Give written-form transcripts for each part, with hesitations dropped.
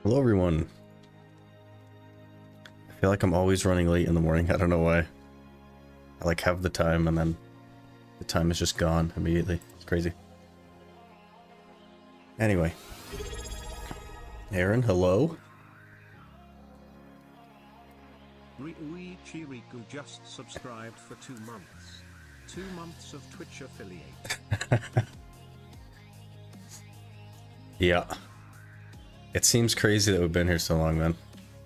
Hello everyone. I feel like I'm always running late in the morning. I don't know why. I like have the time and then the time is just gone immediately. It's crazy. Anyway. Aaron, hello. Chiriku just subscribed for 2 months. 2 months of Twitch affiliate. Yeah. It seems crazy that we've been here so long, man.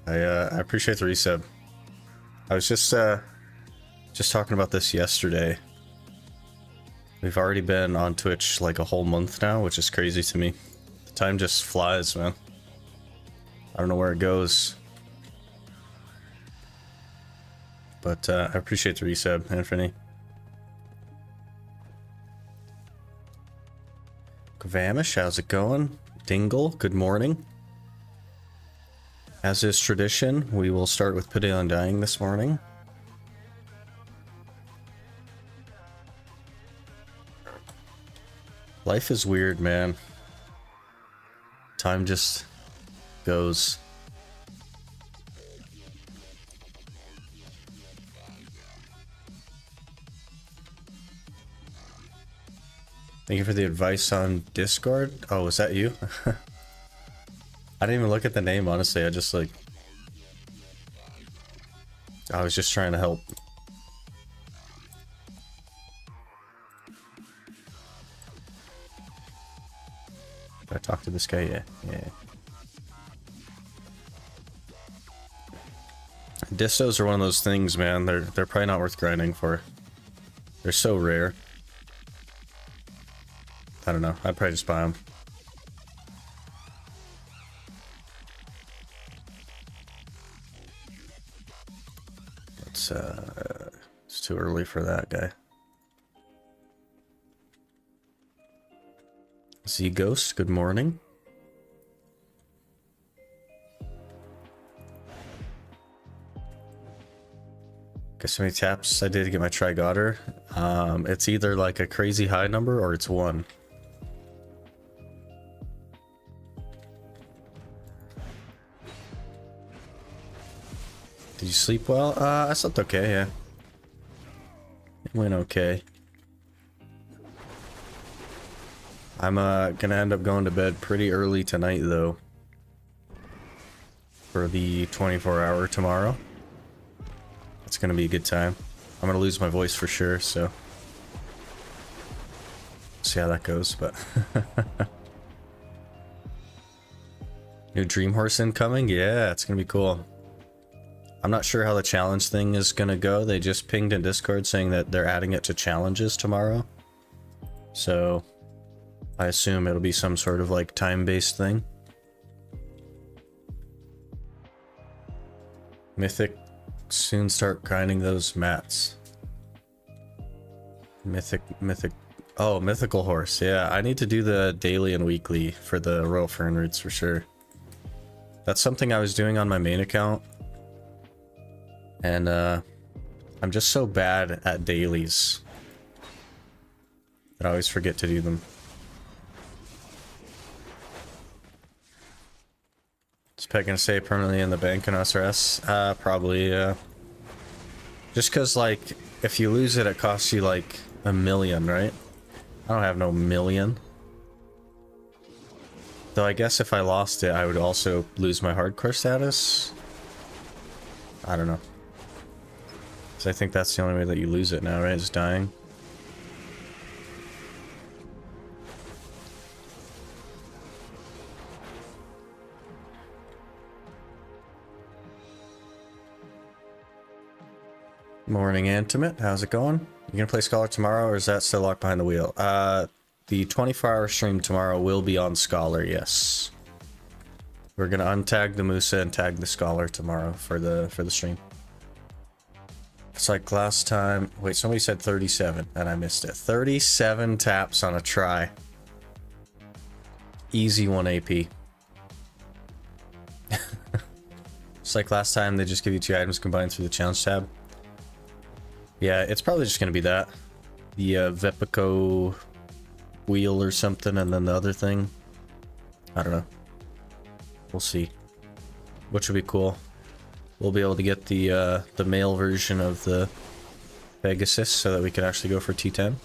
I appreciate the resub. I was just talking about this yesterday. We've already been on Twitch like a whole month now, which is crazy to me. The time just flies, man. I don't know where it goes. But I appreciate the resub, Anthony. Vamish, how's it going? Dingle, good morning. As is tradition, we will start with Pity Undying this morning. Life is weird, man. Time just goes. Thank you for the advice on Discord. Oh, was that you? I didn't even look at the name, honestly. I just like... I was just trying to help. Did I talk to this guy? Yeah. Yeah. Distos are one of those things, man. They're probably not worth grinding for. They're so rare. I don't know. I'd probably just buy them. It's too early for that guy. Z Ghost, good morning. Guess how many taps I did to get my Trigotter? It's either like a crazy high number or it's 1. Did you sleep well? I slept okay, yeah. It went okay. I'm gonna end up going to bed pretty early tonight, though. For the 24-hour tomorrow. It's gonna be a good time. I'm gonna lose my voice for sure, so... see how that goes, but... New Dream Horse incoming? Yeah, it's gonna be cool. I'm not sure how the challenge thing is gonna go. They just pinged in Discord saying that they're adding it to challenges tomorrow. So I assume it'll be some sort of like time-based thing. Mythic, soon start grinding those mats. Mythic, oh, Mythical Horse. Yeah, I need to do the daily and weekly for the Royal Fern Roots for sure. That's something I was doing on my main account. And I'm just so bad at dailies that I always forget to do them. Is Pet gonna stay permanently in the bank in SRS? Probably, yeah. Just cause like, if you lose it, it costs you like $1 million, right? I don't have no million. Though I guess if I lost it, I would also lose my hardcore status. I don't know. So I think that's the only way that you lose it now, right? Is dying. Morning, Intimate. How's it going? You gonna play Scholar tomorrow, or is that still locked behind the wheel? The 24-hour stream tomorrow will be on Scholar, yes. We're gonna untag the Musa and tag the Scholar tomorrow for the stream. It's like last time. Wait, somebody said 37 and I missed it. 37 taps on a try. Easy 1 AP. It's like last time they just give you 2 items combined through the challenge tab. Yeah, it's probably just gonna be that. The Vepico wheel or something, and then the other thing. I don't know. We'll see. which would be cool. We'll be able to get the male version of the Pegasus so that we can actually go for T10.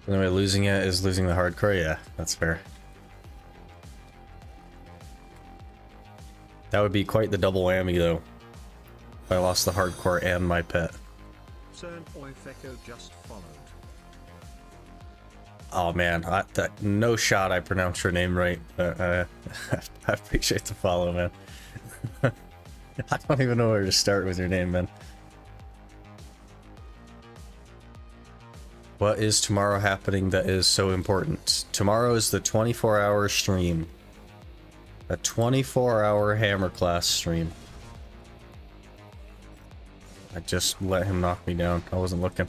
The only way losing it is losing the hardcore? Yeah, that's fair. That would be quite the double whammy, though. If I lost the hardcore and my pet. Cern Oifeko just followed. Oh man, no shot I pronounced your name right. I appreciate the follow, man. I don't even know where to start with your name, man. What is tomorrow happening that is so important? Tomorrow is the 24-hour stream. A 24-hour Hammer class stream. I just let him knock me down. I wasn't looking.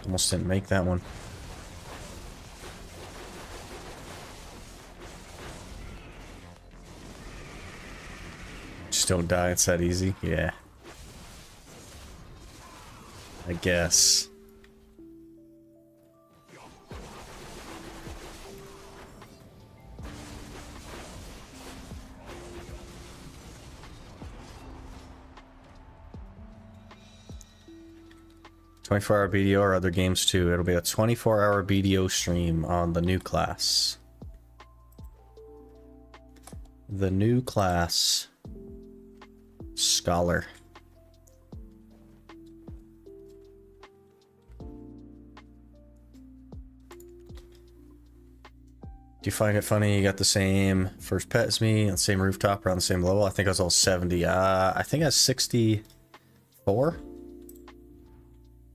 Almost didn't make that one. Just don't die, it's that easy? Yeah. I guess. $24-hour BDO or other games too. It'll be a 24-hour BDO stream on the new class. The new class. Scholar. Do you find it funny you got the same first pet as me on the same rooftop around the same level? I think I was all 70. I think I was 64.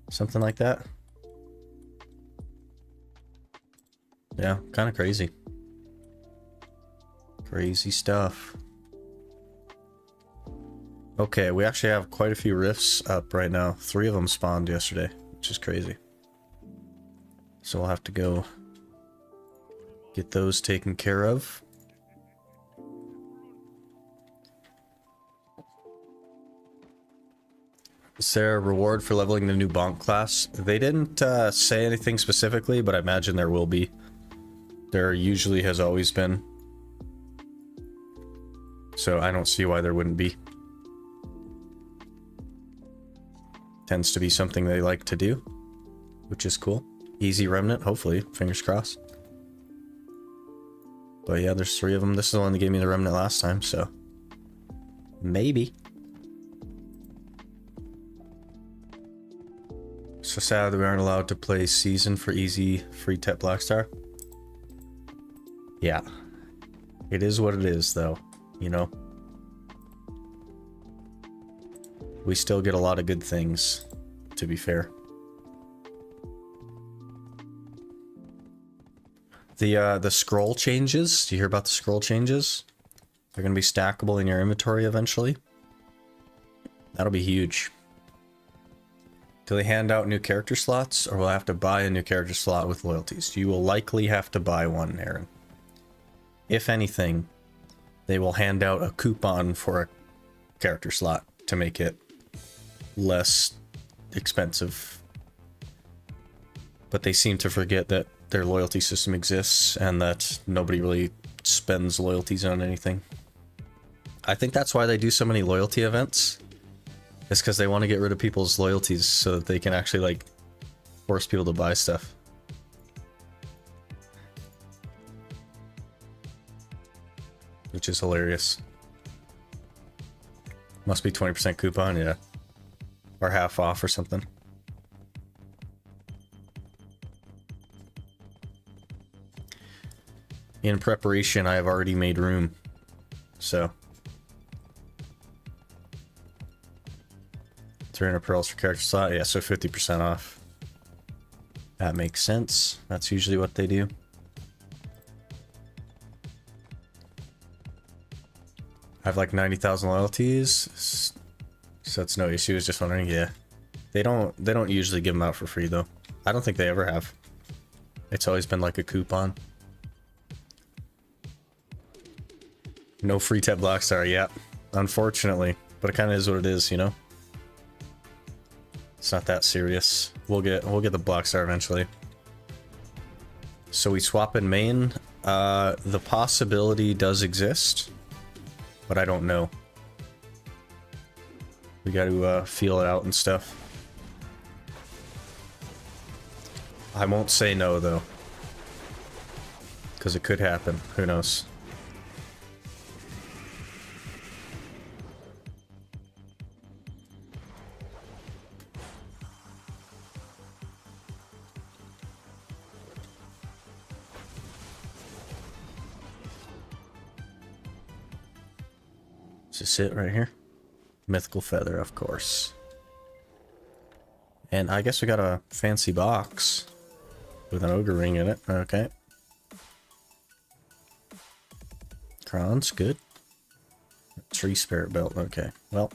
Something like that. Yeah, kind of crazy. Crazy stuff. Okay, we actually have quite a few rifts up right now. 3 of them spawned yesterday, which is crazy. So we'll have to go get those taken care of. Is there a reward for leveling the new bonk class? They didn't say anything specifically, but I imagine there will be. There usually has always been. So I don't see why there wouldn't be. Tends to be something they like to do, which is cool. Easy remnant, hopefully. Fingers crossed. But yeah, there's 3 of them. This is the one that gave me the remnant last time, so maybe. So sad that we aren't allowed to play season for easy free tech blackstar. Yeah. It is what it is, though. You know? We still get a lot of good things, to be fair. The scroll changes. Do you hear about the scroll changes? They're going to be stackable in your inventory eventually. That'll be huge. Do they hand out new character slots, or will I have to buy a new character slot with loyalties? You will likely have to buy one, Aaron. If anything, they will hand out a coupon for a character slot to make it less expensive. But they seem to forget that their loyalty system exists and that nobody really spends loyalties on anything. I think that's why they do so many loyalty events. It's because they want to get rid of people's loyalties so that they can actually, like, force people to buy stuff. Which is hilarious. Must be 20% coupon, yeah. Or half off or something. In preparation, I have already made room. So. 300 pearls for character slot. Yeah, so 50% off. That makes sense. That's usually what they do. I have like 90,000 loyalties, so that's no issue. I was just wondering. Yeah, they don't usually give them out for free though. I don't think they ever have. It's always been like a coupon. No free tap blackstar, yeah. Unfortunately, but it kind of is what it is, you know. It's not that serious. We'll get the blackstar eventually. So we swap in main. The possibility does exist, but I don't know. We got to feel it out and stuff. I won't say no though, because it could happen. Who knows? Is this it right here? Mythical feather, of course. And I guess we got a fancy box with an ogre ring in it. Okay. Crowns, good. Tree spirit belt, okay. Well.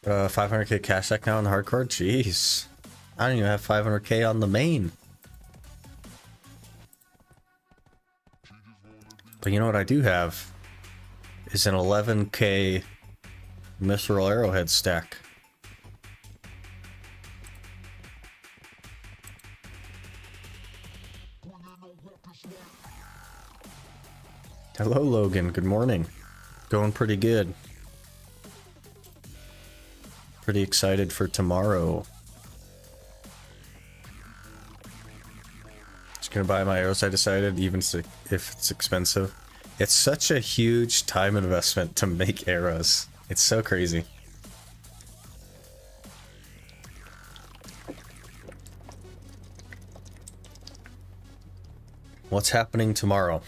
Uh, 500k cash stack now on the hardcore? Jeez. I don't even have 500k on the main. But you know what I do have? Is an 11k mithril arrowhead stack. Hello Logan, good morning. Going pretty good. Pretty excited for tomorrow. Just gonna buy my arrows, I decided, even if it's expensive. It's such a huge time investment to make arrows. It's so crazy. What's happening tomorrow?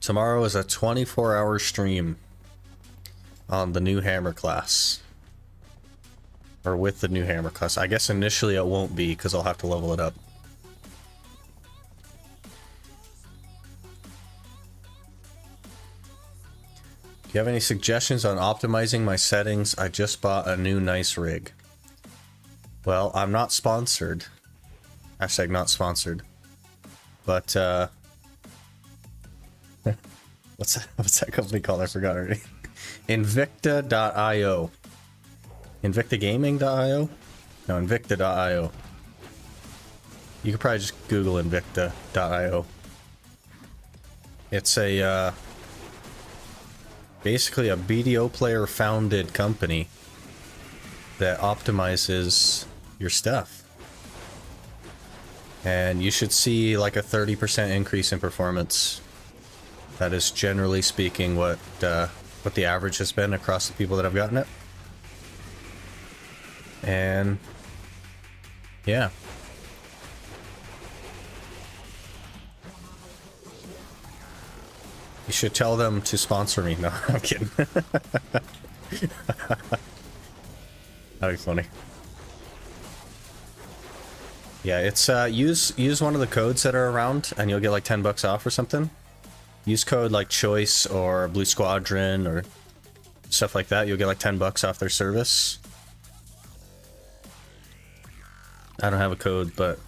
Tomorrow is a 24-hour stream on the new hammer class. Or with the new hammer class. I guess initially it won't be because I'll have to level it up. Do you have any suggestions on optimizing my settings? I just bought a new nice rig. Well, I'm not sponsored. Hashtag not sponsored. But, what's that company called? I forgot already. Invicta.io. InvictaGaming.io? No, Invicta.io. You could probably just Google Invicta.io. It's a, basically a BDO player founded company that optimizes your stuff. And you should see like a 30% increase in performance. That is generally speaking what the average has been across the people that have gotten it. And yeah. You should tell them to sponsor me. No, I'm kidding. That'd be funny. Yeah, it's use one of the codes that are around and you'll get like 10 bucks off or something. Use code like Choice or Blue Squadron or stuff like that. You'll get like 10 bucks off their service. I don't have a code, but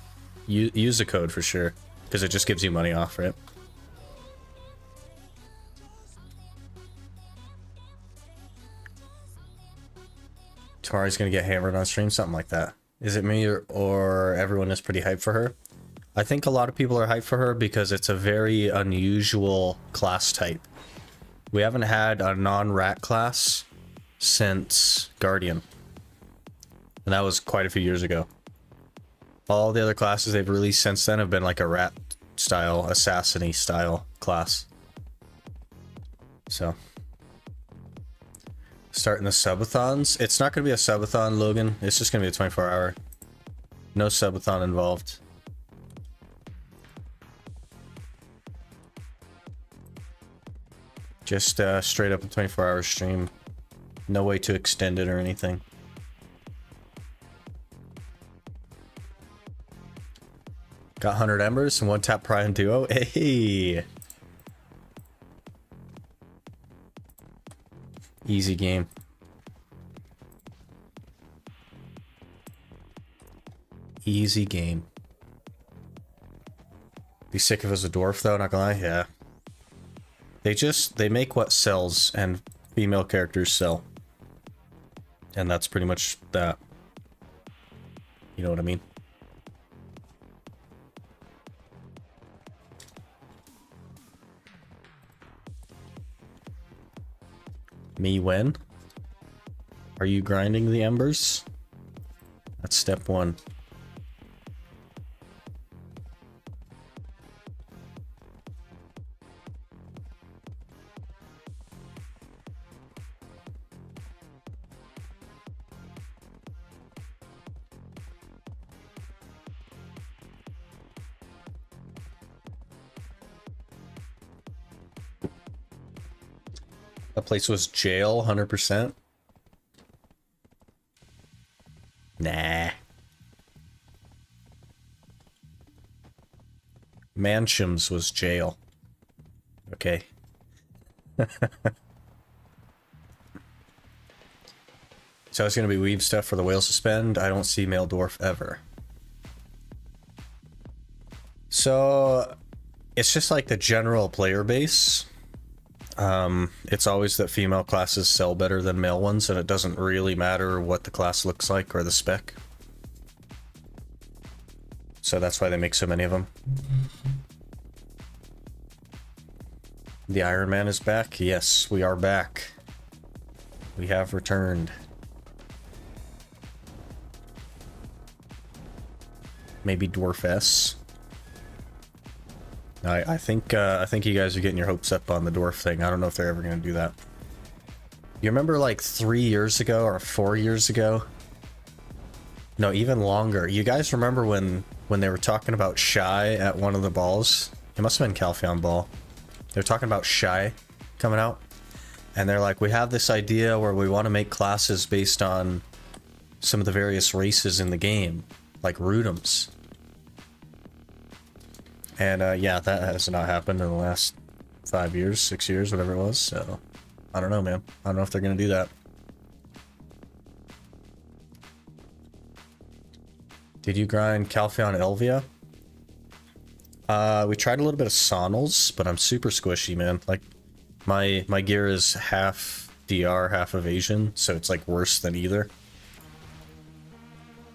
use a code for sure, because it just gives you money off, right? Tamari's gonna get hammered on stream, something like that. Is it me or everyone is pretty hyped for her? I think a lot of people are hyped for her because it's a very unusual class type. We haven't had a non-rat class since Guardian. And that was quite a few years ago. All the other classes they've released since then have been like a rat style, assassin-y style class. So, starting the subathons. It's not going to be a subathon, Logan. It's just going to be a 24-hour. No subathon involved. Just straight up a 24-hour stream. No way to extend it or anything. Got 100 embers and 1 tap pry and duo. Hey! Easy game. Easy game. Be sick if it was a dwarf though, not gonna lie. Yeah. They make what sells, and female characters sell. And that's pretty much that. You know what I mean? Me when? Are you grinding the embers? That's step 1. That place was jail, 100%. Nah. Mansions was jail. Okay. So it's gonna be weeb stuff for the whale suspend. I don't see male dwarf ever. So it's just like the general player base. It's always that female classes sell better than male ones, and it doesn't really matter what the class looks like or the spec. So that's why they make so many of them. The Iron Man is back. Yes, we are back. We have returned. Maybe Dwarf S. I think you guys are getting your hopes up on the dwarf thing. I don't know if they're ever going to do that. You remember like 3 years ago or 4 years ago? No, even longer. You guys remember when they were talking about Shy at one of the balls? It must have been Calpheon Ball. They were talking about Shy coming out. And they're like, we have this idea where we want to make classes based on some of the various races in the game. Like Rootums. And yeah, that has not happened in the last 5 years, 6 years, whatever it was. So, I don't know, man. I don't know if they're going to do that. Did you grind Calpheon Elvia? We tried a little bit of Sonals, but I'm super squishy, man. Like, my gear is half DR, half evasion, so it's like worse than either.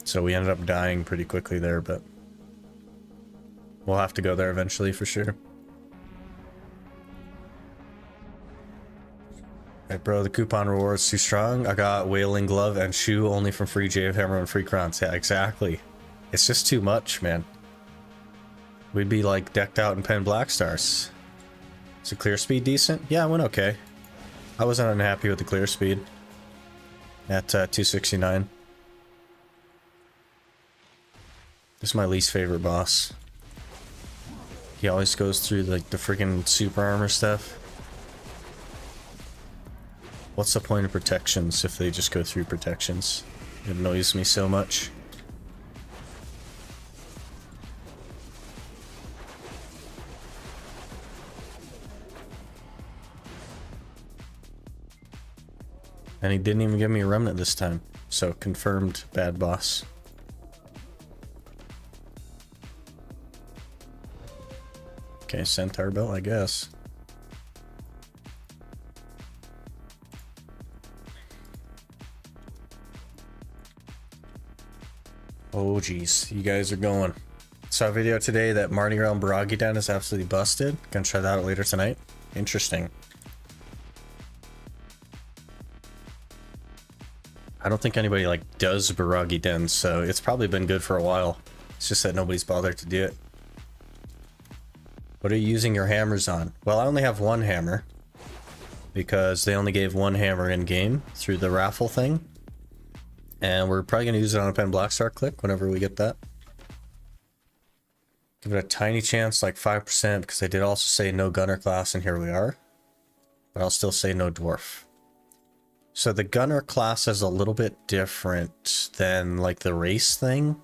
So we ended up dying pretty quickly there, but we'll have to go there eventually for sure. Hey bro, the coupon reward's too strong. I got Wailing Glove and Shoe only from free Jave Hammer and free crowns. Yeah, exactly. It's just too much, man. We'd be like decked out in pen black stars. Is the clear speed decent? Yeah, it went okay. I wasn't unhappy with the clear speed at 269. This is my least favorite boss. He always goes through like the freaking super armor stuff. What's the point of protections if they just go through protections? It annoys me so much. And he didn't even give me a remnant this time. So confirmed bad boss. Okay, Centaur belt, I guess. Oh geez, you guys are going. Saw a video today that Mardi Gras and Baragi Den is absolutely busted. Gonna try that out later tonight. Interesting. I don't think anybody like does Baragi Den, so it's probably been good for a while. It's just that nobody's bothered to do it. What are you using your hammers on? Well, I only have one hammer. because they only gave one hammer in game through the raffle thing. And we're probably going to use it on a pen blackstar click whenever we get that. Give it a tiny chance, like 5%, because they did also say no gunner class, and here we are. But I'll still say no dwarf. So the gunner class is a little bit different than like the race thing.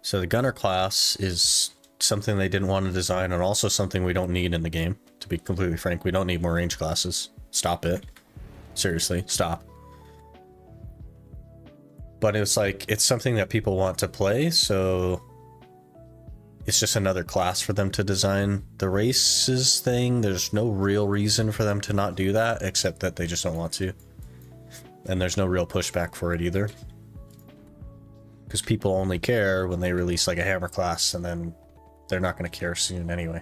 So the gunner class is something they didn't want to design, and also something we don't need in the game. To be completely frank, we don't need more range classes. Stop it. Seriously, stop. But it's like, it's something that people want to play, so it's just another class for them to design. The races thing, there's no real reason for them to not do that, except that they just don't want to. And there's no real pushback for it either. Because people only care when they release like a hammer class, and then they're not going to care soon anyway.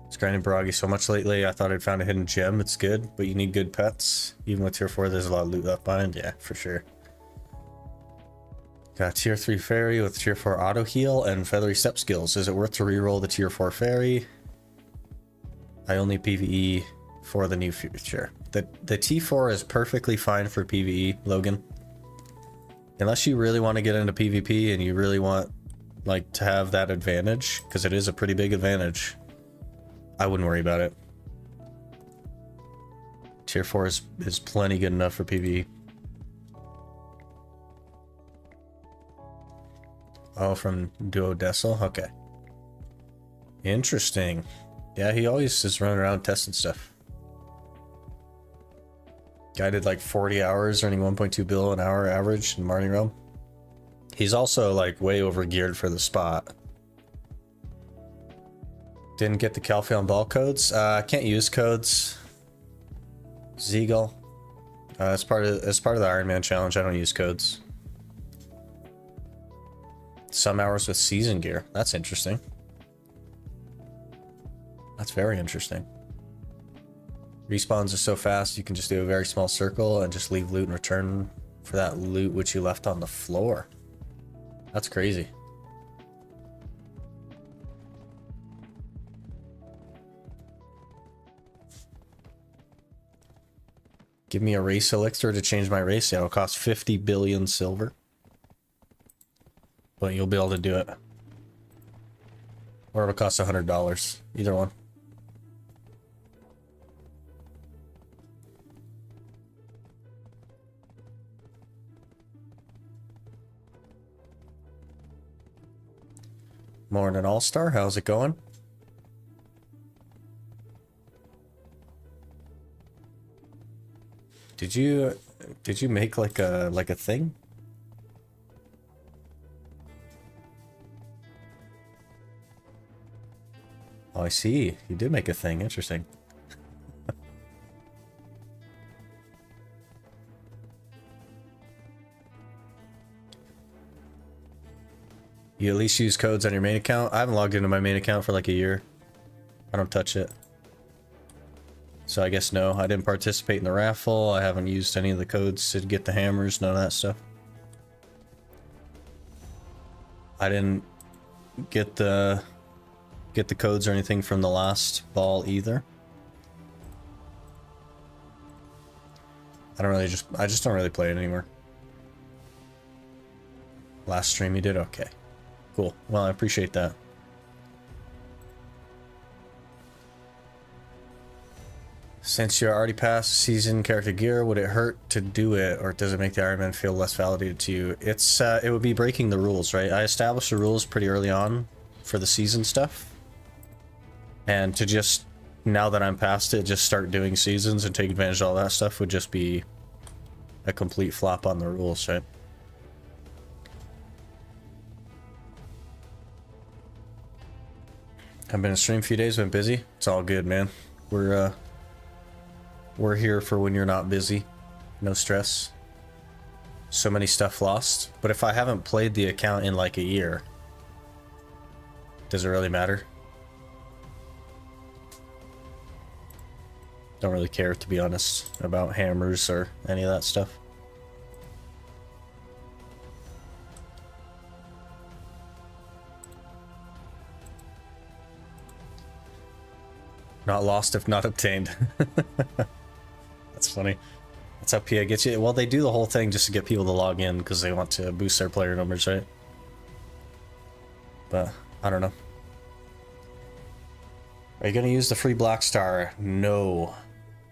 It's grinding Baragi so much lately, I thought I'd found a hidden gem. It's good, but you need good pets. Even with tier 4, there's a lot of loot left behind. Yeah, for sure. Got tier 3 fairy with tier 4 auto heal and feathery step skills. Is it worth to reroll the tier 4 fairy? I only PvE for the new future. The T4 is perfectly fine for PvE, Logan. Unless you really want to get into PvP and you really want like to have that advantage, because it is a pretty big advantage, I wouldn't worry about it. Tier 4 is plenty good enough for PvE. Oh, from Duodecil? Okay. Interesting. Yeah, he always is running around testing stuff. Guy did like 40 hours, earning 1.2 bill an hour average in Marnie Realm. He's also like way over geared for the spot. Didn't get the Calpheon ball codes. Can't use codes. Zeagle. As part of the Iron Man challenge, I don't use codes. Some hours with season gear. That's interesting. That's very interesting. Respawns are so fast, you can just do a very small circle and just leave loot in return for that loot which you left on the floor. That's crazy. Give me a race elixir to change my race. Yeah, it'll cost 50 billion silver. But you'll be able to do it. Or it'll cost $100. Either one. Morning, All-Star. How's it going? Did you make like a thing? Oh, I see. You did make a thing. Interesting. You at least use codes on your main account? I haven't logged into my main account for like a year. I don't touch it. So I guess no, I didn't participate in the raffle. I haven't used any of the codes to get the hammers, none of that stuff. I didn't get the codes or anything from the last ball either. I just don't really play it anymore. Last stream you did? Okay. Cool. Well, I appreciate that. Since you're already past season character gear, would it hurt to do it, or does it make the Iron Man feel less validated to you? It's it would be breaking the rules, right? I established the rules pretty early on for the season stuff. And to just, now that I'm past it, just start doing seasons and take advantage of all that stuff would just be a complete flop on the rules, right? I've been in stream a few days, been busy. It's all good, man. We're here for when you're not busy. No stress. So many stuff lost. But if I haven't played the account in like a year, does it really matter? Don't really care, to be honest, about hammers or any of that stuff. Not lost if not obtained. That's funny. That's how PA gets you. Well, they do the whole thing just to get people to log in because they want to boost their player numbers, right? But I don't know. Are you going to use the free blackstar? No,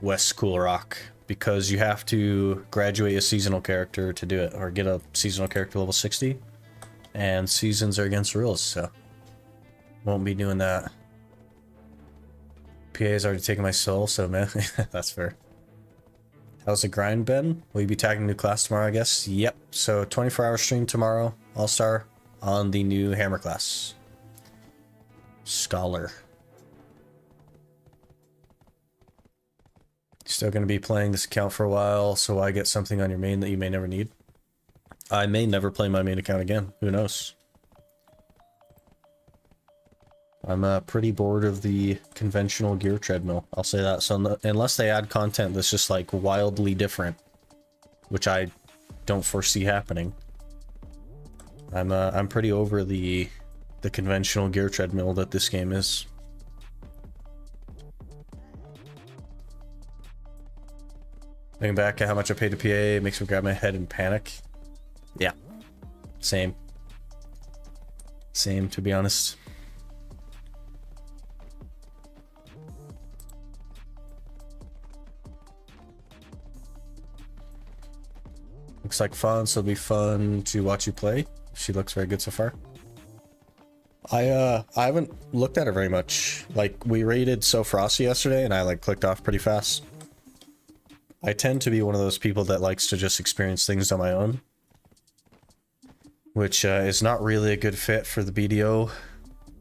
West Cool Rock, because you have to graduate a seasonal character to do it, or get a seasonal character level 60, and seasons are against rules, so won't be doing that. PA's already taken my soul, so man, that's fair. How's the grind been? Will you be tagging a new class tomorrow, I guess? Yep, so 24-hour stream tomorrow, All-Star, on the new Hammer class. Scholar. Still going to be playing this account for a while, so I get something on your main that you may never need. I may never play my main account again. Who knows? I'm pretty bored of the conventional gear treadmill. I'll say that. So unless they add content that's just like wildly different, which I don't foresee happening, I'm pretty over the conventional gear treadmill that this game is. Looking back at how much I paid to PA makes me grab my head in panic. Yeah. Same. Same, to be honest. Looks like fun, so it'll be fun to watch you play. She looks very good so far. I haven't looked at her very much. Like, we raided So Frosty yesterday, and I like clicked off pretty fast. I tend to be one of those people that likes to just experience things on my own, which is not really a good fit for the BDO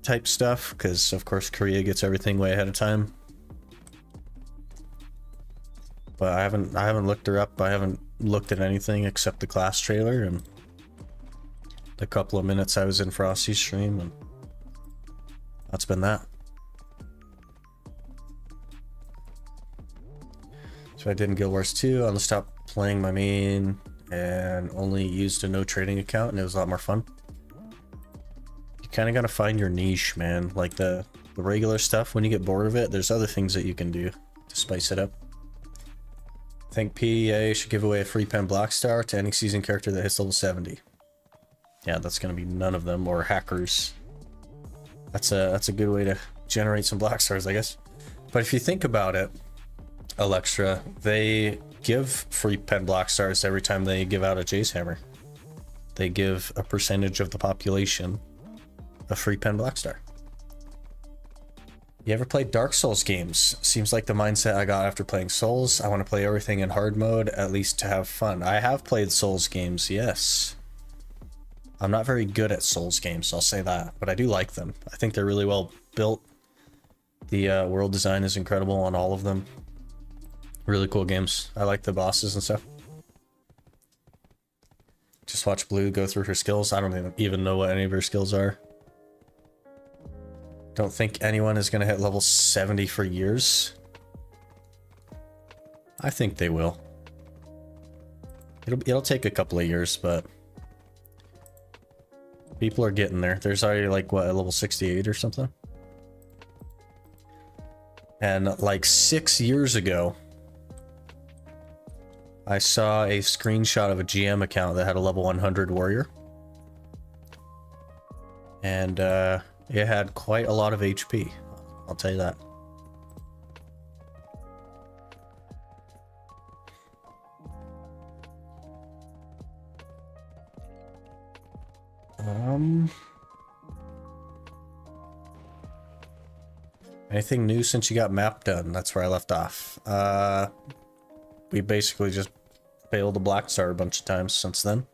type stuff, because of course Korea gets everything way ahead of time. But I haven't looked her up. I haven't looked at anything except the class trailer and the couple of minutes I was in Frosty's stream, and that's been that. So I did in Guild Wars 2. I'm gonna stop playing my main and only used a no trading account, and it was a lot more fun. You kind of gotta find your niche, man. Like the regular stuff, when you get bored of it, there's other things that you can do to spice it up. I think PEA should give away a free pen blackstar to any season character that hits level 70. Yeah, that's gonna be none of them, or hackers. That's a good way to generate some blackstars, I guess. But if you think about it, Electra, they give free pen blackstars every time they give out a Jace Hammer. They give a percentage of the population a free pen blackstar. You ever played Dark Souls games? Seems like the mindset I got after playing Souls. I want to play everything in hard mode, at least to have fun. I have played Souls games, yes. I'm not very good at Souls games, I'll say that, but I do like them. I think they're really well built. The world design is incredible on all of them. Really cool games. I like the bosses and stuff. Just watch Blue go through her skills. I don't even know what any of her skills are. Don't think anyone is going to hit level 70 for years. I think they will. It'll take a couple of years, but people are getting there. There's already like, what, a level 68 or something? And like 6 years ago, I saw a screenshot of a GM account that had a level 100 warrior. And it had quite a lot of HP, I'll tell you that. Anything new since you got map done? That's where I left off. We basically just failed the blackstar a bunch of times since then.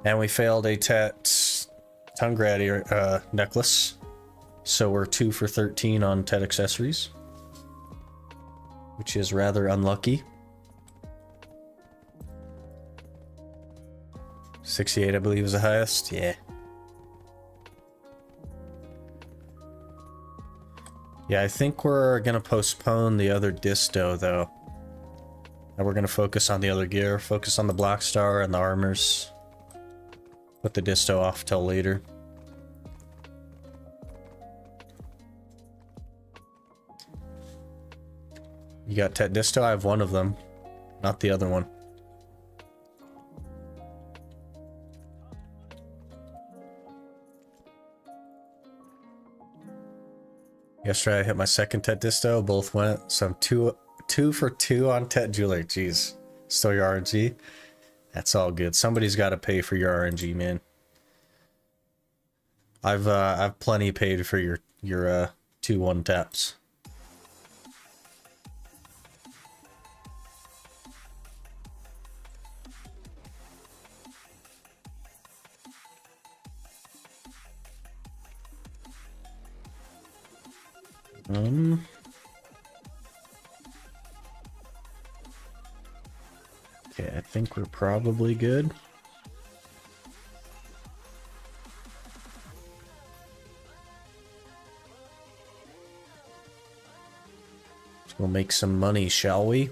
And we failed a tongue gradier necklace. So we're 2 for 13 on Tet accessories, which is rather unlucky. 68, I believe, is the highest. Yeah. Yeah, I think we're gonna postpone the other disto though. And we're gonna focus on the other gear, focus on the blackstar and the armors. Put the disto off till later. You got Tet Disto? I have one of them, not the other one. Yesterday I hit my second Tet Disto, both went, so I'm two for two on Tet Jeweler. Jeez, still your RNG? That's all good. Somebody's got to pay for your RNG, man. I've plenty paid for your 2-1 taps. Okay, I think we're probably good. Let's go make some money, shall we?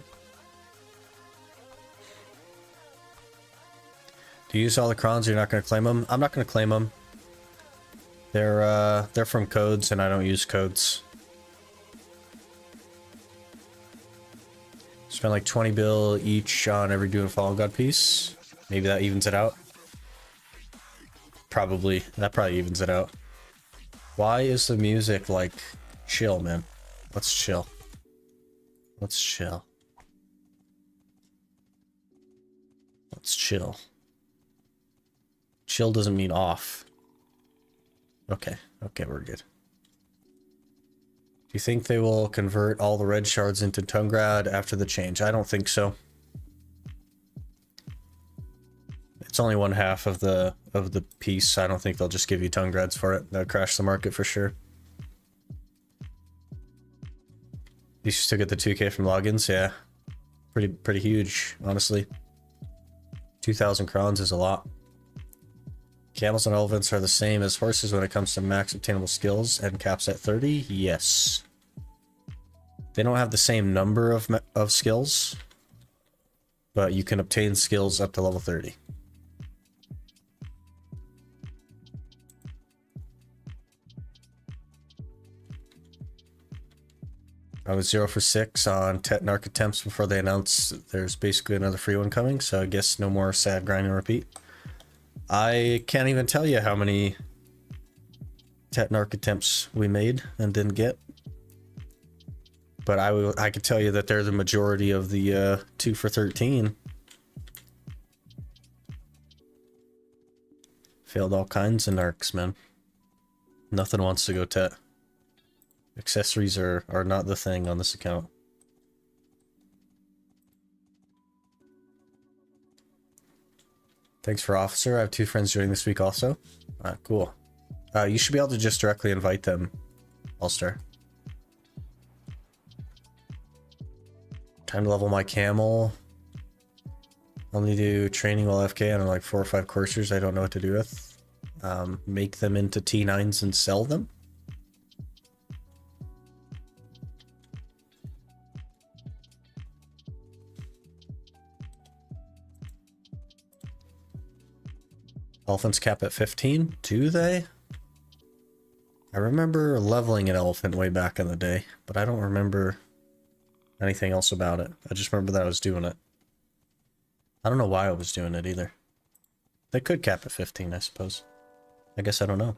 Do you use all the crons? You're not going to claim them? I'm not going to claim them. They're from codes, and I don't use codes. Spend like 20 bill each on every do and follow god piece. Maybe that evens it out. Probably. That probably evens it out. Why is the music like chill, man? Let's chill. Let's chill. Let's chill. Chill doesn't mean off. Okay. Okay, we're good. Do you think they will convert all the red shards into Tungrad after the change? I don't think so. It's only one half of the piece. I don't think they'll just give you Tungrads for it. That'll crash the market for sure. You should still get the 2K from logins, yeah. Pretty huge, honestly. 2,000 crowns is a lot. Camels and elephants are the same as horses when it comes to max obtainable skills and caps at 30? Yes. They don't have the same number of skills, but you can obtain skills up to level 30. I was 0 for 6 on Tet Narc attempts before they announced there's basically another free one coming, so I guess no more sad grind and repeat. I can't even tell you how many Tet Narc attempts we made and didn't get. But I could tell you that they're the majority of the 2 for 13. Failed all kinds of narcs, man. Nothing wants to go Tet. Accessories are not the thing on this account. Thanks for officer. I have 2 friends joining this week also. Cool. You should be able to just directly invite them, All-Star. Time to level my camel. Only do training while FK on like 4 or 5 coursers I don't know what to do with. Make them into T9s and sell them. Elephants cap at 15? Do they? I remember leveling an elephant way back in the day, but I don't remember anything else about it. I just remember that I was doing it. I don't know why I was doing it either. They could cap at 15, I suppose. I guess I don't know.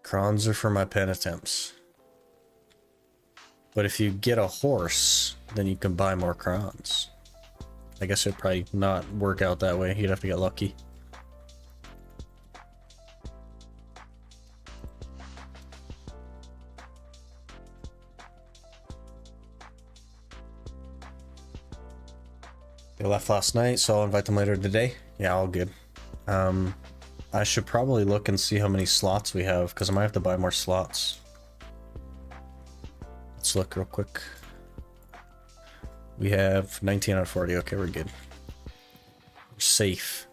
Crons are for my pen attempts. But if you get a horse, then you can buy more crons. I guess it'd probably not work out that way. You'd have to get lucky. They left last night, so I'll invite them later today. Yeah, all good. I should probably look and see how many slots we have, because I might have to buy more slots. Let's look real quick. We have 19 out of 40. Okay, we're good. We're safe.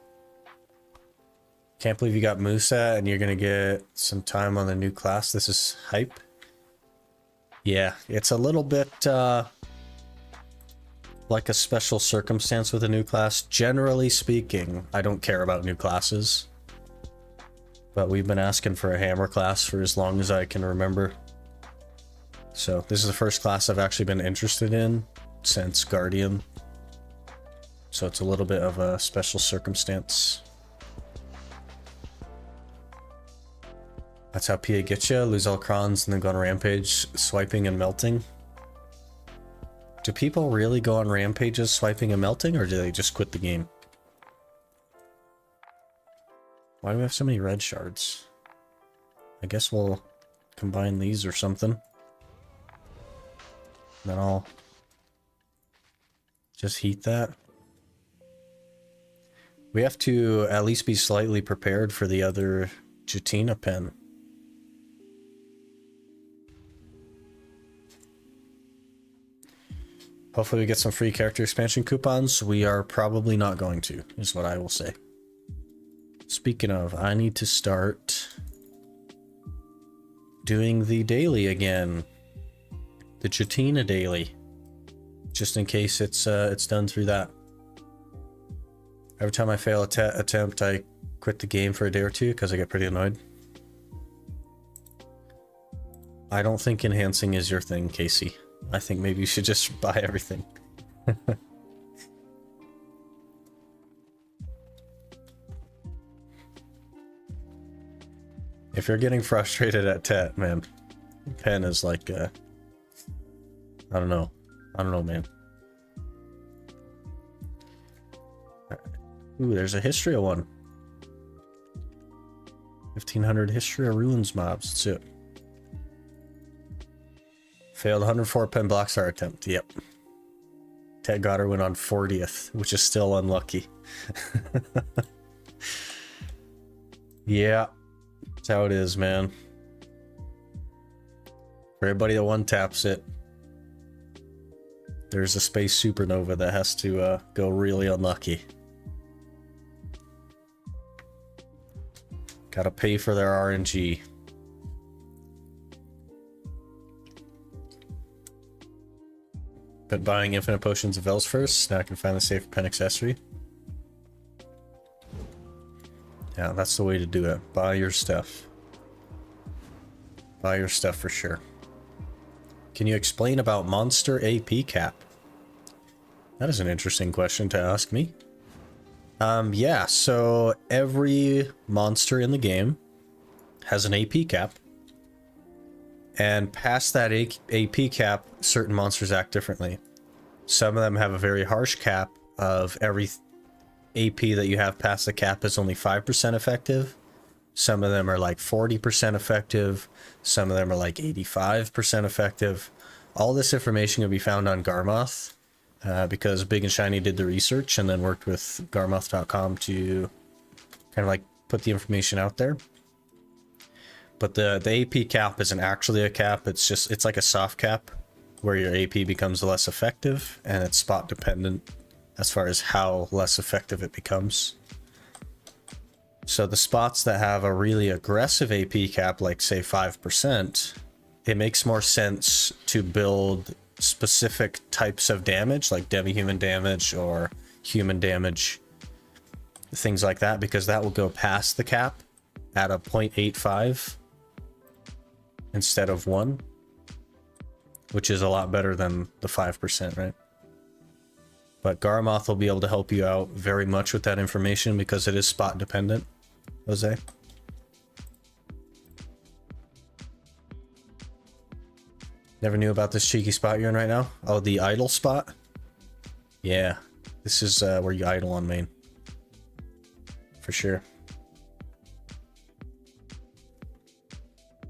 Can't believe you got Musa and you're going to get some time on the new class. This is hype. Yeah, it's a little bit like a special circumstance with a new class. Generally speaking, I don't care about new classes. But we've been asking for a hammer class for as long as I can remember. So this is the first class I've actually been interested in since Guardian. So it's a little bit of a special circumstance. That's how PA gets you. Lose all crons and then go on rampage, swiping and melting. Do people really go on rampages, swiping and melting, or do they just quit the game? Why do we have so many red shards? I guess we'll combine these or something. Then I'll just heat that. We have to at least be slightly prepared for the other Jatina pen. Hopefully we get some free character expansion coupons. We are probably not going to, is what I will say. Speaking of, I need to start doing the daily again. The Jatina daily. Just in case it's done through that. Every time I fail a attempt, I quit the game for a day or two because I get pretty annoyed. I don't think enhancing is your thing, Casey. I think maybe you should just buy everything. If you're getting frustrated at Tet, man, pen is like, I don't know. I don't know, man. Ooh, there's a Histria one. 1500 Histria Ruins mobs. That's it. Failed 104 pen blackstar attempt. Yep. Ted Goddard went on 40th, which is still unlucky. Yeah. That's how it is, man. For everybody that one taps it, there's a space supernova that has to go really unlucky. Gotta pay for their RNG. But buying infinite potions of Vels first, now I can find the safer pen accessory. Yeah, that's the way to do it. Buy your stuff. Buy your stuff for sure. Can you explain about monster AP cap? That is an interesting question to ask me. Yeah, so every monster in the game has an AP cap. And past that AP cap, certain monsters act differently. Some of them have a very harsh cap of every AP that you have past the cap is only 5% effective. Some of them are like 40% effective. Some of them are like 85% effective. All this information can be found on Garmoth because Big and Shiny did the research and then worked with Garmoth.com to kind of like put the information out there. But the AP cap isn't actually a cap. It's like a soft cap where your AP becomes less effective and it's spot dependent as far as how less effective it becomes. So the spots that have a really aggressive AP cap, like say 5%, it makes more sense to build specific types of damage, like demi-human damage or human damage, things like that, because that will go past the cap at a 0.85 instead of 1, which is a lot better than the 5%, right? But Garmoth will be able to help you out very much with that information because it is spot dependent. Jose? Never knew about this cheeky spot you're in right now? Oh, the idle spot? Yeah, this is where you idle on main. For sure.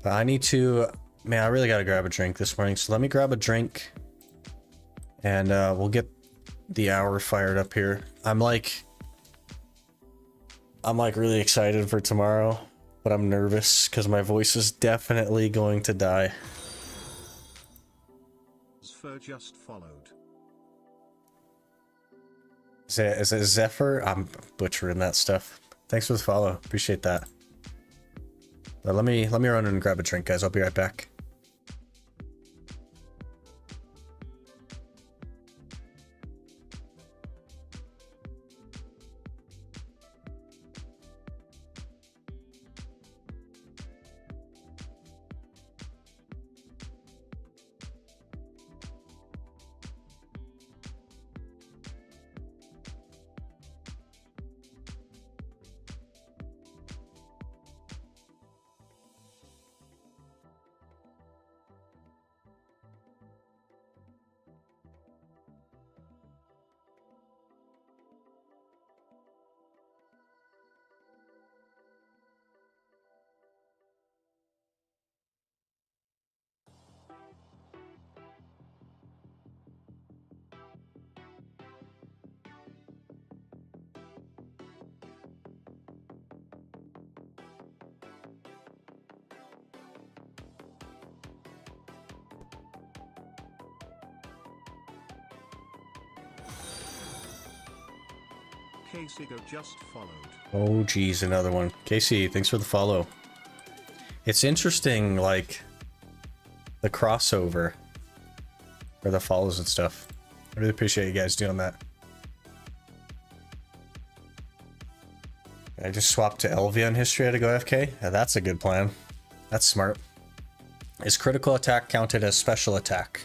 But I need to... Man, I really gotta grab a drink this morning, so let me grab a drink. And we'll get the hour fired up here. I'm like really excited for tomorrow, but I'm nervous because my voice is definitely going to die. Just followed. Is it Zephyr? I'm butchering that stuff. Thanks for the follow. Appreciate that. But let me run and grab a drink, guys. I'll be right back. Casey just followed. Oh geez, another one. Casey, thanks for the follow. It's interesting, like, the crossover for the follows and stuff. I really appreciate you guys doing that. I just swapped to Elvia in history to go FK. Yeah, that's a good plan. That's smart. Is critical attack counted as special attack?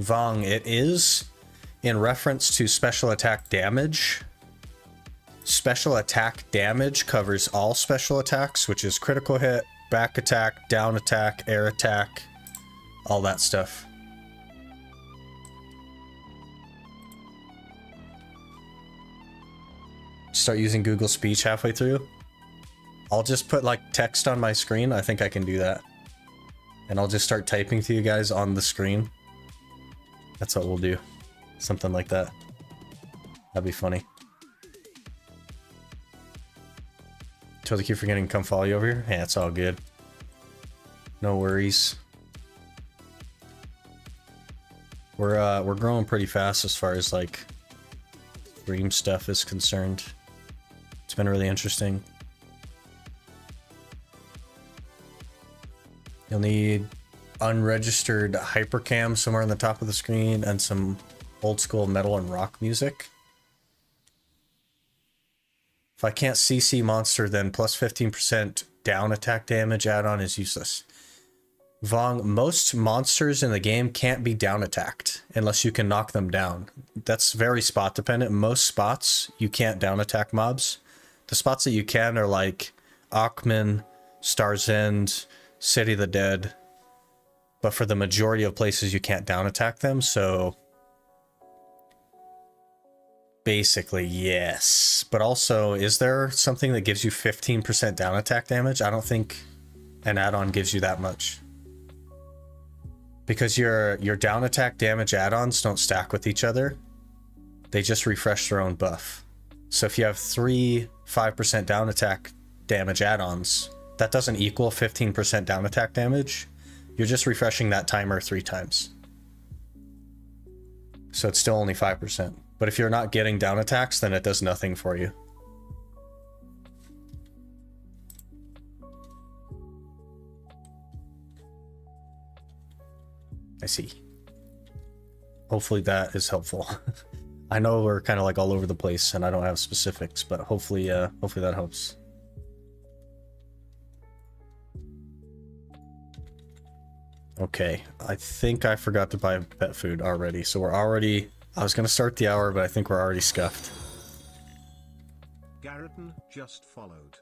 Vong, it is in reference to special attack damage. Special attack damage covers all special attacks, which is critical hit, back attack, down attack, air attack, all that stuff. Start using Google Speech halfway through. I'll just put like text on my screen. I think I can do that. And I'll just start typing to you guys on the screen. That's what we'll do. Something like that. That'd be funny. Totally keep forgetting to come follow you over here. Yeah, it's all good. No worries. We're growing pretty fast as far as like stream stuff is concerned. It's been really interesting. You'll need unregistered hypercam somewhere on the top of the screen and some old school metal and rock music. If I can't CC monster, then plus 15% down attack damage add-on is useless. Vong, most monsters in the game can't be down attacked unless you can knock them down. That's very spot dependent. Most spots you can't down attack mobs. The spots that you can are like Akhman, Star's End, City of the Dead. But for the majority of places you can't down attack them, so basically yes. But also, is there something that gives you 15% down attack damage? I don't think an add-on gives you that much. Because your down attack damage add-ons don't stack with each other. They just refresh their own buff. So if you have 3 5% down attack damage add-ons, that doesn't equal 15% down attack damage. You're just refreshing that timer 3 times. So it's still only 5%. But if you're not getting down attacks, then it does nothing for you. I see. Hopefully that is helpful. I know we're kind of like all over the place and I don't have specifics, but hopefully that helps. Okay, I think I forgot to buy pet food already, so we're already... I was going to start the hour, but I think we're already scuffed. Garreton just followed.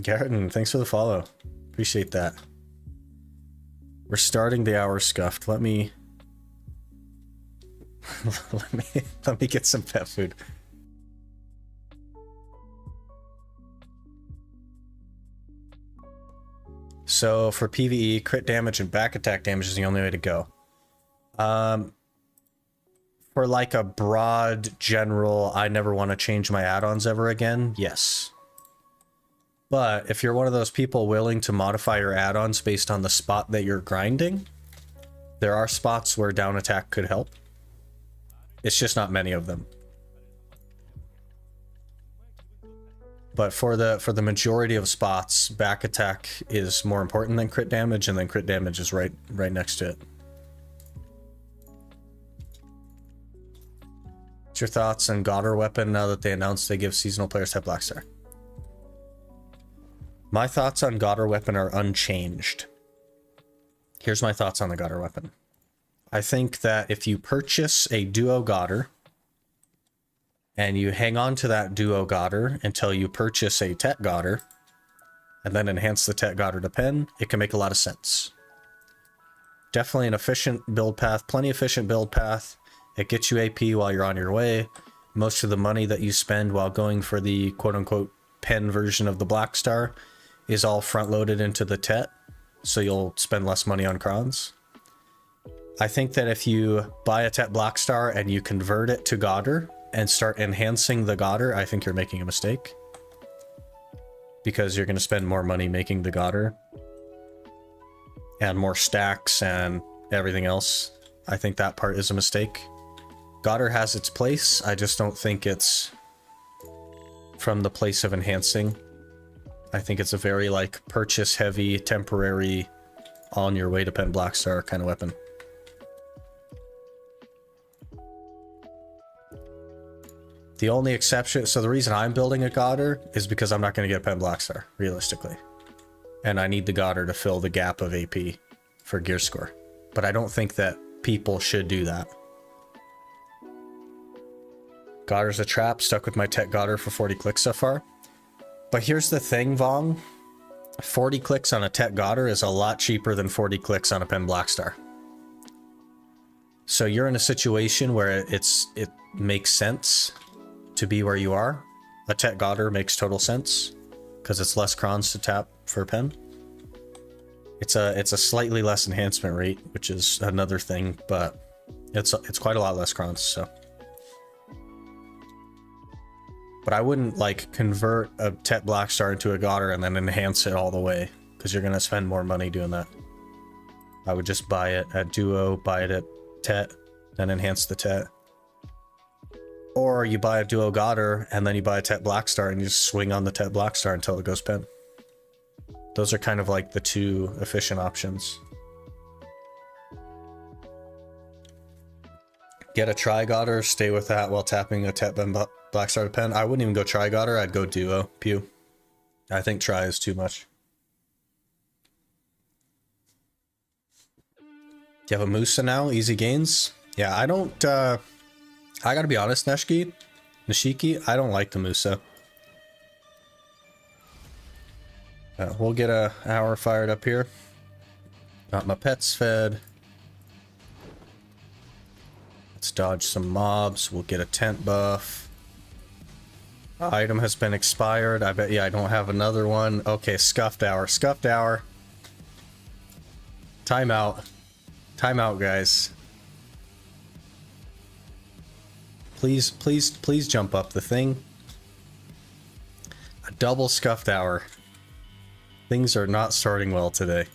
Garreton, thanks for the follow. Appreciate that. We're starting the hour scuffed. Let me let me get some pet food. So for PvE, crit damage and back attack damage is the only way to go. For like a broad general, I never want to change my add-ons ever again, yes. But if you're one of those people willing to modify your add-ons based on the spot that you're grinding, there are spots where down attack could help. It's just not many of them. But for the majority of spots, back attack is more important than crit damage, and then crit damage is right next to it. What's your thoughts on Godder weapon now that they announced they give seasonal players type blackstar? My thoughts on Godder weapon are unchanged. Here's my thoughts on the Godder weapon. I think that if you purchase a duo Godder and you hang on to that duo Godder until you purchase a Tet Godder and then enhance the Tet Godder to pen, it can make a lot of sense. Definitely an efficient build path, plenty efficient build path. It gets you AP while you're on your way. Most of the money that you spend while going for the quote-unquote pen version of the blackstar is all front-loaded into the Tet, so you'll spend less money on crons. I think that if you buy a Tet blackstar and you convert it to Godder and start enhancing the Godder, I think you're making a mistake. Because you're going to spend more money making the Godder. And more stacks and everything else. I think that part is a mistake. Godder has its place. I just don't think it's from the place of enhancing. I think it's a very, like, purchase-heavy, temporary, on your way to pen blackstar kind of weapon. The only exception, so the reason I'm building a Godder is because I'm not going to get pen blackstar, realistically. And I need the Godder to fill the gap of AP for gear score. But I don't think that people should do that. Godder's a trap, stuck with my tech Godder for 40 clicks so far. But here's the thing, Vong. 40 clicks on a tech Godder is a lot cheaper than 40 clicks on a pen blackstar. So you're in a situation where it makes sense to be where you are. A tech Godder makes total sense because it's less crons to tap for a pen. It's a slightly less enhancement rate, which is another thing, but it's quite a lot less crons, so. But I wouldn't, like, convert a Tet Blackstar into a Godder and then enhance it all the way, because you're going to spend more money doing that. I would just buy it at Duo, buy it at Tet, then enhance the Tet. Or you buy a Duo Godder, and then you buy a Tet Blackstar, and you just swing on the Tet Blackstar until it goes pen. Those are kind of like the two efficient options. Get a Tri-Godder, stay with that while tapping a Tet Blackstar to pen. I wouldn't even go Tri-Godder, I'd go Duo, Pew. I think Tri is too much. Do you have a Musa now? Easy gains? Yeah, I don't, I gotta be honest, Nishiki, I don't like the Musa. We'll get a hour fired up here. Got my pets fed. Let's dodge some mobs. We'll get a tent buff. Item has been expired. I bet, yeah, I don't have another one. Okay, scuffed hour. Scuffed hour. Timeout. Timeout, guys. Please, please, please jump up the thing. A double scuffed hour. Things are not starting well today.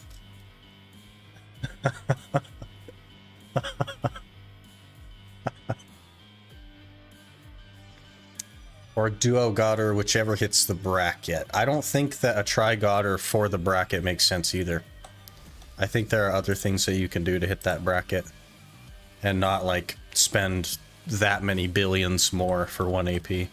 Or Duo Godder, whichever hits the bracket. I don't think that a Tri-Godder for the bracket makes sense either. I think there are other things that you can do to hit that bracket. And not, like, spend that many billions more for 1 AP.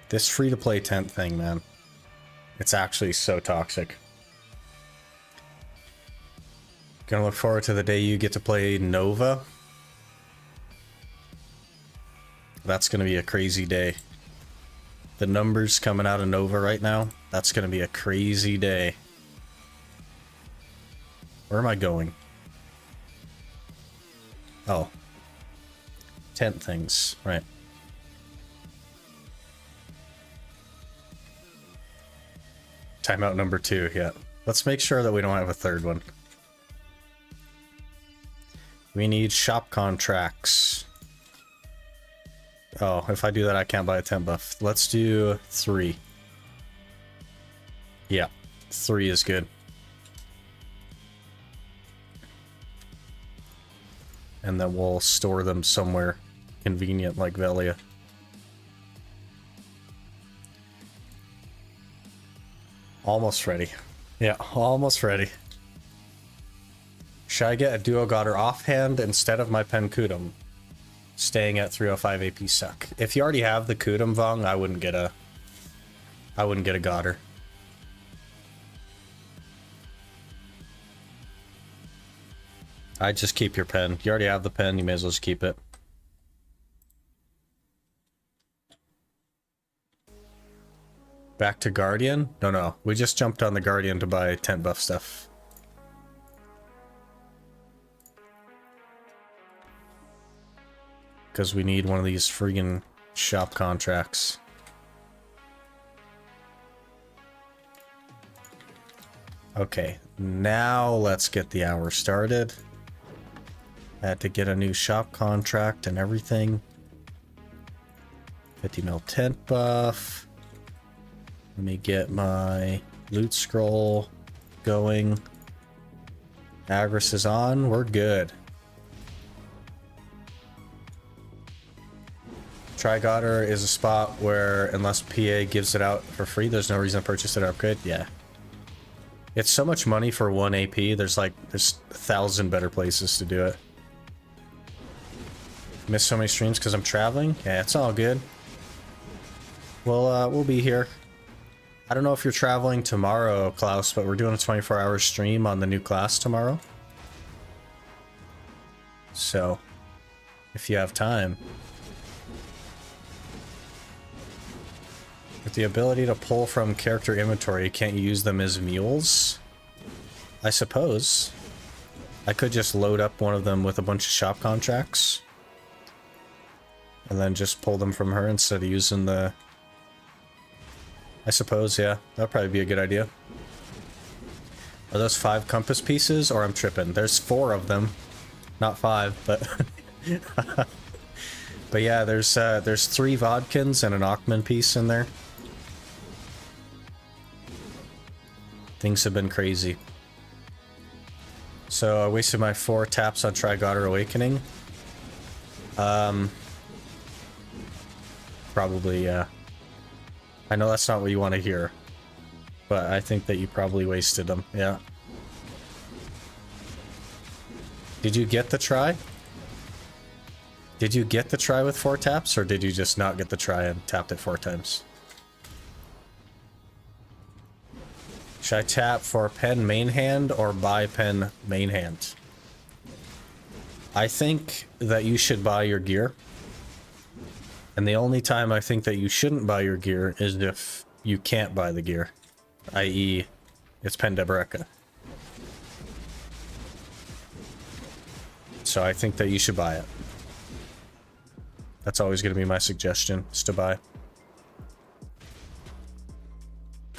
This free-to-play tent thing, man. It's actually so toxic. Gonna look forward to the day you get to play Nova. That's gonna be a crazy day. The numbers coming out of Nova right now, that's gonna be a crazy day. Where am I going? Oh. Tent things, right. Timeout number 2, yeah. Let's make sure that we don't have a third one. We need shop contracts. Oh, if I do that, I can't buy a 10 buff. Let's do 3. Yeah, 3 is good. And then we'll store them somewhere convenient like Velia. Almost ready. Yeah, almost ready. Should I get a Duo Godder offhand instead of my Pen Kudum? Staying at 305 AP suck. If you already have the Kudum, Vong, I wouldn't get a Godder. I'd just keep your pen. You already have the pen, you may as well just keep it. Back to Guardian? No, we just jumped on the Guardian to buy tent buff stuff. Because we need one of these friggin' shop contracts. Okay, now let's get the hour started. I had to get a new shop contract and everything. 50 mil tent buff. Let me get my loot scroll going. Agris is on. We're good. Trigotter is a spot where, unless PA gives it out for free, there's no reason to purchase it or upgrade. Yeah. It's so much money for 1 AP. There's 1,000 better places to do it. Missed so many streams because I'm traveling. Yeah, it's all good. We'll be here. I don't know if you're traveling tomorrow, Klaus, but we're doing a 24-hour stream on the new class tomorrow. So, if you have time. With the ability to pull from character inventory, can't you use them as mules? I suppose. I could just load up one of them with a bunch of shop contracts. And then just pull them from her instead of using the... I suppose, yeah. That'd probably be a good idea. Are those 5 compass pieces, or I'm tripping? There's 4 of them. Not 5, but... But yeah, there's 3 Vodkins and an Achman piece in there. Things have been crazy. So I wasted my 4 taps on Trigotter Awakening. Probably, yeah. I know that's not what you want to hear, but I think that you probably wasted them, yeah. Did you get the try? Did you get the try with 4 taps, or did you just not get the try and tapped it 4 times? Should I tap for pen main hand or buy pen main hand? I think that you should buy your gear. And the only time I think that you shouldn't buy your gear is if you can't buy the gear. I.e., it's pen Deboreka. So I think that you should buy it. That's always going to be my suggestion, is to buy.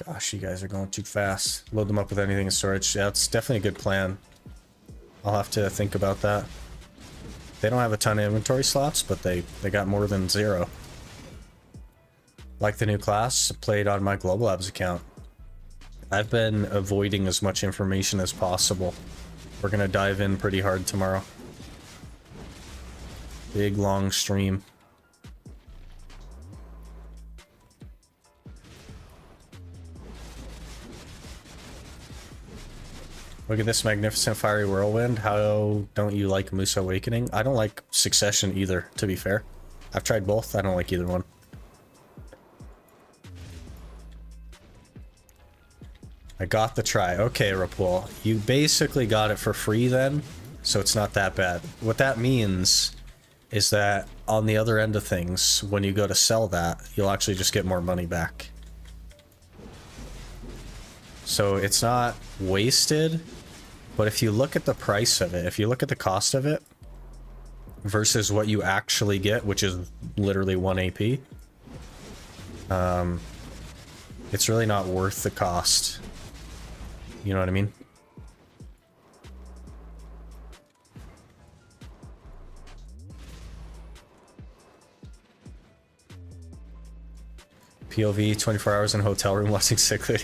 Gosh, you guys are going too fast. Load them up with anything in storage. Yeah, it's definitely a good plan. I'll have to think about that. They don't have a ton of inventory slots, but they got more than 0. Like the new class, played on my Global Labs account. I've been avoiding as much information as possible. We're going to dive in pretty hard tomorrow. Big, long stream. Look at this magnificent fiery whirlwind. How don't you like Musa Awakening? I don't like Succession either, to be fair. I've tried both. I don't like either one. I got the try. Okay, Rapul. You basically got it for free then, so it's not that bad. What that means is that on the other end of things, when you go to sell that, you'll actually just get more money back. So it's not wasted, but if you look at the price of it, if you look at the cost of it versus what you actually get, which is literally 1 AP, it's really not worth the cost. You know what I mean? POV 24 hours in a hotel room watching Cichlid.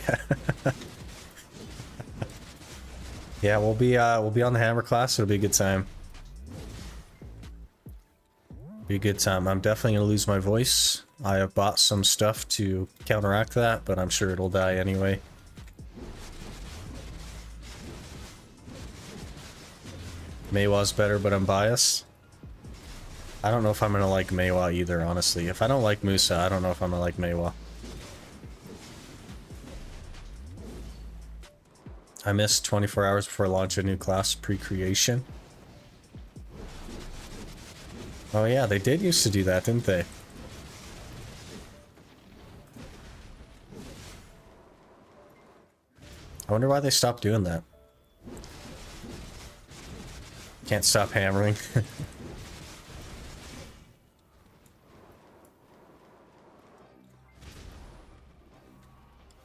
Yeah, we'll be on the Hammer class. It'll be a good time. Be a good time. I'm definitely gonna lose my voice. I have bought some stuff to counteract that, but I'm sure it'll die anyway. Maywa's better, but I'm biased. I don't know if I'm gonna like Maywa either, honestly. If I don't like Musa, I don't know if I'm gonna like Maywa. I missed 24 hours before launch a new class pre-creation. Oh yeah, they did used to do that, didn't they? I wonder why they stopped doing that. Can't stop hammering.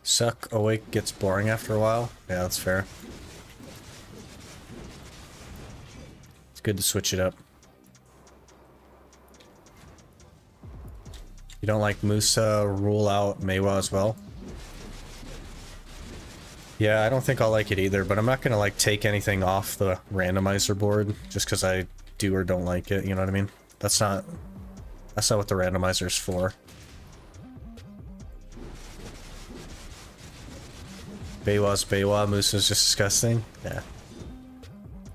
Suck awake gets boring after a while. Yeah, that's fair. It's good to switch it up. You don't like Musa, rule out Maywa as well? Yeah, I don't think I'll like it either, but I'm not gonna like take anything off the randomizer board just because I do or don't like it, you know what I mean? That's not what the randomizer's for. Beiwa's Beiwa, Moose is just disgusting. Yeah.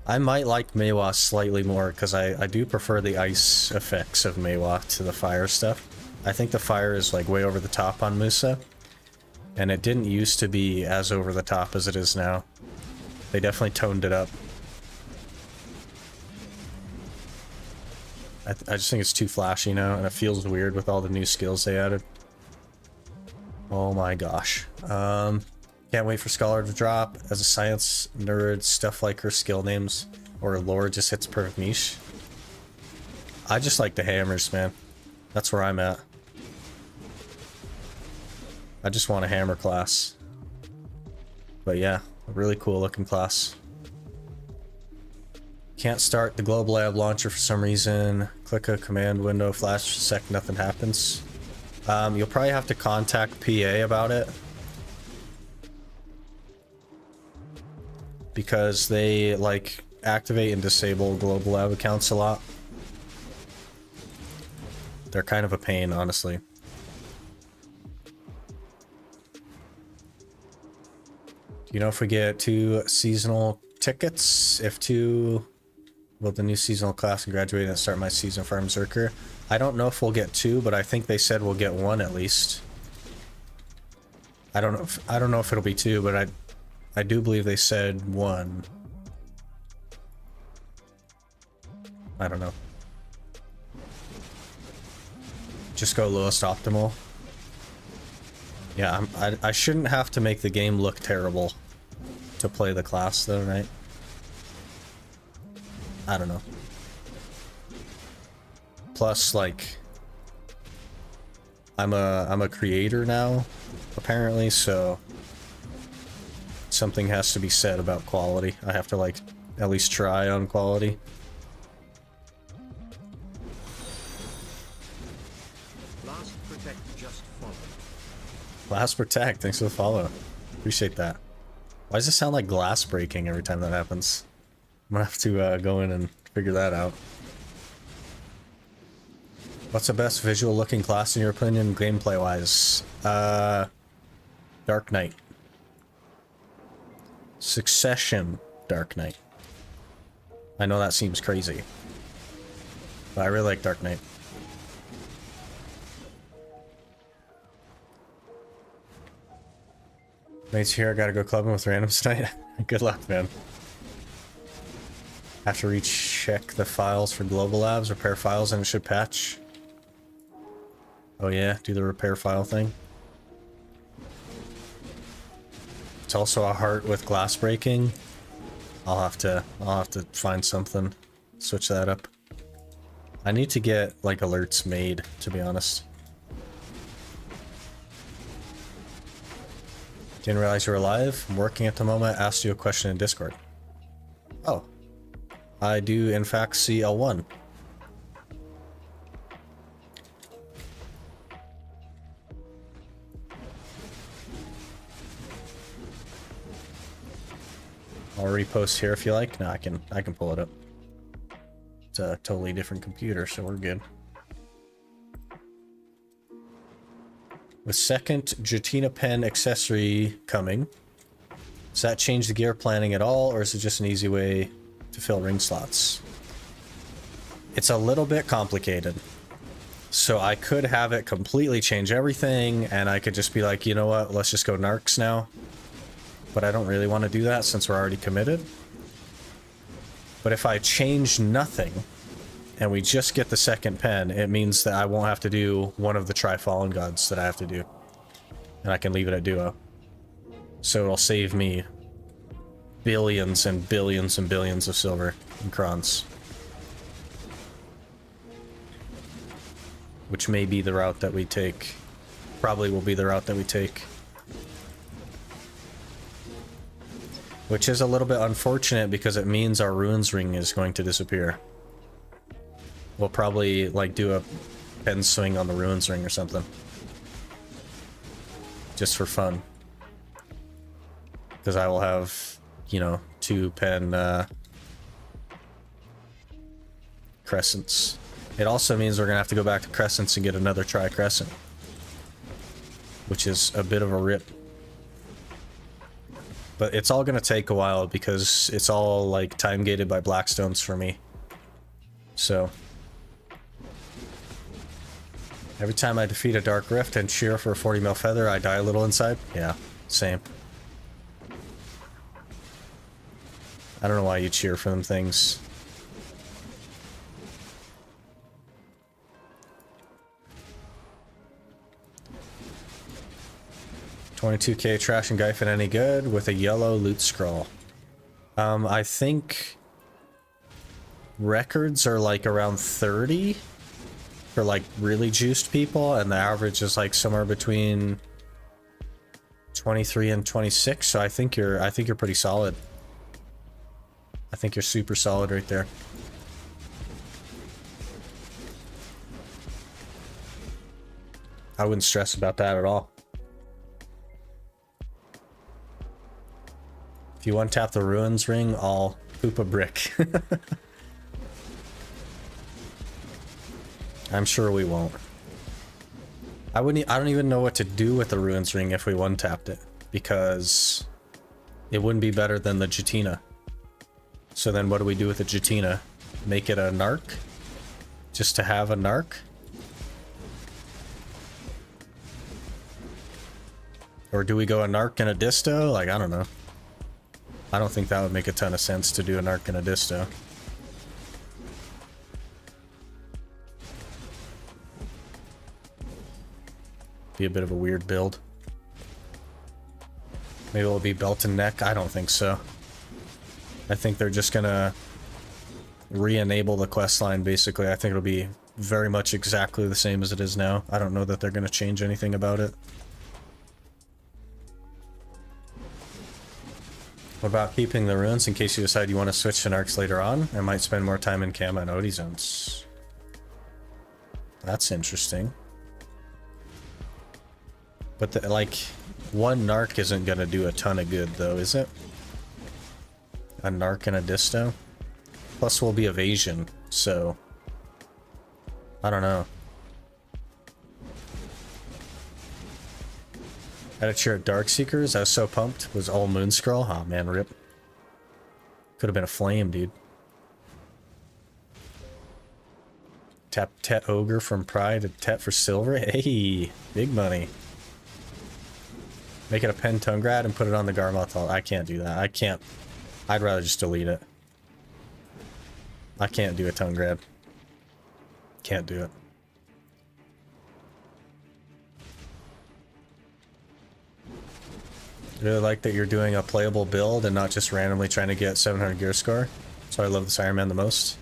I might like Meiwa slightly more because I do prefer the ice effects of Meiwa to the fire stuff. I think the fire is like way over the top on Musa. And it didn't used to be as over the top as it is now. They definitely toned it up. I just think it's too flashy now, and it feels weird with all the new skills they added. Oh my gosh. Can't wait for Scholar to drop. As a science nerd, stuff like her skill names or lore just hits perfect niche. I just like the hammers, man. That's where I'm at. I just want a hammer class. But yeah, a really cool looking class. Can't start the Global Lab launcher for some reason. Click a command window, flash for a sec, nothing happens. You'll probably have to contact PA about it. Because they, like, activate and disable Global Lab accounts a lot. They're kind of a pain, honestly. Do you know if we get 2 seasonal tickets? If 2... Will the new seasonal class and graduate and start my season farm Zerker? I don't know if we'll get 2, but I think they said we'll get 1 at least. I don't know if it'll be 2, but I do believe they said 1. I don't know. Just go lowest optimal. Yeah, I shouldn't have to make the game look terrible to play the class though, right? I don't know. Plus, like, I'm a creator now, apparently, so something has to be said about quality. I have to, like, at least try on quality. Last Protect just followed. Last Protect, thanks for the follow. Appreciate that. Why does it sound like glass breaking every time that happens? I'm gonna have to go in and figure that out. What's the best visual looking class in your opinion, gameplay wise? Dark Knight. Succession Dark Knight. I know that seems crazy, but I really like Dark Knight. Mates here, I gotta go clubbing with randoms tonight. Good luck, man. Have to recheck the files for global labs, repair files, and it should patch. Oh yeah, do the repair file thing. It's also a heart with glass breaking. I'll have to find something, switch that up. I need to get like alerts made, to be honest. Didn't realize you were live. I'm working at the moment. Asked you a question in Discord. Oh. I do, in fact, see L1. I'll repost here if you like. No, I can pull it up. It's a totally different computer, so we're good. With second Jatina pen accessory coming, does that change the gear planning at all, or is it just an easy way to fill ring slots? It's a little bit complicated. So I could have it completely change everything, and I could just be like, you know what, let's just go narcs now. But I don't really want to do that since we're already committed. But if I change nothing, and we just get the second pen, it means that I won't have to do one of the Tri-Fallen Gods that I have to do. And I can leave it at duo. So it'll save me billions and billions and billions of silver and crons. Which may be the route that we take. Probably will be the route that we take. Which is a little bit unfortunate because it means our runes ring is going to disappear. We'll probably like do a pen swing on the runes ring or something. Just for fun. Because I will have, you know, 2 pen crescents. It also means we're gonna have to go back to crescents and get another tri-crescent, which is a bit of a rip. But it's all gonna take a while because it's all like time gated by blackstones for me. So every time I defeat a dark rift and cheer for a 40 mil feather, I die a little inside. Yeah, same. I don't know why you cheer for them things. $22K trash and Gyphon any good with a yellow loot scroll. I think records are like around 30 for like really juiced people, and the average is like somewhere between 23 and 26. So I think you're pretty solid. I think you're super solid right there. I wouldn't stress about that at all. If you untap the ruins ring, I'll poop a brick. I'm sure we won't. I don't even know what to do with the ruins ring if we one-tapped it, because it wouldn't be better than the Jatina. So then what do we do with the Jatina? Make it a narc? Just to have a narc? Or do we go a narc and a disto? Like, I don't know. I don't think that would make a ton of sense to do a narc and a disto. Be a bit of a weird build. Maybe it'll be belt and neck. I don't think so. I think they're just gonna re-enable the questline, basically. I think it'll be very much exactly the same as it is now. I don't know that they're gonna change anything about it. What about keeping the ruins in case you decide you want to switch to narcs later on? I might spend more time in Kama and Odie zones. That's interesting. But like, one narc isn't gonna do a ton of good though, is it? A narc and a disto? Plus we'll be evasion, so I don't know. I had a cheer at Darkseekers. I was so pumped. Was all moon scroll. Oh man, rip. Could have been a flame, dude. Tap Tet Ogre from Pride to Tet for silver. Hey, big money. Make it a pen Tungrad and put it on the Garmoth. I can't do that. I can't. I'd rather just delete it. I can't do a Tungrad. Can't do it. I really like that you're doing a playable build and not just randomly trying to get 700 gear score. So I love this Iron Man the most.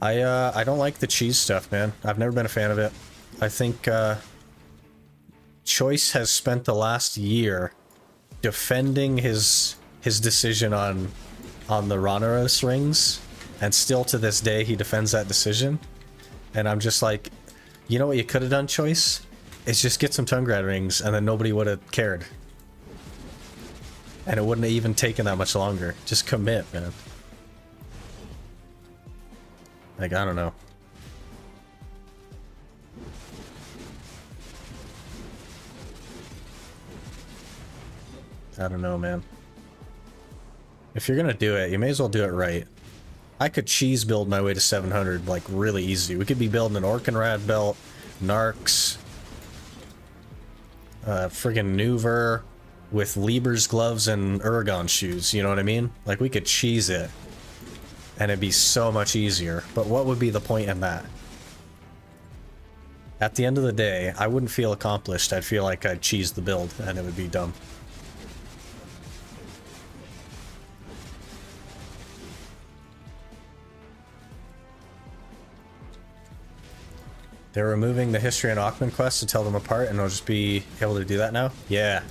I don't like the cheese stuff, man. I've never been a fan of it. I think Choice has spent the last year defending his decision on the Rhonoros rings, and still to this day he defends that decision. And I'm just like, you know what you could have done, Choice? Is just get some Tungrad rings, and then nobody would have cared. And it wouldn't have even taken that much longer. Just commit, man. Like, I don't know. I don't know, man. If you're gonna do it, you may as well do it right. I could cheese build my way to 700, like, really easy. We could be building an Orkinrad belt, Narcs, friggin' Nuver, with Lieber's gloves and Uragon shoes, you know what I mean? Like, we could cheese it, and it'd be so much easier. But what would be the point in that? At the end of the day, I wouldn't feel accomplished. I'd feel like I'd cheese the build, and it would be dumb. They're removing the History and Aukman quest to tell them apart, and I'll just be able to do that now? Yeah.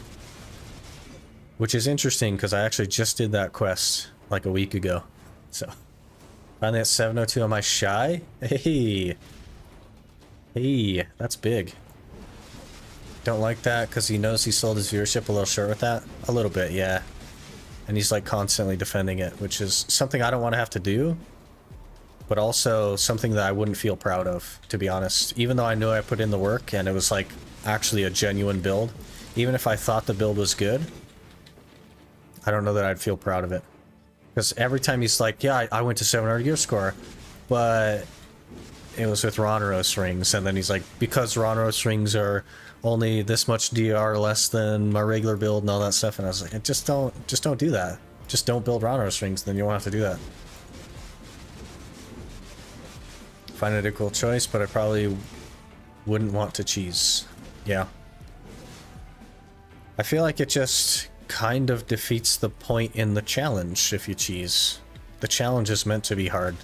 Which is interesting, because I actually just did that quest like a week ago. So, finally at 702 on my shy? Hey! Hey, that's big. Don't like that because he knows he sold his viewership a little short with that. A little bit, yeah. And he's like constantly defending it, which is something I don't want to have to do, but also something that I wouldn't feel proud of, to be honest. Even though I knew I put in the work and it was like actually a genuine build, even if I thought the build was good, I don't know that I'd feel proud of it. Because every time he's like, yeah, I went to 700 gear score, but it was with Ronros rings, and then he's like, because Ronros rings are only this much DR less than my regular build and all that stuff, and I was like, just don't do that. Just don't build Ronros rings, then you won't have to do that. Find it a cool choice, but I probably wouldn't want to cheese. Yeah. I feel like it just kind of defeats the point in the challenge if you cheese. The challenge is meant to be hard.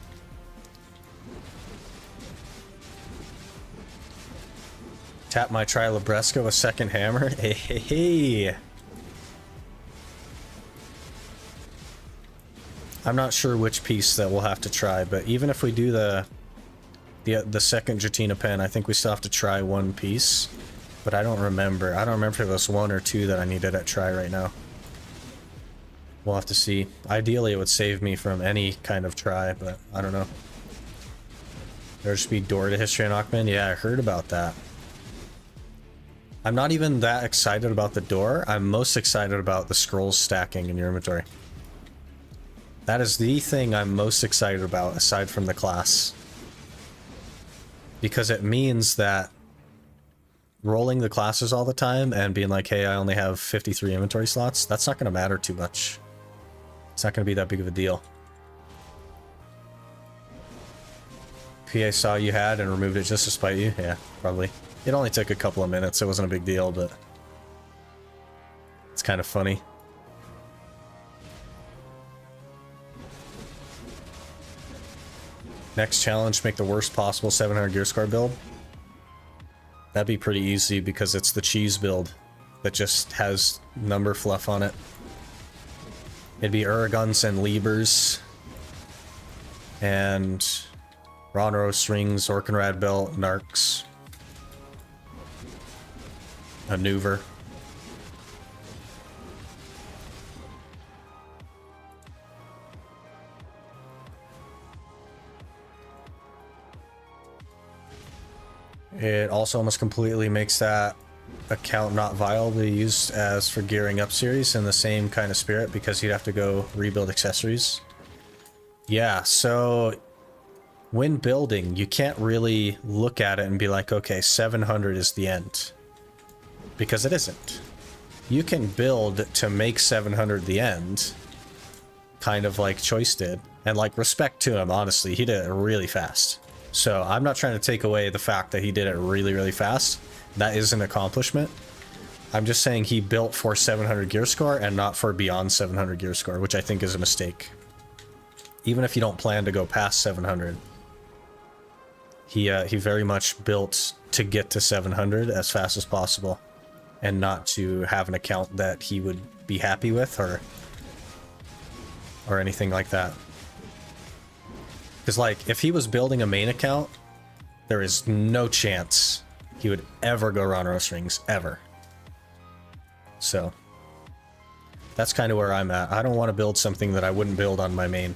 Tap my Trilabresco a second hammer. Hey, hey, hey. I'm not sure which piece that we'll have to try, but even if we do the second Jatina pen, I think we still have to try one piece. But I don't remember. I don't remember if it was one or two that I needed at try right now. We'll have to see. Ideally, it would save me from any kind of try, but I don't know. There'll just be door to history and Ackman. Yeah, I heard about that. I'm not even that excited about the door. I'm most excited about the scrolls stacking in your inventory. That is the thing I'm most excited about, aside from the class. Because it means that rolling the classes all the time and being like, hey, I only have 53 inventory slots, that's not going to matter too much. It's not going to be that big of a deal. PA saw you had and removed it just to spite you? Yeah, probably. It only took a couple of minutes. It wasn't a big deal, but it's kind of funny. Next challenge, make the worst possible 700 gear score build. That'd be pretty easy because it's the cheese build that just has number fluff on it. It'd be Uragons and Liebers and Ronros rings, Orkenrad belt, Narcs. Maneuver. It also almost completely makes that account not viably used as for gearing up series in the same kind of spirit because you'd have to go rebuild accessories. Yeah, so when building, you can't really look at it and be like, okay, 700 is the end. Because it isn't. You can build to make 700 the end, kind of like Choice did. And like, respect to him, honestly, he did it really fast. So I'm not trying to take away the fact that he did it really, really fast. That is an accomplishment. I'm just saying he built for 700 gear score and not for beyond 700 gear score, which I think is a mistake. Even if you don't plan to go past 700. He very much built to get to 700 as fast as possible. And not to have an account that he would be happy with or anything like that. Because like, if he was building a main account, there is no chance he would ever go Ronros rings, ever. So, that's kind of where I'm at. I don't want to build something that I wouldn't build on my main.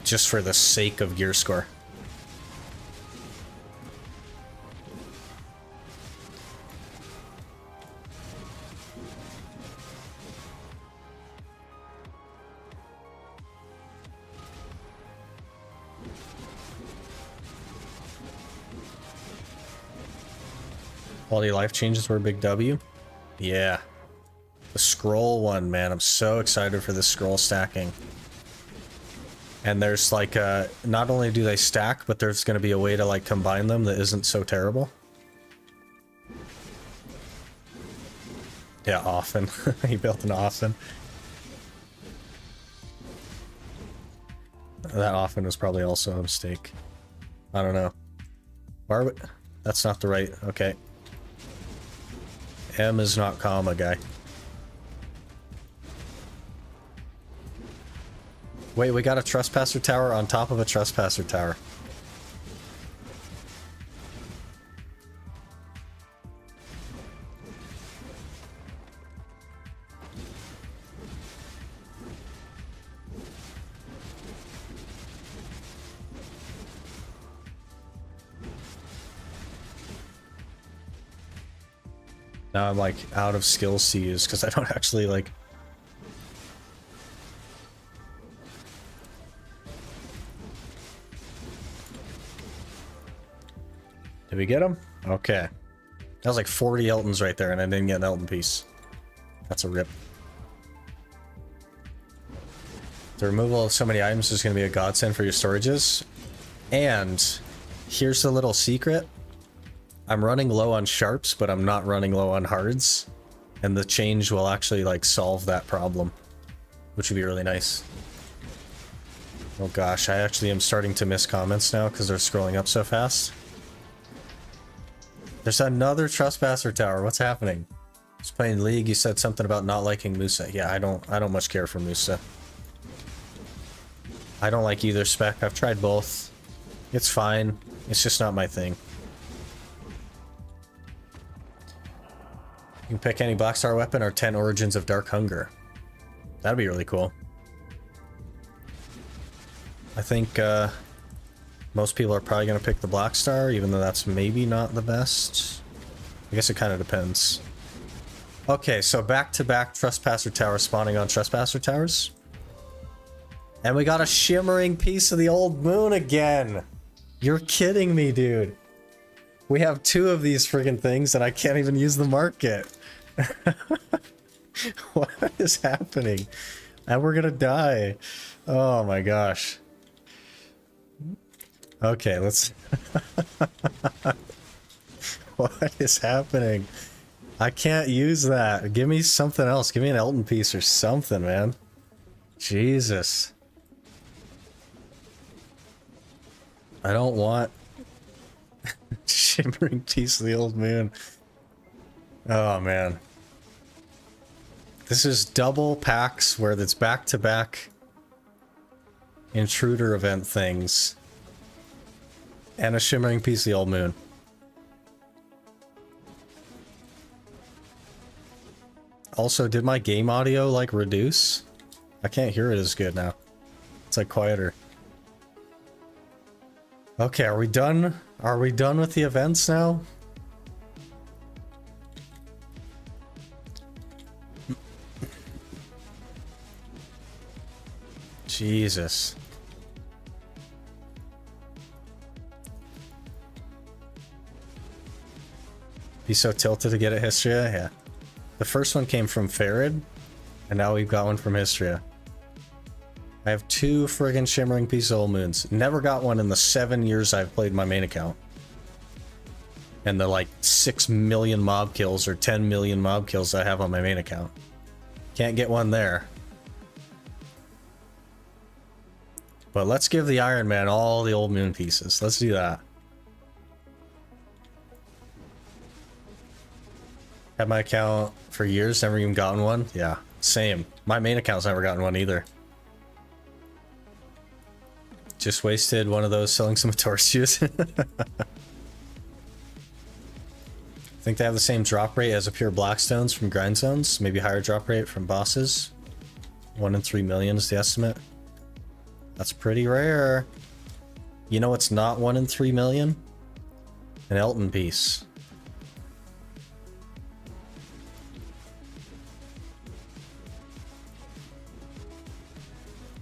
Just for the sake of gear score. Quality of life changes were a big W. Yeah. The scroll one, man. I'm so excited for this scroll stacking. And there's like not only do they stack, but there's going to be a way to like combine them that isn't so terrible. Yeah, often. He built an often. That often was probably also a mistake. I don't know. Why are we... That's not the right... Okay. M is not comma, guy. Wait, we got a trespasser tower on top of a trespasser tower. Now I'm like out of skills to use because I don't actually like. Did we get him? Okay. That was like 40 Eltons right there, and I didn't get an Elton piece. That's a rip. The removal of so many items is going to be a godsend for your storages. And here's the little secret. I'm running low on sharps, but I'm not running low on hards. And the change will actually like solve that problem, which would be really nice. Oh gosh, I actually am starting to miss comments now because they're scrolling up so fast. There's another Trespasser Tower. What's happening? Just playing League, you said something about not liking Musa. Yeah, I don't much care for Musa. I don't like either spec. I've tried both. It's fine. It's just not my thing. You can pick any blackstar weapon or 10 Origins of Dark Hunger. That'd be really cool. I think most people are probably going to pick the blackstar, even though that's maybe not the best. I guess it kind of depends. Okay, so back-to-back Trespasser Towers spawning on Trespasser Towers. And we got a shimmering piece of the old moon again. You're kidding me, dude. We have 2 of these friggin' things and I can't even use the market. What is happening? And we're gonna die. Oh my gosh. Okay, let's... What is happening? I can't use that. Give me something else. Give me an Elton piece or something, man. Jesus. I don't want shimmering piece of the old moon. Oh man. This is double packs where it's back-to-back intruder event things. And a shimmering piece of the old moon. Also, did my game audio like reduce? I can't hear it as good now. It's like quieter. Okay, are we done? Are we done with the events now? Jesus. Be so tilted to get at Hystria? Yeah. The first one came from Farid, and now we've got one from Hystria. I have 2 friggin' shimmering piece of old moons. Never got one in the 7 years I've played my main account. And the like 6 million mob kills or 10 million mob kills I have on my main account. Can't get one there. But let's give the Iron Man all the old moon pieces. Let's do that. Had my account for years, never even gotten one. Yeah, same. My main account's never gotten one either. Just wasted one of those selling some Torsius. Think they have the same drop rate as a pure Blackstones from grind zones? Maybe higher drop rate from bosses? 1 in 3 million is the estimate. That's pretty rare. You know what's not 1 in 3 million? An Elton piece.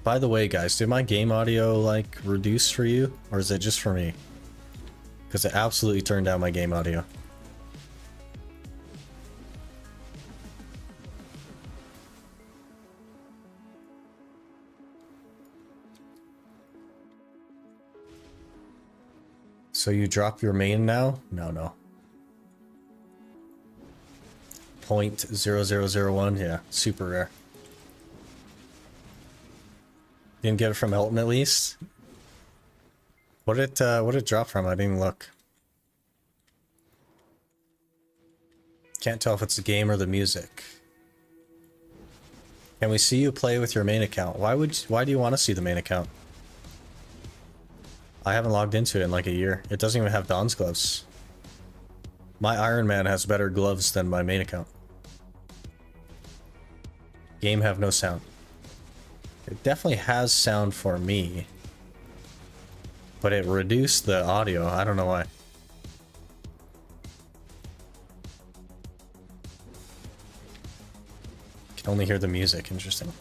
By the way, guys, did my game audio, like, reduce for you? Or is it just for me? Because it absolutely turned down my game audio. So you drop your main now? No. 0.0001? Yeah, super rare. Didn't get it from Elton at least? What did it drop from? I didn't even look. Can't tell if it's the game or the music. Can we see you play with your main account? Why do you want to see the main account? I haven't logged into it in like a year. It doesn't even have Dawn's gloves. My Iron Man has better gloves than my main account. Game have no sound. It definitely has sound for me. But it reduced the audio. I don't know why. Only hear the music. Interesting.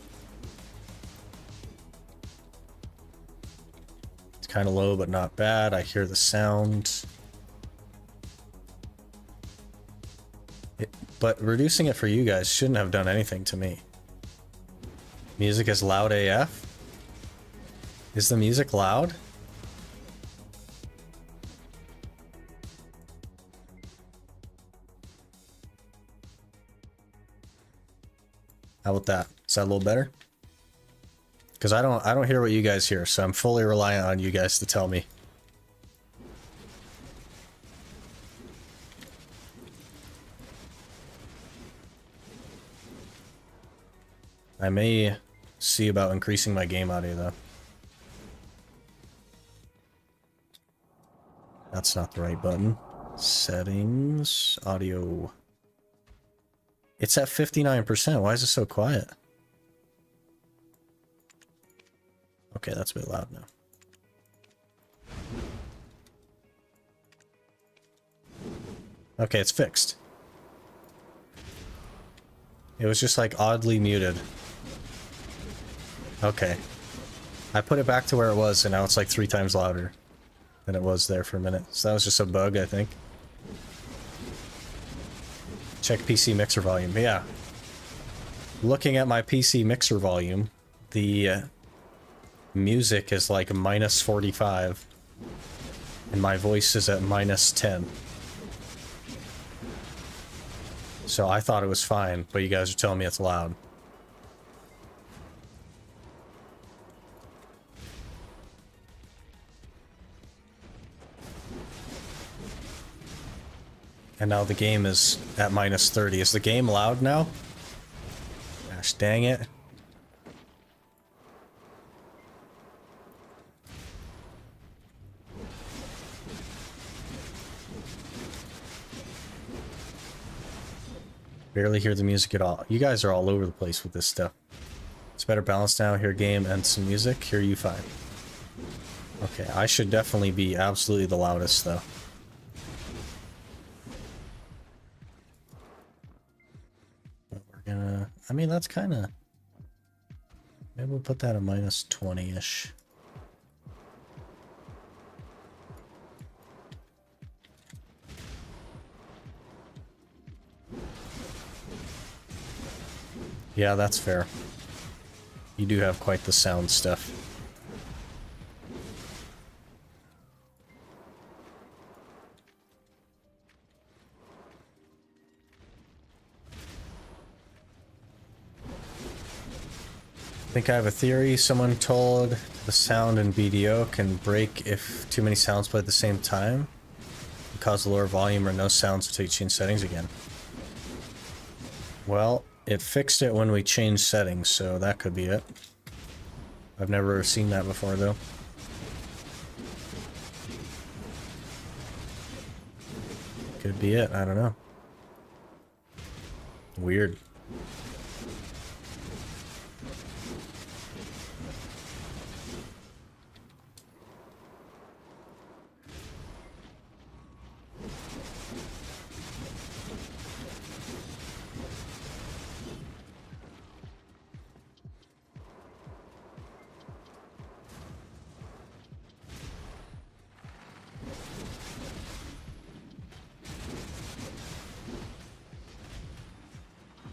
It's kind of low, but not bad. I hear the sound. But reducing it for you guys shouldn't have done anything to me. Music is loud AF? Is the music loud? How about that? Is that a little better? Because I don't hear what you guys hear, so I'm fully reliant on you guys to tell me. I may see about increasing my game audio though. That's not the right button. Settings, audio. It's at 59%. Why is it so quiet? Okay, that's a bit loud now. Okay, it's fixed. It was just like oddly muted. Okay. I put it back to where it was and now it's like 3 times louder than it was there for a minute. So that was just a bug, I think. Check PC mixer volume. Yeah. Looking at my PC mixer volume, the music is like minus 45 and my voice is at minus 10. So I thought it was fine, but you guys are telling me it's loud. And now the game is at minus 30. Is the game loud now? Gosh dang it. Barely hear the music at all. You guys are all over the place with this stuff. It's better balanced now. Hear game and some music. Hear you fine. Okay, I should definitely be absolutely the loudest though. I mean, that's kind of... Maybe we'll put that at minus 20-ish. Yeah, that's fair. You do have quite the sound stuff. I think I have a theory. Someone told the sound in BDO can break if too many sounds play at the same time. It cause lower volume or no sounds until you change settings again. Well, it fixed it when we changed settings, so that could be it. I've never seen that before, though. Could be it, I don't know. Weird.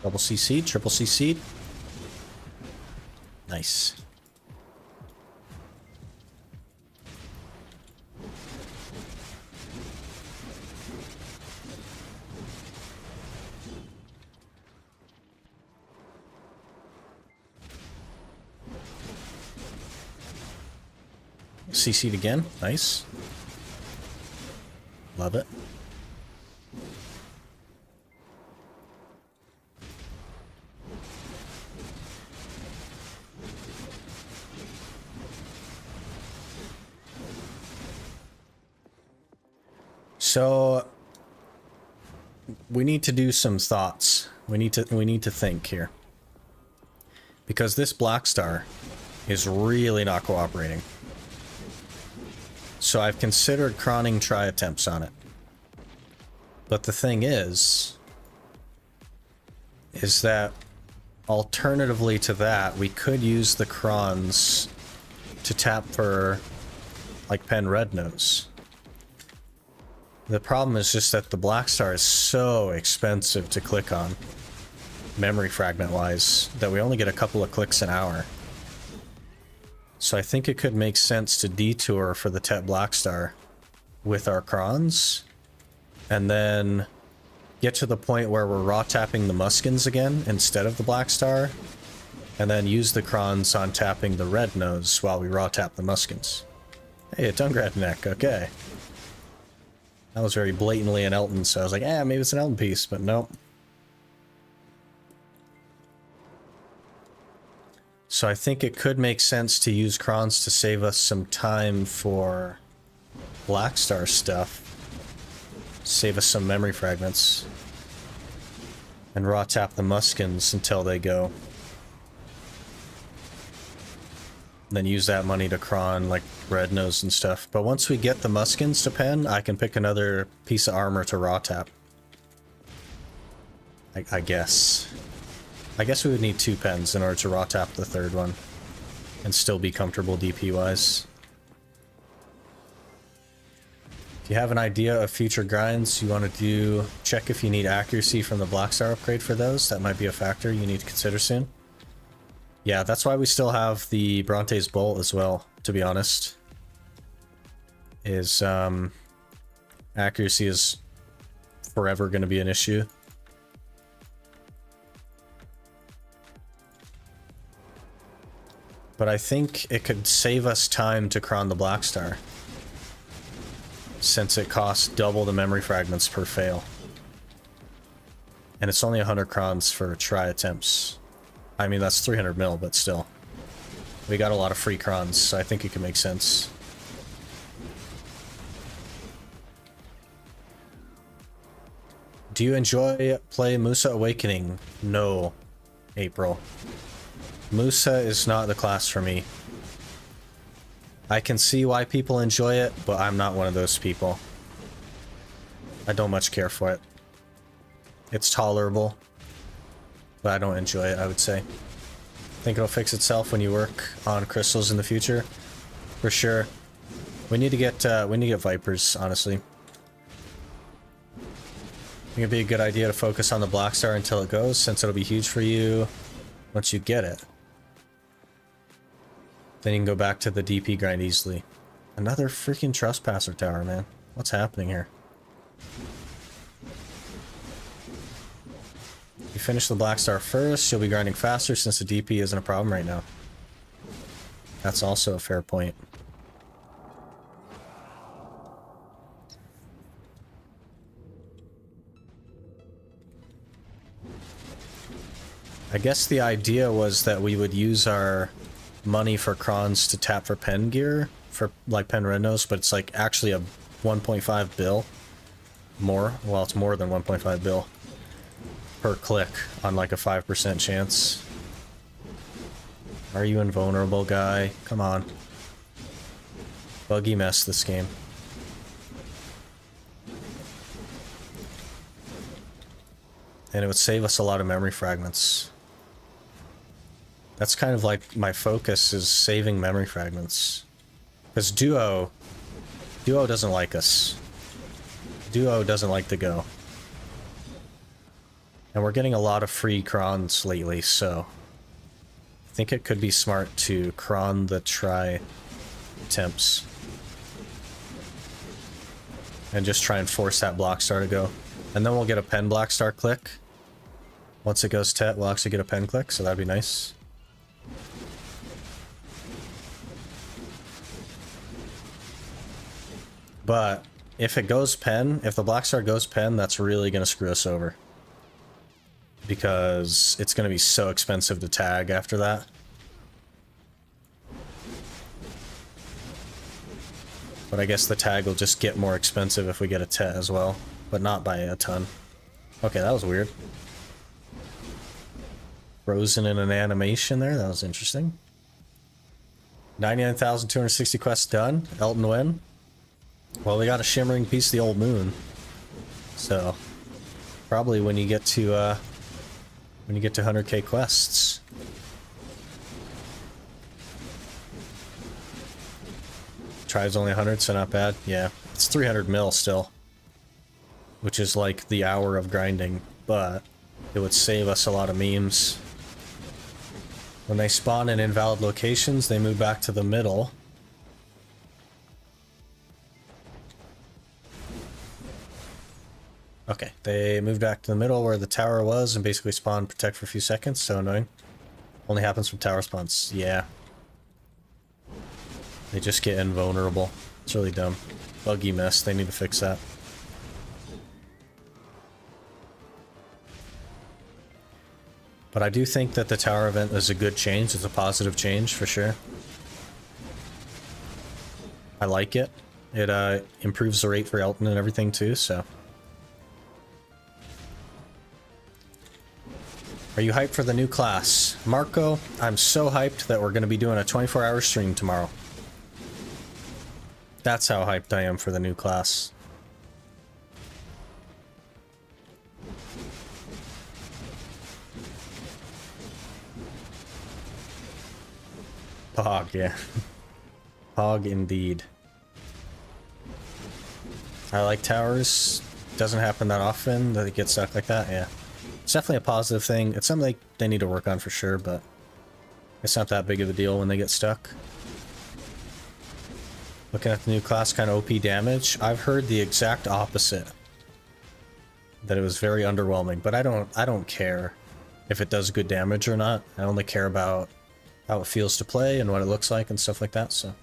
Double CC, triple CC. Nice. CC'd again. Nice. Love it. So we need to do some thoughts. We need to think here. Because this blackstar is really not cooperating. So I've considered crawling try attempts on it. But the thing is that alternatively to that, we could use the crons to tap for, like, Pen Red Nose. The problem is just that the blackstar is so expensive to click on, memory fragment wise, that we only get a couple of clicks an hour. So I think it could make sense to detour for the Tet blackstar with our crons, and then get to the point where we're raw tapping the muskins again instead of the blackstar, and then use the crons on tapping the red nose while we raw tap the muskins. Hey, a Tungrat neck, okay. That was very blatantly an Elton, so I was like, maybe it's an Elton piece, but nope. So I think it could make sense to use crons to save us some time for blackstar stuff. Save us some memory fragments. And raw tap the muskins until they go. Then use that money to cron like red nose and stuff. But once we get the muskins to pen, I can pick another piece of armor to raw tap. I guess. I guess we would need 2 pens in order to raw tap the third one. And still be comfortable DP wise. If you have an idea of future grinds you want to do, check if you need accuracy from the blackstar upgrade for those. That might be a factor you need to consider soon. Yeah, that's why we still have the Bronte's Bolt as well, to be honest. Is, accuracy is forever going to be an issue. But I think it could save us time to cron the blackstar, since it costs double the memory fragments per fail. And it's only 100 crons for try attempts. I mean, that's 300 mil, but still. We got a lot of free crons, so I think it can make sense. Do you enjoy play Musa Awakening? No, April. Musa is not the class for me. I can see why people enjoy it, but I'm not one of those people. I don't much care for it. It's tolerable, but I don't enjoy it, I would say. Think it'll fix itself when you work on crystals in the future? For sure. We need to get Vipers, honestly. I think it'd be a good idea to focus on the blackstar until it goes, since it'll be huge for you once you get it. Then you can go back to the DP grind easily. Another freaking Trespasser tower, man. What's happening here? If you finish the blackstar first, you'll be grinding faster since the DP isn't a problem right now. That's also a fair point. I guess the idea was that we would use our money for crons to tap for pen gear, for like pen red nose, but it's like actually a 1.5 bill more. Well, it's more than 1.5 bill per click on like a 5% chance. Are you invulnerable, guy? Come on. Buggy mess this game. And it would save us a lot of memory fragments. That's kind of like my focus, is saving memory fragments. Because Duo doesn't like us. Duo doesn't like to go. And we're getting a lot of free crons lately, so I think it could be smart to cron the try attempts. And just try and force that blackstar to go. And then we'll get a pen blackstar click. Once it goes Tet, we'll actually get a pen click, so that'd be nice. But if it goes pen, if the blackstar goes pen, that's really going to screw us over. Because it's going to be so expensive to tag after that. But I guess the tag will just get more expensive if we get a Tet as well. But not by a ton. Okay, that was weird. Frozen in an animation there, that was interesting. 99,260 quests done. Elton win. Well, we got a shimmering piece of the old moon. So, probably when you get to when you get to 100k quests. Tribe's only 100, so not bad. Yeah, it's 300 mil still, which is like the hour of grinding, but it would save us a lot of memes. When they spawn in invalid locations, they move back to the middle. Okay, they moved back to the middle where the tower was and basically spawned protect for a few seconds. So annoying. Only happens from tower spawns. Yeah. They just get invulnerable. It's really dumb. Buggy mess. They need to fix that. But I do think that the tower event is a good change. It's a positive change for sure. I like it. It improves the rate for Elton and everything too, so. Are you hyped for the new class? Marco, I'm so hyped that we're going to be doing a 24-hour stream tomorrow. That's how hyped I am for the new class. Pog, yeah. Pog indeed. I like towers. Doesn't happen that often that it gets stuck like that, yeah. It's definitely a positive thing. It's something they need to work on for sure, but it's not that big of a deal when they get stuck. Looking at the new class, kind of OP damage. I've heard the exact opposite. That it was very underwhelming, but I don't care if it does good damage or not. I only care about how it feels to play and what it looks like and stuff like that, so.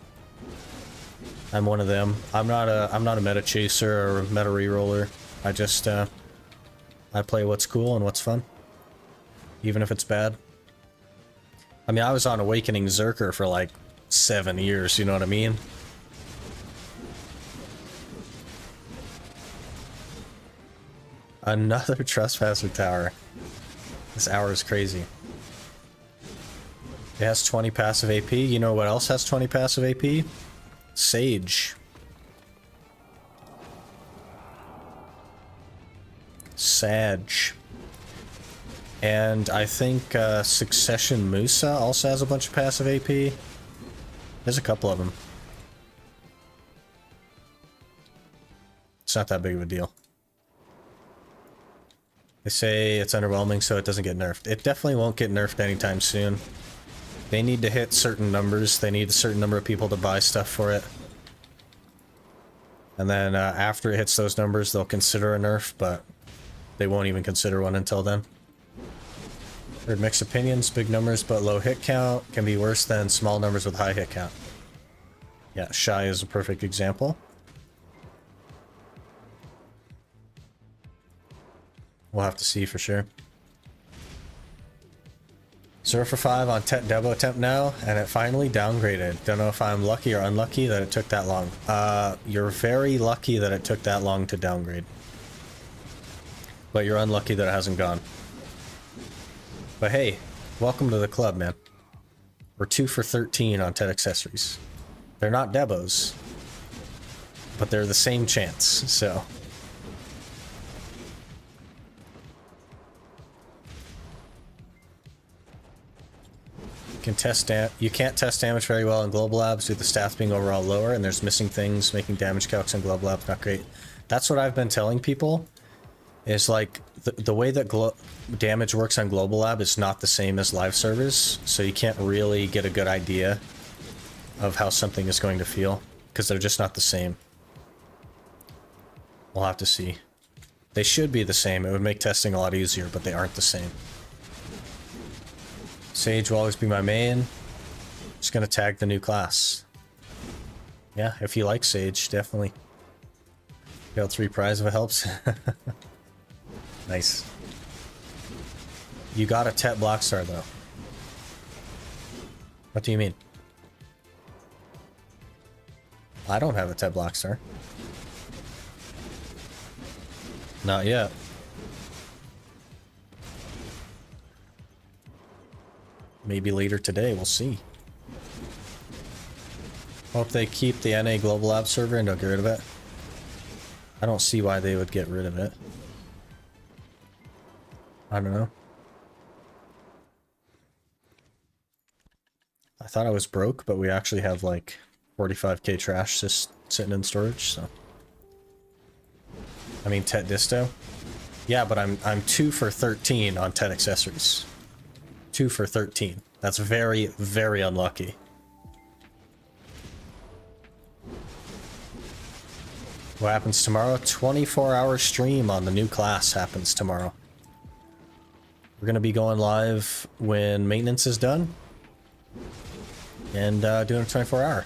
I'm one of them. I'm not a meta chaser or a meta reroller. I just I play what's cool and what's fun, even if it's bad. I mean, I was on Awakening Zerker for like 7 years, you know what I mean? Another Trespasser Tower. This hour is crazy. It has 20 passive AP. You know what else has 20 passive AP? Sage. Sage. And I think Succession Musa also has a bunch of passive AP. There's a couple of them. It's not that big of a deal. They say it's underwhelming, so it doesn't get nerfed. It definitely won't get nerfed anytime soon. They need to hit certain numbers. They need a certain number of people to buy stuff for it. And then after it hits those numbers, they'll consider a nerf, but they won't even consider one until then. Heard mixed opinions. Big numbers but low hit count can be worse than small numbers with high hit count. Yeah, Shy is a perfect example. We'll have to see for sure. Surfer 5 on Devo attempt now, and it finally downgraded. Don't know if I'm lucky or unlucky that it took that long. You're very lucky that it took that long to downgrade. But you're unlucky that it hasn't gone. But hey, welcome to the club, man. We're 2 for 13 on TED accessories. They're not Devos, but they're the same chance, so... You can't test damage very well in Global Labs due to the stats being overall lower, and there's missing things making damage calcs in Global Labs not great. That's what I've been telling people, is like the way that damage works on Global Lab is not the same as live servers, so you can't really get a good idea of how something is going to feel, because they're just not the same. We'll have to see. They should be the same. It would make testing a lot easier, but they aren't the same. Sage will always be my main. Just gonna tag the new class. Yeah, if you like Sage, definitely. Failed 3 prize if it helps. Nice. You got a Tet Blackstar though. What do you mean? I don't have a Tet Blackstar. Not yet. Maybe later today, we'll see. Hope they keep the NA Global Lab server and don't get rid of it. I don't see why they would get rid of it. I don't know. I thought I was broke, but we actually have like 45k trash just sitting in storage, so. I mean, Tet Disto. Yeah, but I'm 2 for 13 on Tet accessories. 2 for 13. That's very, very unlucky. What happens tomorrow? 24-hour stream on the new class happens tomorrow. We're gonna be going live when maintenance is done. And doing a 24-hour.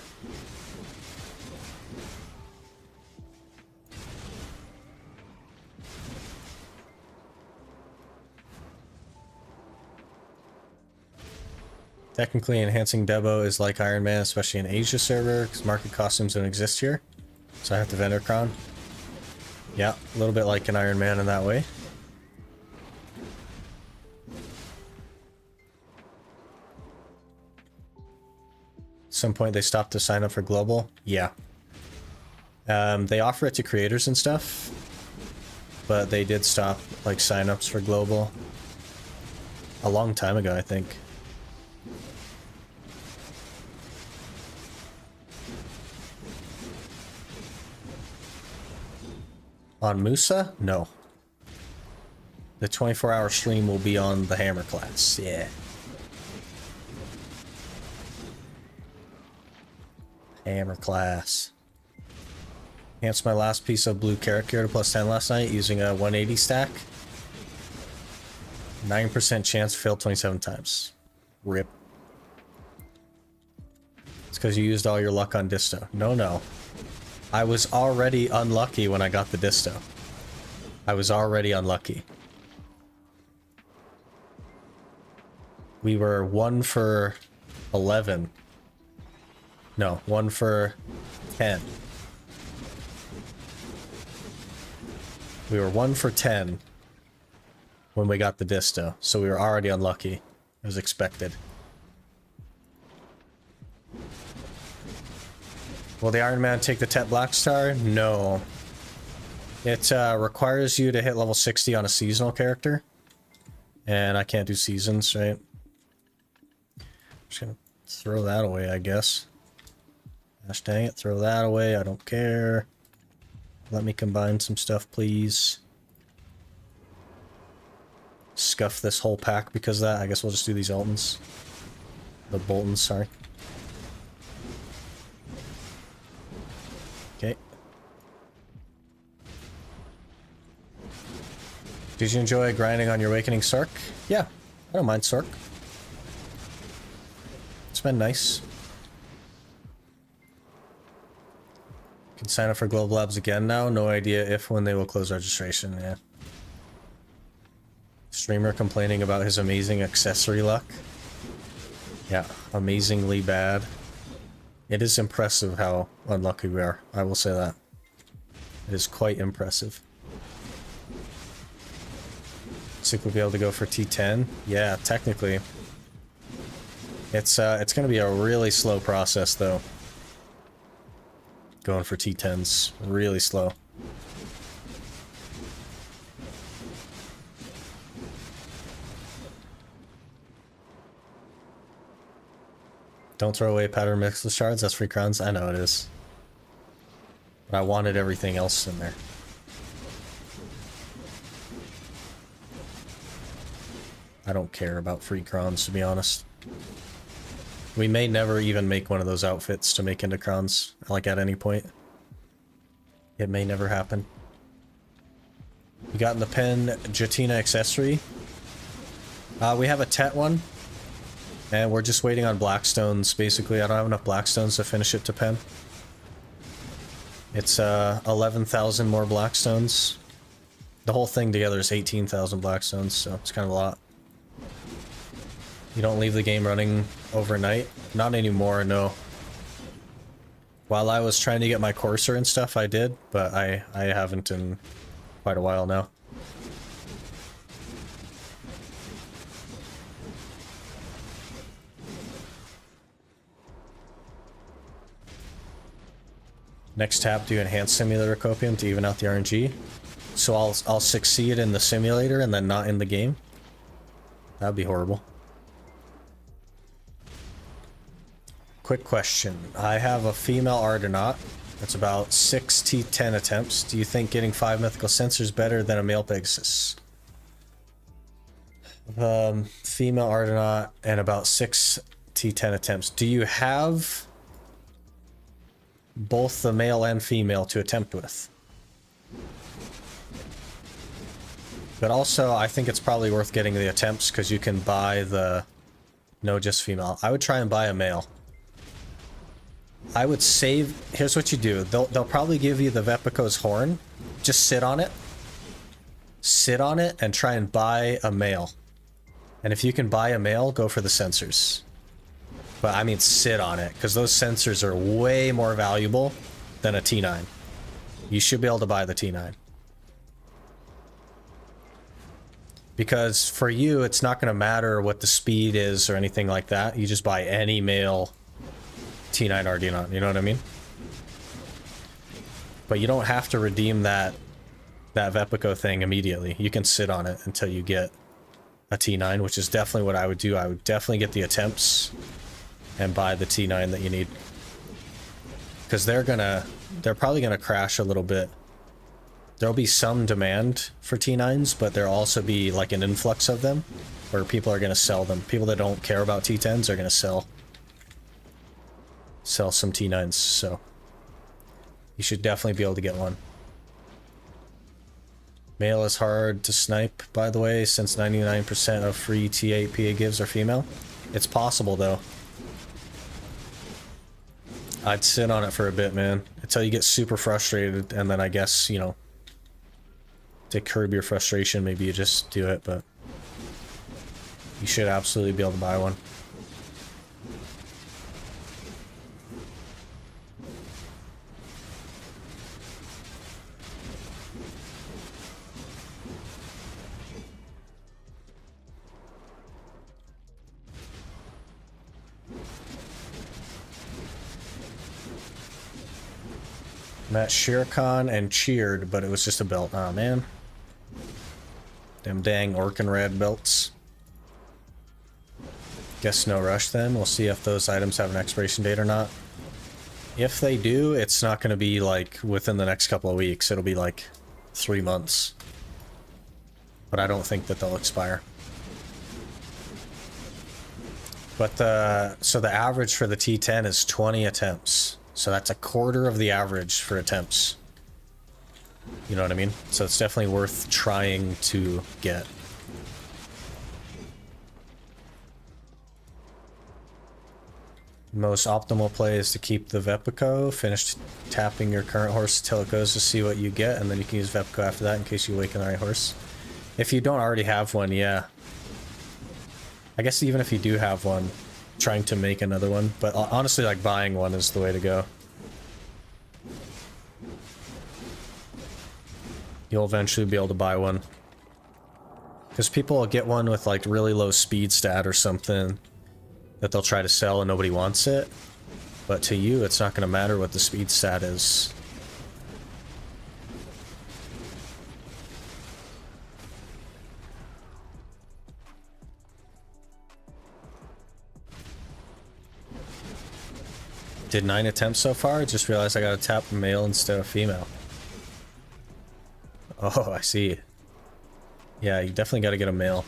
Technically, enhancing Debo is like Iron Man, especially in Asia server, because market costumes don't exist here. So I have to vendor crown. Yeah, a little bit like an Iron Man in that way. At some point they stopped to sign up for global. Yeah. They offer it to creators and stuff, but they did stop like signups for global a long time ago, I think. On Musa? No. The 24-hour stream will be on the Hammer class. Yeah. Hammer class. Enhanced my last piece of blue carrot gear to +10 last night using a 180 stack. 9% chance failed 27 times. RIP. It's because you used all your luck on Disto. No. I was already unlucky when I got the Disto. I was already unlucky. We were 1 for 11. No, 1 for 10. We were 1 for 10 when we got the Disto, so we were already unlucky, as expected. Will the Iron Man take the Tet Blackstar? No. It requires you to hit level 60 on a seasonal character. And I can't do seasons, right? Just gonna throw that away, I guess. Gosh dang it, throw that away, I don't care. Let me combine some stuff, please. Scuff this whole pack because of that. I guess we'll just do these Altons. The Boltons, sorry. Okay. Did you enjoy grinding on your Awakening Sork? Yeah, I don't mind Sork. It's been nice. Can sign up for Global Labs again now. No idea if when they will close registration, yeah. Streamer complaining about his amazing accessory luck. Yeah, amazingly bad. It is impressive how unlucky we are, I will say that. It is quite impressive. Think we'll be able to go for T10? Yeah, technically. It's gonna be a really slow process though. Going for T10s. Really slow. Don't throw away pattern mixless shards, that's free crowns. I know it is. But I wanted everything else in there. I don't care about free crowns, to be honest. We may never even make one of those outfits to make into crowns, like at any point. It may never happen. We got in the pen Jatina accessory. We have a Tet one. And we're just waiting on Blackstones, basically. I don't have enough Blackstones to finish it to pen. It's 11,000 more Blackstones. The whole thing together is 18,000 Blackstones, so it's kind of a lot. You don't leave the game running overnight? Not anymore, no. While I was trying to get my Courser and stuff, I did, but I haven't in quite a while now. Next tab, do Enhanced Simulator Copium to even out the RNG. So I'll succeed in the simulator and then not in the game. That'd be horrible. quick question. I have a female Argonaut. That's about 6 T10 attempts. Do you think getting 5 mythical sensors is better than a male Pegasus? Female Argonaut and about 6 T10 attempts. Do you have both the male and female to attempt with? But also, I think it's probably worth getting the attempts because you can buy the... No, just female. I would try and buy a male. I would save... Here's what you do. They'll probably give you the Vepico's horn. Just sit on it. Sit on it and try and buy a male. And if you can buy a male, go for the sensors. But I mean sit on it, because those sensors are way more valuable than a T9. You should be able to buy the T9. Because for you, it's not going to matter what the speed is or anything like that. You just buy any male T9 Argonaut, you know what I mean? But you don't have to redeem that Vepico thing immediately. You can sit on it until you get a T9, which is definitely what I would do. I would definitely get the attempts and buy the T9 that you need. Because they're probably gonna crash a little bit. There'll be some demand for T9s, but there'll also be like an influx of them where people are gonna sell them. People that don't care about T10s are gonna sell some T9s, so you should definitely be able to get one. Male is hard to snipe, by the way, since 99% of free T8 PA gives are female. It's possible, though. I'd sit on it for a bit, man, until you get super frustrated, and then I guess, you know, to curb your frustration, maybe you just do it, but you should absolutely be able to buy one. Met Shirkan and cheered, but it was just a belt. Aw, man. Them dang orc and red belts. Guess no rush then. We'll see if those items have an expiration date or not. If they do, it's not going to be like within the next couple of weeks. It'll be like 3 months. But I don't think that they'll expire. But so the average for the T10 is 20 attempts. So that's a quarter of the average for attempts. You know what I mean? So it's definitely worth trying to get. Most optimal play is to keep the Vepico, finish tapping your current horse until it goes to see what you get, and then you can use Vepico after that in case you awaken the right horse. If you don't already have one, yeah. I guess even if you do have one, trying to make another one, but honestly, like, buying one is the way to go. You'll eventually be able to buy one. Because people will get one with, like, really low speed stat or something that they'll try to sell and nobody wants it. But to you, it's not going to matter what the speed stat is. Did 9 attempts so far? Just realized I gotta tap male instead of female. Oh, I see. Yeah, you definitely gotta get a male.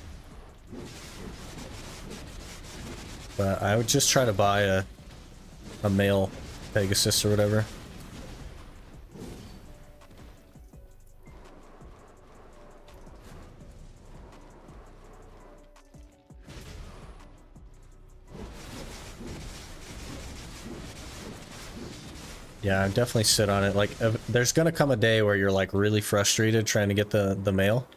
But I would just try to buy a male Pegasus or whatever. Yeah, I'd definitely sit on it. Like, there's gonna come a day where you're, like, really frustrated trying to get the mail.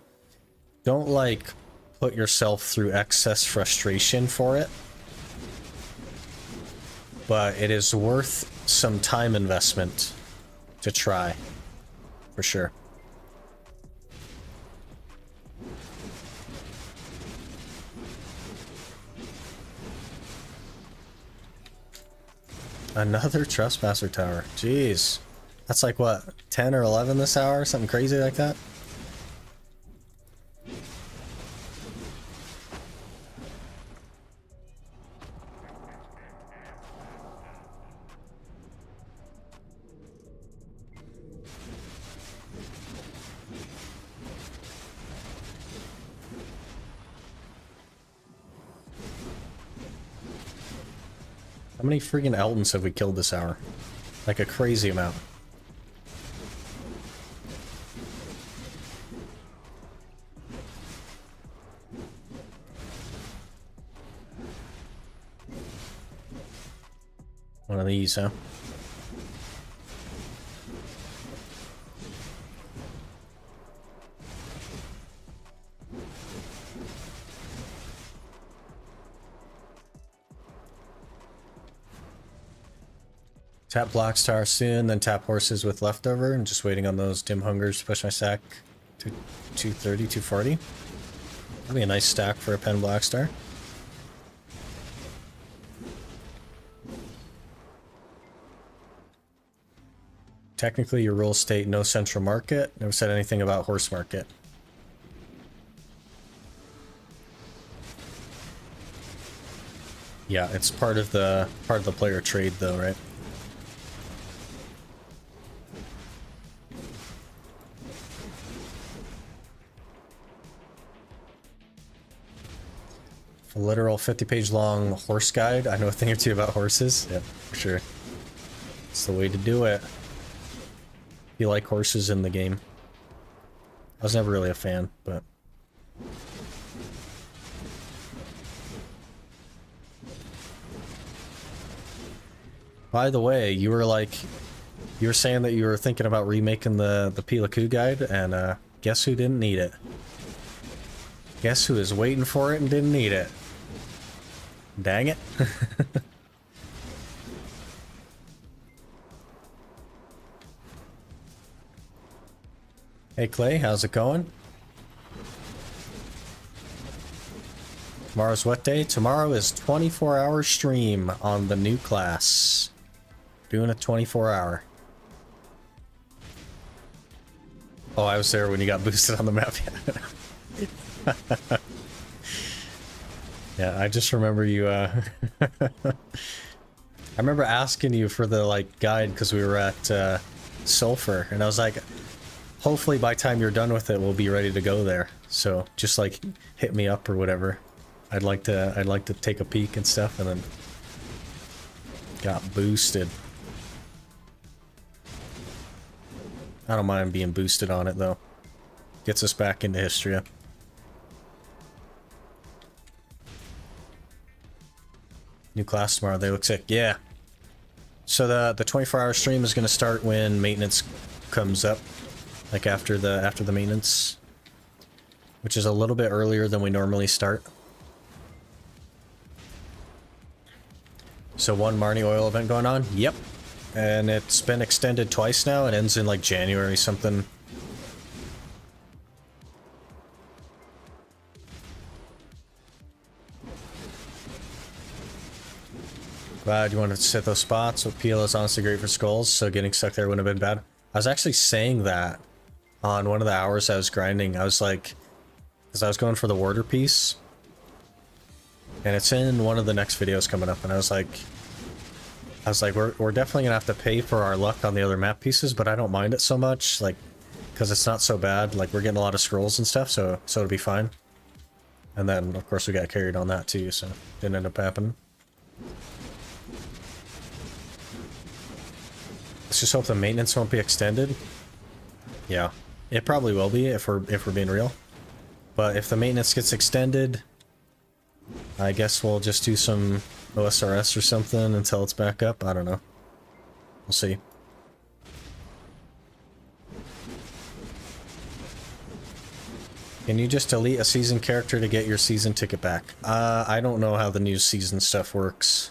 Don't, like, put yourself through excess frustration for it. But it is worth some time investment to try. For sure. Another Trespasser Tower. Jeez. That's like, what, 10 or 11 this hour? Something crazy like that? How many freaking Eltons have we killed this hour? Like a crazy amount. One of these, huh? Tap blackstar soon, then tap horses with leftover. I'm just waiting on those dim hungers to push my stack to 230, 240. That'd be a nice stack for a pen blackstar. Technically, your rules state no central market. Never said anything about horse market. Yeah, it's part of the player trade, though, right? A literal 50-page long horse guide. I know a thing or two about horses. Yeah, for sure. It's the way to do it. You like horses in the game. I was never really a fan, but... By the way, you were saying that you were thinking about remaking the Pila Ku guide, and guess who didn't need it? Guess who is waiting for it and didn't need it? Dang it. Hey Clay, how's it going? Tomorrow's what day? Tomorrow is 24-hour stream on the new class. Doing a 24-hour. Oh, I was there when you got boosted on the map. Yeah, I just remember you, I remember asking you for the, like, guide because we were at, Sulphur, and I was like, hopefully by the time you're done with it, we'll be ready to go there. So, just, like, hit me up or whatever. I'd like to take a peek and stuff, and then got boosted. I don't mind being boosted on it, though. Gets us back into history. New class tomorrow, they look sick. Yeah. So the 24-hour stream is going to start when maintenance comes up. Like after the maintenance. Which is a little bit earlier than we normally start. So one Marnie oil event going on? Yep. And it's been extended twice now. It ends in like January something. Glad you wanted to sit those spots. With peel is honestly great for skulls, so getting stuck there wouldn't have been bad. I was actually saying that on one of the hours I was grinding. I was like, because I was going for the warder piece. And it's in one of the next videos coming up, and I was like, we're definitely gonna have to pay for our luck on the other map pieces, but I don't mind it so much, like, because it's not so bad. Like, we're getting a lot of scrolls and stuff, so it'll be fine. And then, of course, we got carried on that too, so didn't end up happening. Let's just hope the maintenance won't be extended. Yeah, it probably will be if we're being real. But if the maintenance gets extended, I guess we'll just do some OSRS or something until it's back up. I don't know. We'll see. Can you just delete a season character to get your season ticket back? I don't know how the new season stuff works.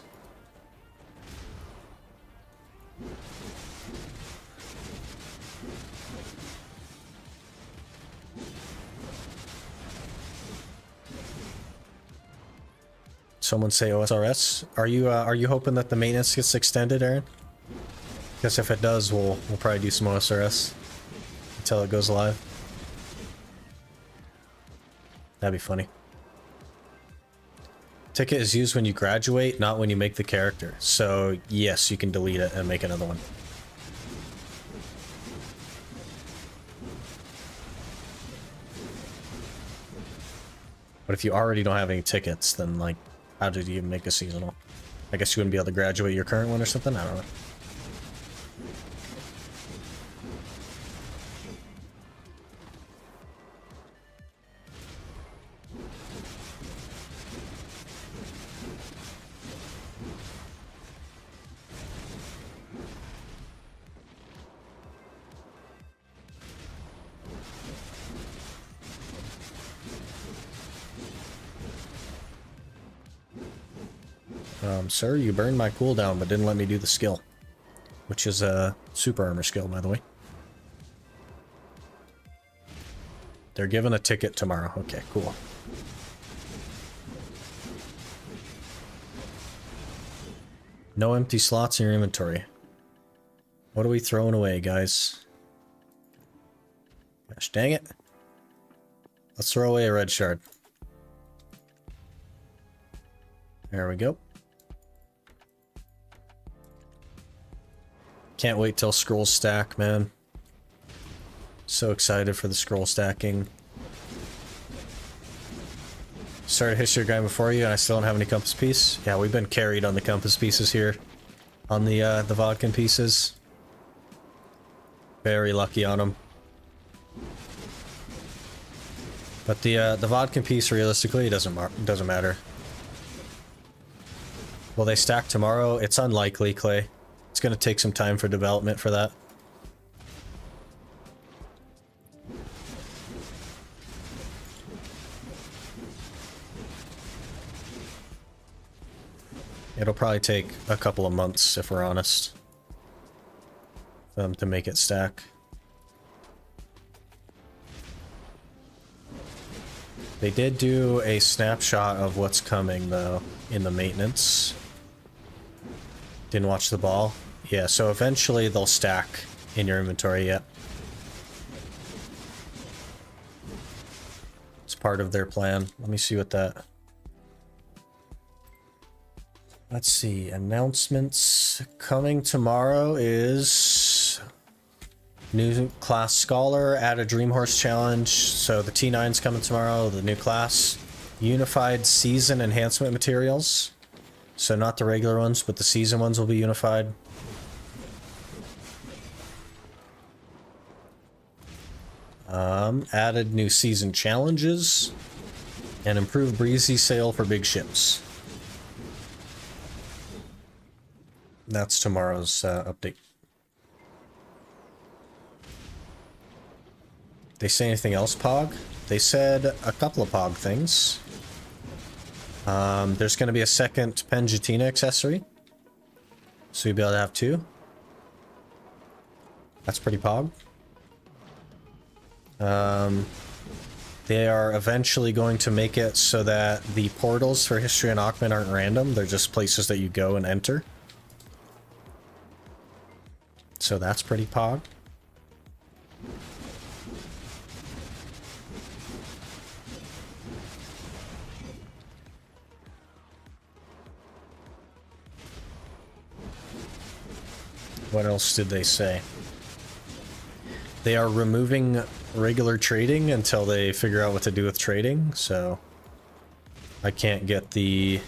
Someone say OSRS. Are you hoping that the maintenance gets extended, Aaron? Because if it does, we'll probably do some OSRS until it goes live. That'd be funny. Ticket is used when you graduate, not when you make the character. So yes, you can delete it and make another one. But if you already don't have any tickets, then like, how did you make a seasonal? I guess you wouldn't be able to graduate your current one or something? I don't know. Sir, you burned my cooldown, but didn't let me do the skill. Which is a super armor skill, by the way. They're given a ticket tomorrow. Okay, cool. No empty slots in your inventory. What are we throwing away, guys? Gosh dang it. Let's throw away a red shard. There we go. Can't wait till scrolls stack, man. So excited for the scroll stacking. Started history guide before you and I still don't have any compass piece. Yeah, we've been carried on the compass pieces here. On the Vodkin pieces. Very lucky on them. But the Vodkin piece, realistically, doesn't matter. Will they stack tomorrow? It's unlikely, Clay. It's going to take some time for development for that. It'll probably take a couple of months, if we're honest, for them to make it stack. They did do a snapshot of what's coming, though, in the maintenance. Didn't watch the ball. Yeah, so eventually they'll stack in your inventory, yeah. It's part of their plan. Let me see what that... Let's see, announcements coming tomorrow is... New class scholar, add a Dream Horse challenge. So the T9's coming tomorrow, the new class. Unified season enhancement materials. So not the regular ones, but the season ones will be unified. Added new season challenges. And improved breezy sail for big ships. That's tomorrow's update. They say anything else, Pog? They said a couple of Pog things. There's going to be a second Penjatina accessory. So you'll be able to have two. That's pretty Pog. They are eventually going to make it so that the portals for History and Aukman aren't random. They're just places that you go and enter. So that's pretty Pog. What else did they say? They are removing regular trading until they figure out what to do with trading, so I can't get the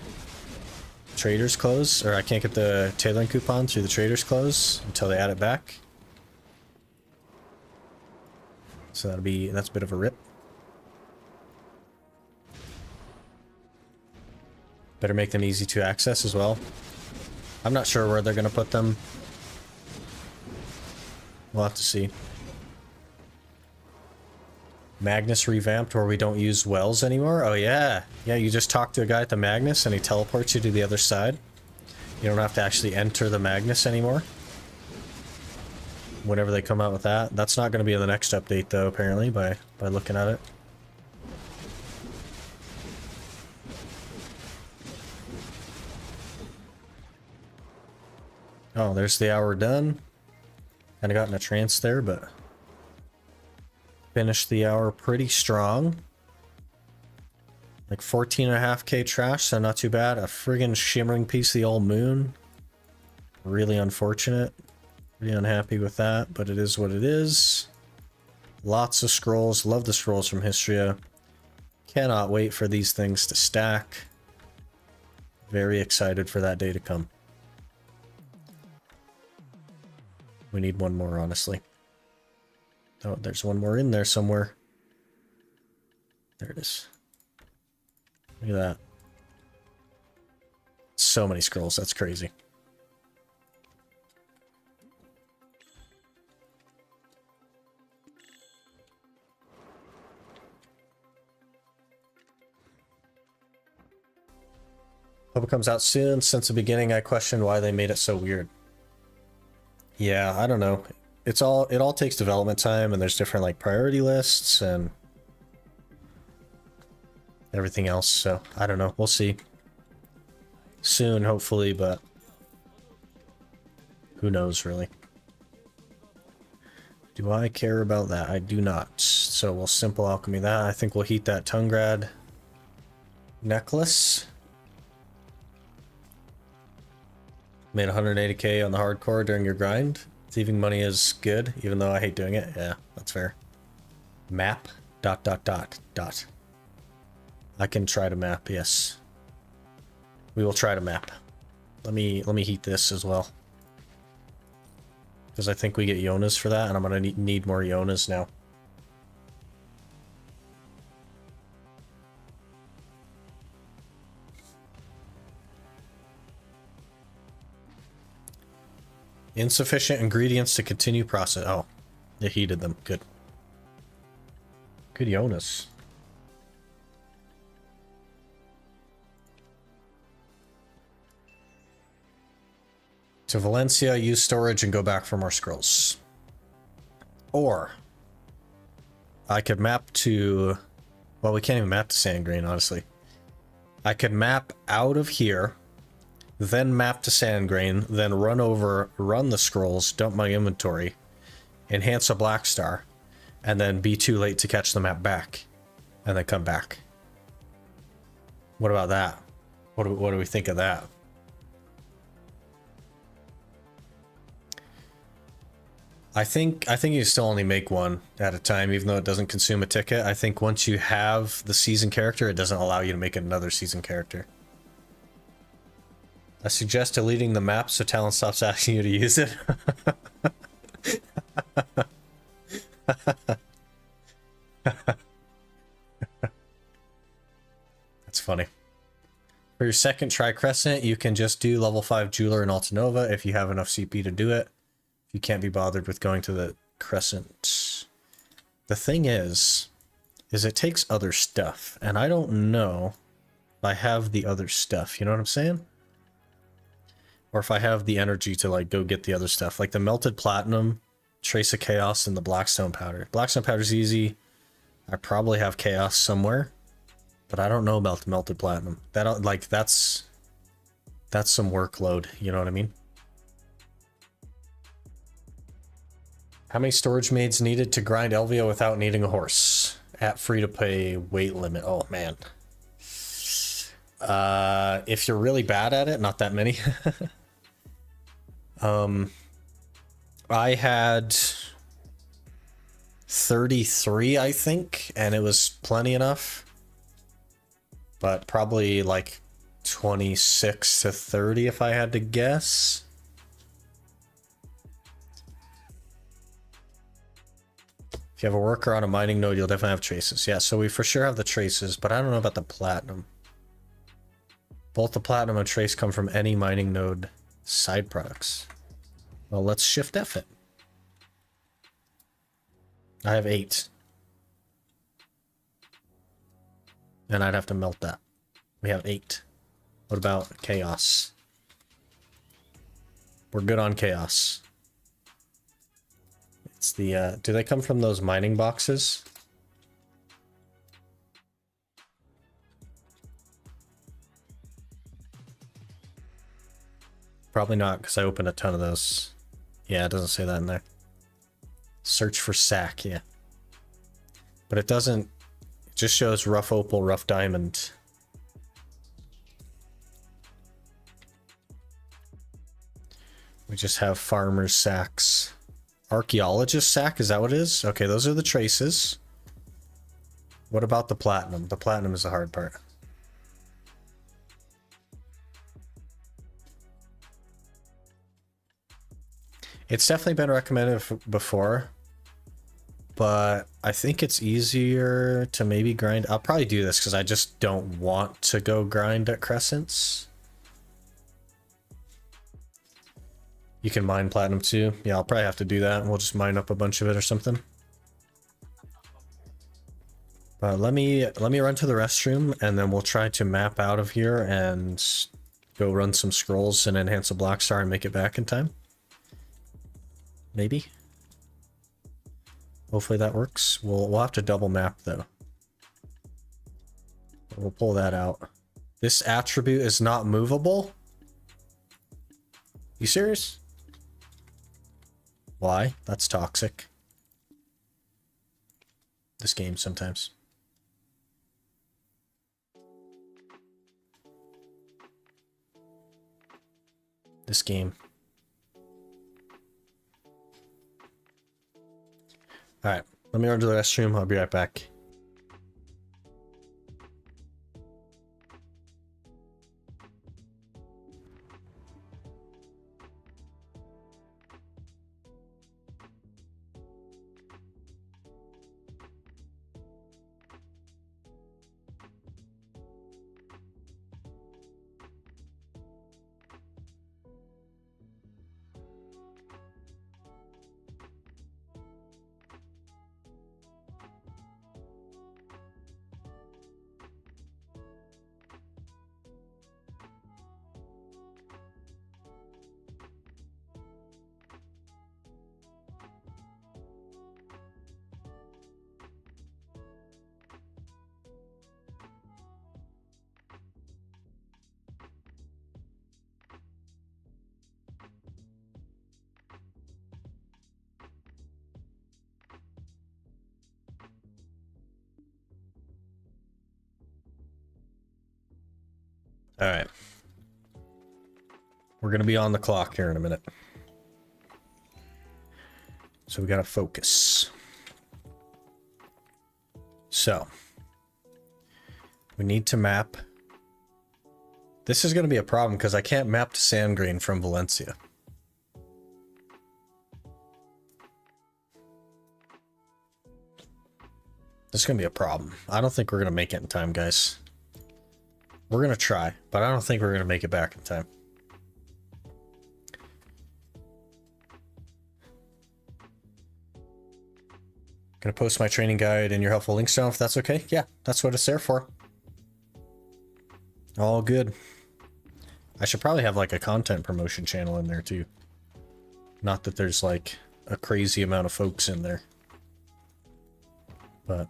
traders close, or I can't get the tailoring coupon through the traders close until they add it back. So that's a bit of a rip. Better make them easy to access as well. I'm not sure where they're going to put them. We'll have to see. Magnus revamped where we don't use wells anymore? Oh yeah. Yeah, you just talk to a guy at the Magnus and he teleports you to the other side. You don't have to actually enter the Magnus anymore. Whenever they come out with that. That's not going to be in the next update though, apparently, by looking at it. Oh, there's the hour done. Kind of got in a trance there, but finished the hour pretty strong. Like 14.5k trash, so not too bad. A friggin' shimmering piece of the old moon. Really unfortunate. Pretty unhappy with that, but it is what it is. Lots of scrolls. Love the scrolls from Histria. Cannot wait for these things to stack. Very excited for that day to come. We need one more, honestly. Oh, there's one more in there somewhere. There it is. Look at that. So many scrolls, that's crazy. Hope it comes out soon. Since the beginning, I questioned why they made it so weird. Yeah, I don't know. It all takes development time, and there's different like priority lists and everything else. So I don't know. We'll see. Soon, hopefully, but who knows, really. Do I care about that? I do not. So we'll simple alchemy that. I think we'll heat that Tungrad necklace. Made 180k on the hardcore during your grind. Thieving money is good, even though I hate doing it. Yeah, that's fair. Map ... I can try to map, yes. We will try to map. Let me heat this as well. Because I think we get Yonas for that, and I'm gonna need more Yonas now. Insufficient ingredients to continue process. Oh, it heated them. Good. Good Jonas. To Valencia, use storage and go back for more scrolls. Or I could map to... Well, we can't even map to Sandgreen, honestly. I could map out of here, then map to Sandgrain, then run over, run the scrolls, dump my inventory, enhance a blackstar, and then be too late to catch the map back, and then come back. What about that? What do we think of that? I think you still only make one at a time, even though it doesn't consume a ticket. I think once you have the season character, it doesn't allow you to make another season character. I suggest deleting the map so Talon stops asking you to use it. That's funny. For your second Tri-Crescent, you can just do level 5 Jeweler and Altanova if you have enough CP to do it. If you can't be bothered with going to the Crescent. The thing is it takes other stuff, and I don't know if I have the other stuff, you know what I'm saying? Or if I have the energy to like go get the other stuff, like the melted platinum, trace of chaos, and the blackstone powder. Blackstone powder's easy. I probably have chaos somewhere, but I don't know about the melted platinum. That like that's some workload, you know what I mean? How many storage maids needed to grind Elvia without needing a horse? At free-to-play weight limit. Oh, man. If you're really bad at it, not that many. I had 33, I think, and it was plenty enough. But probably like 26 to 30 if I had to guess. If you have a worker on a mining node, you'll definitely have traces. Yeah, so we for sure have the traces, but I don't know about the platinum. Both the platinum and trace come from any mining node side products. Well, let's shift F it. I have 8. And I'd have to melt that. We have 8. What about chaos? We're good on chaos. It's the, do they come from those mining boxes? Probably not, because I opened a ton of those. Yeah, it doesn't say that in there. Search for sack, yeah. But it doesn't, it just shows rough opal, rough diamond. We just have farmer's sacks. Archaeologist sack, is that what it is? Okay, those are the traces. What about the platinum? The platinum is the hard part. It's definitely been recommended before, but I think it's easier to maybe grind. I'll probably do this because I just don't want to go grind at Crescents. You can mine platinum too. Yeah, I'll probably have to do that. We'll just mine up a bunch of it or something. Let me run to the restroom and then we'll try to map out of here and go run some scrolls and enhance a blackstar and make it back in time. Maybe. Hopefully that works. We'll have to double map though. We'll pull that out. This attribute is not movable? You serious? Why? That's toxic. This game sometimes. This game. Alright, let me run to the restroom. I'll be right back. All right. We're going to be on the clock here in a minute. So we got to focus. So we need to map. This is going to be a problem because I can't map to Sandgreen from Valencia. This is going to be a problem. I don't think we're going to make it in time, guys. We're going to try, but I don't think we're going to make it back in time. Going to post my training guide in your helpful links down if that's okay. Yeah, that's what it's there for. All good. I should probably have like a content promotion channel in there too. Not that there's like a crazy amount of folks in there. But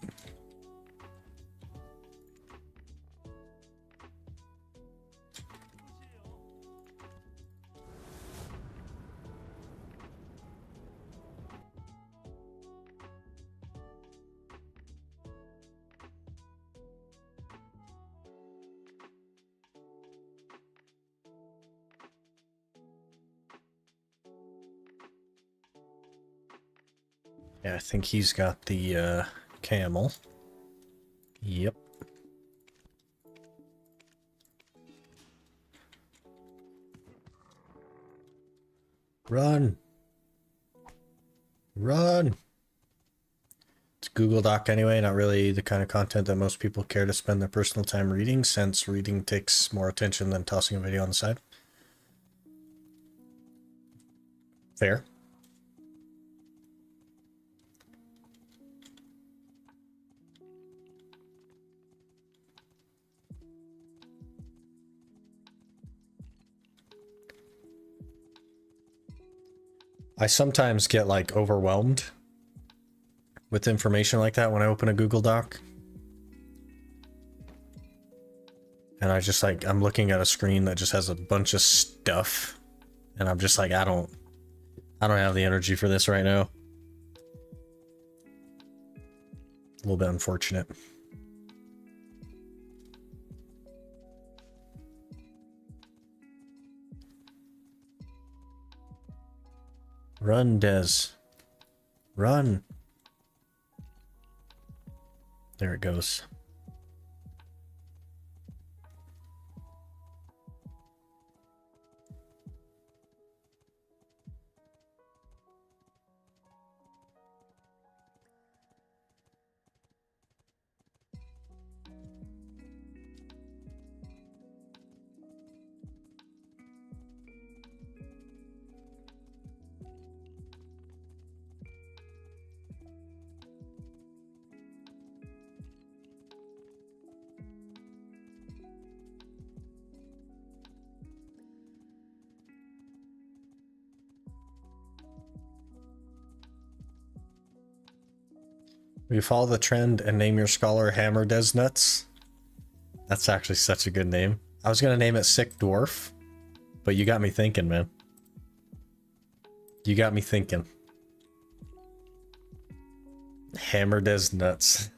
yeah, I think he's got the camel. Yep. Run. Run. It's Google Doc anyway, not really the kind of content that most people care to spend their personal time reading, since reading takes more attention than tossing a video on the side. Fair. I sometimes get like overwhelmed with information like that when I open a Google Doc. And I just like, I'm looking at a screen that just has a bunch of stuff. And I'm just like, I don't have the energy for this right now. A little bit unfortunate. Run, Des. Run. There it goes. Will you follow the trend and name your scholar Hammer Des Nuts? That's actually such a good name. I was gonna name it Sick Dwarf, but you got me thinking, man. You got me thinking. Hammer Des Nuts.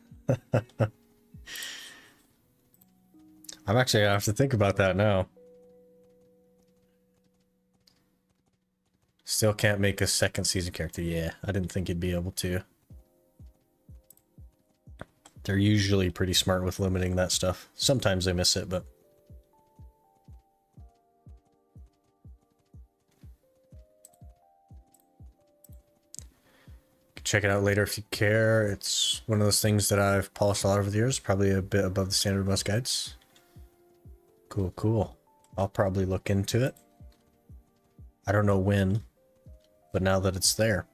I'm actually gonna have to think about that now. Still can't make a second season character. Yeah, I didn't think you'd be able to. They're usually pretty smart with limiting that stuff. Sometimes they miss it, but... check it out later if you care. It's one of those things that I've polished a lot over the years. Probably a bit above the standard of most guides. Cool, cool. I'll probably look into it. I don't know when, but now that it's there.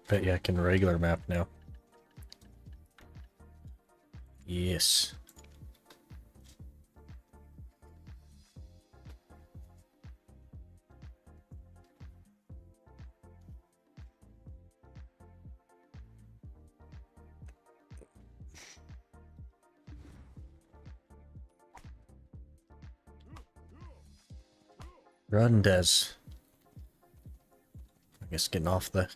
Bet you I can regular map now. Yes. Run, Des. I guess getting off the...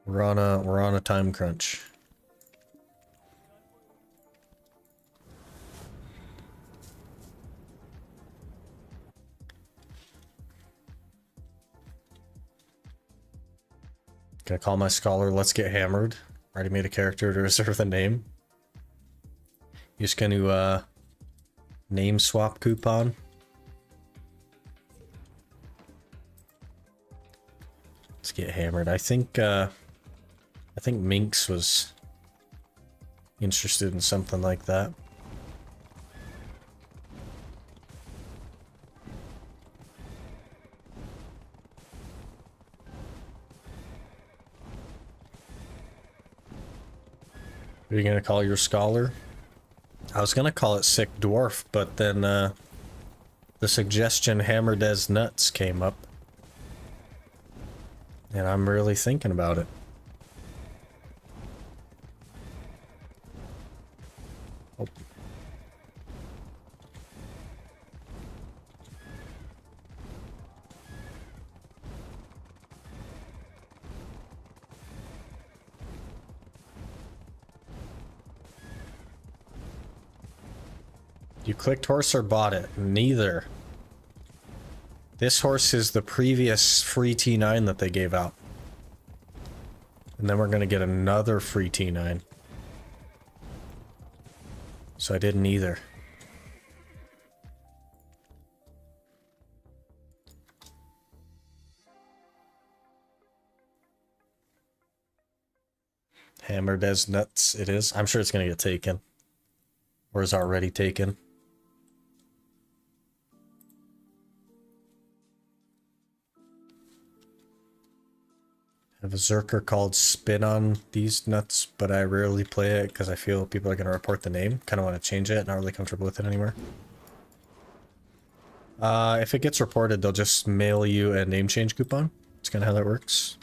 We're on a time crunch. Can I call my scholar Let's Get Hammered? Already made a character to reserve the name. You just gonna name swap coupon? Let's get hammered. I think Minx was interested in something like that. Are you gonna call your scholar? I was gonna call it Sick Dwarf, but then the suggestion Hammer Des Nuts came up. And I'm really thinking about it. Oh. You clicked horse or bought it? Neither. This horse is the previous free T9 that they gave out. And then we're going to get another free T9. So I didn't either. Hammer Des Nuts it is. I'm sure it's going to get taken. Or is already taken. I have a Zerker called Spin on these nuts, but I rarely play it because I feel people are going to report the name. Kind of want to change it. Not really comfortable with it anymore. If it gets reported, they'll just mail you a name change coupon. That's kind of how that works.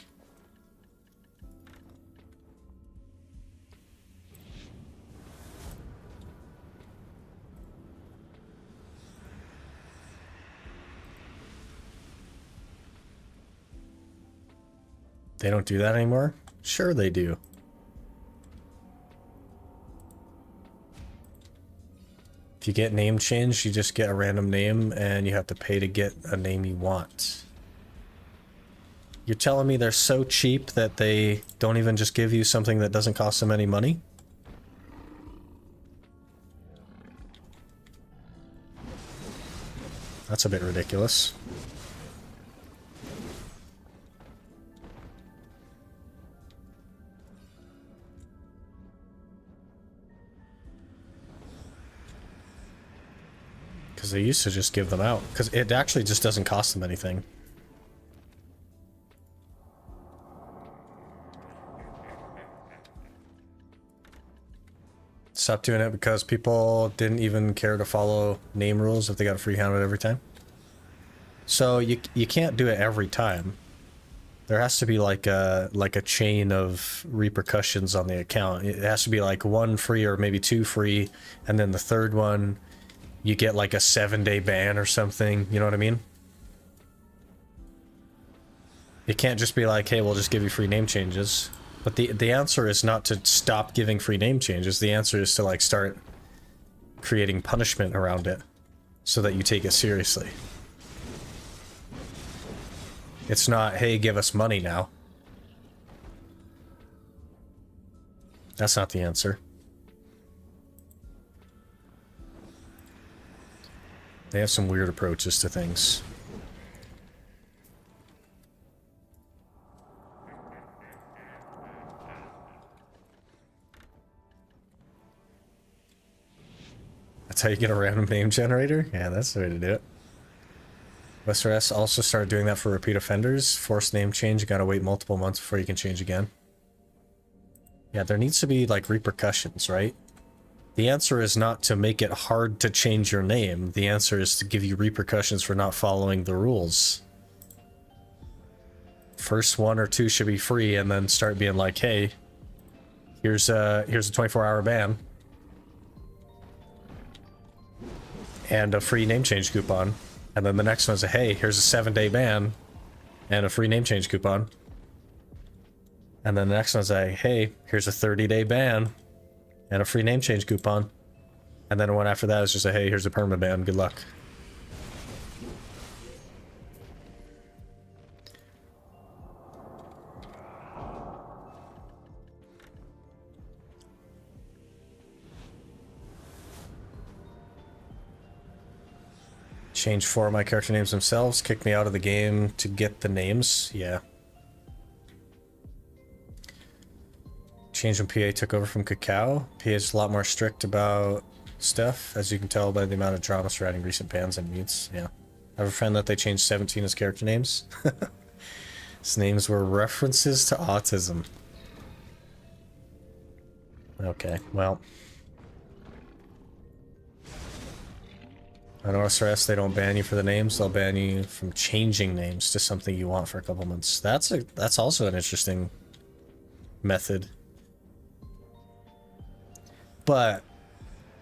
They don't do that anymore? Sure they do. If you get name changed, you just get a random name and you have to pay to get a name you want. You're telling me they're so cheap that they don't even just give you something that doesn't cost them any money? That's a bit ridiculous. Because they used to just give them out. Because it actually just doesn't cost them anything. stopped doing it because people didn't even care to follow name rules if they got a free handout every time. So you can't do it every time. There has to be like a chain of repercussions on the account. It has to be like 1 free or maybe 2 free, and then the third one you get like a 7-day ban or something, you know what I mean? It can't just be like, hey, we'll just give you free name changes. But the answer is not to stop giving free name changes. The answer is to like start creating punishment around it so that you take it seriously. It's not, hey, give us money now. That's not the answer. They have some weird approaches to things. That's how you get a random name generator? Yeah, that's the way to do it. WestRS also started doing that for repeat offenders. Forced name change, you gotta wait multiple months before you can change again. Yeah, there needs to be like repercussions, right? The answer is not to make it hard to change your name. The answer is to give you repercussions for not following the rules. First 1 or 2 should be free, and then start being like, hey, here's a 24-hour ban. And a free name change coupon. And then the next one's a, hey, here's a 7-day ban and a free name change coupon. And then the next one's a, hey, here's a 30-day ban and a free name change coupon. And then one after that is just a, hey, here's a perma ban, good luck. Change 4 of my character names themselves, kick me out of the game to get the names. Yeah. Change when PA took over from Cacao. PA is a lot more strict about stuff, as you can tell by the amount of drama surrounding recent bans and meets. Yeah. I have a friend that they changed 17 as character names. His names were references to autism. Okay, well. On OSRS, they don't ban you for the names, they'll ban you from changing names to something you want for a couple months. That's also an interesting method. But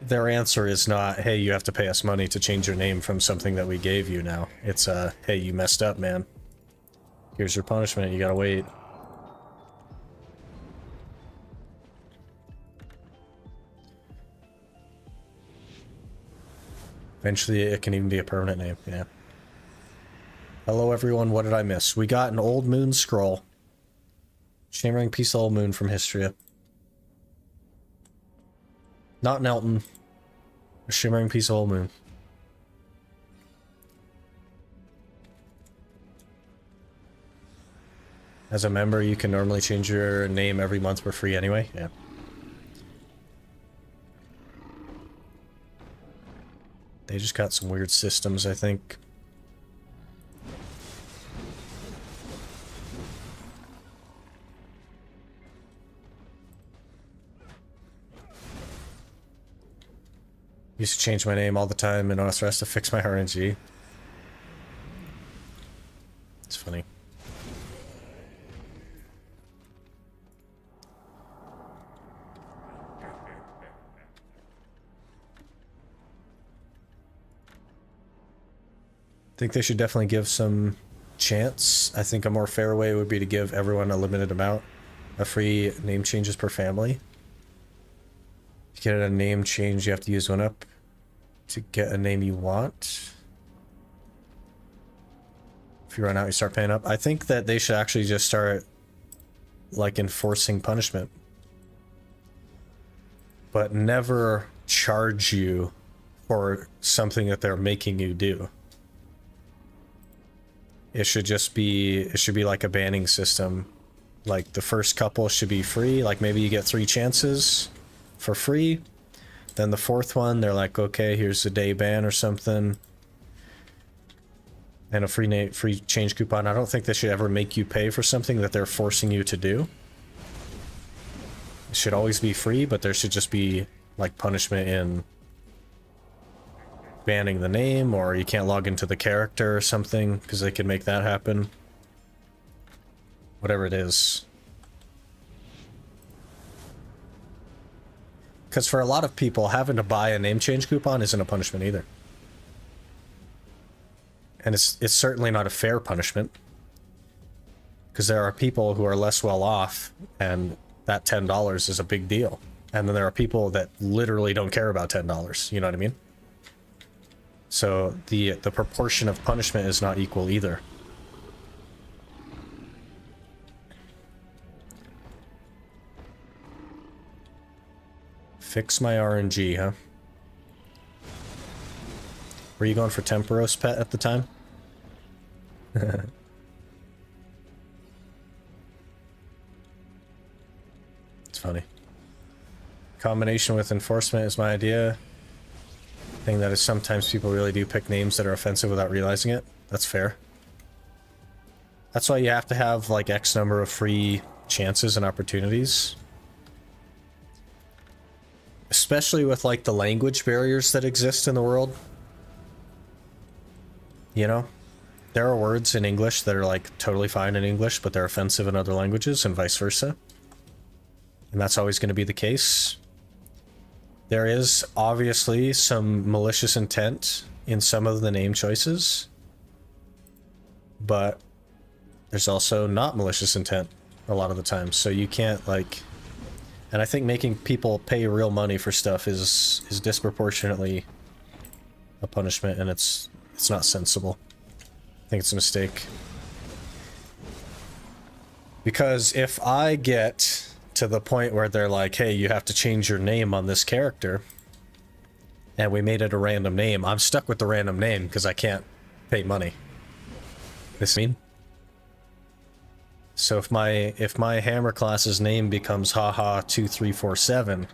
their answer is not, hey, you have to pay us money to change your name from something that we gave you now. It's hey, you messed up, man. Here's your punishment, you gotta wait. Eventually, it can even be a permanent name, yeah. Hello, everyone. What did I miss? We got an Old Moon scroll. Shimmering piece of Old Moon from Histria. Not Nelton. A shimmering piece of Old Moon. As a member, you can normally change your name every month for free anyway. Yeah. They just got some weird systems, I think. Used to change my name all the time in OSRS to fix my RNG. It's funny. I think they should definitely give some chance. I think a more fair way would be to give everyone a limited amount of free name changes per family. To get a name change, you have to use one up to get a name you want. If you run out, you start paying up. I think that they should actually just start like enforcing punishment, but never charge you for something that they're making you do. It should be like a banning system. Like the first couple should be free. Like maybe you get 3 chances for free. Then the 4th one, they're like, okay, here's a day ban or something. And a free change coupon. I don't think they should ever make you pay for something that they're forcing you to do. It should always be free, but there should just be like punishment in banning the name, or you can't log into the character or something, because they can make that happen. Whatever it is. Because for a lot of people, having to buy a name change coupon isn't a punishment either. And it's certainly not a fair punishment. Because there are people who are less well off, and that $10 is a big deal. And then there are people that literally don't care about $10, you know what I mean? So the proportion of punishment is not equal either. Fix my RNG, huh? Were you going for Temperos pet at the time? It's funny. Combination with enforcement is my idea. Thing that is sometimes people really do pick names that are offensive without realizing it. That's fair. That's why you have to have like X number of free chances and opportunities. Especially with like the language barriers that exist in the world. You know? There are words in English that are like totally fine in English, but they're offensive in other languages and vice versa. And that's always going to be the case. There is obviously some malicious intent in some of the name choices, but there's also not malicious intent a lot of the time. So you can't like, and I think making people pay real money for stuff is disproportionately a punishment, and it's not sensible. I think it's a mistake. Because if I get to the point where they're like, hey, you have to change your name on this character, and we made it a random name, I'm stuck with the random name because I can't pay money. This mean? So if my hammer class's name becomes haha 2347,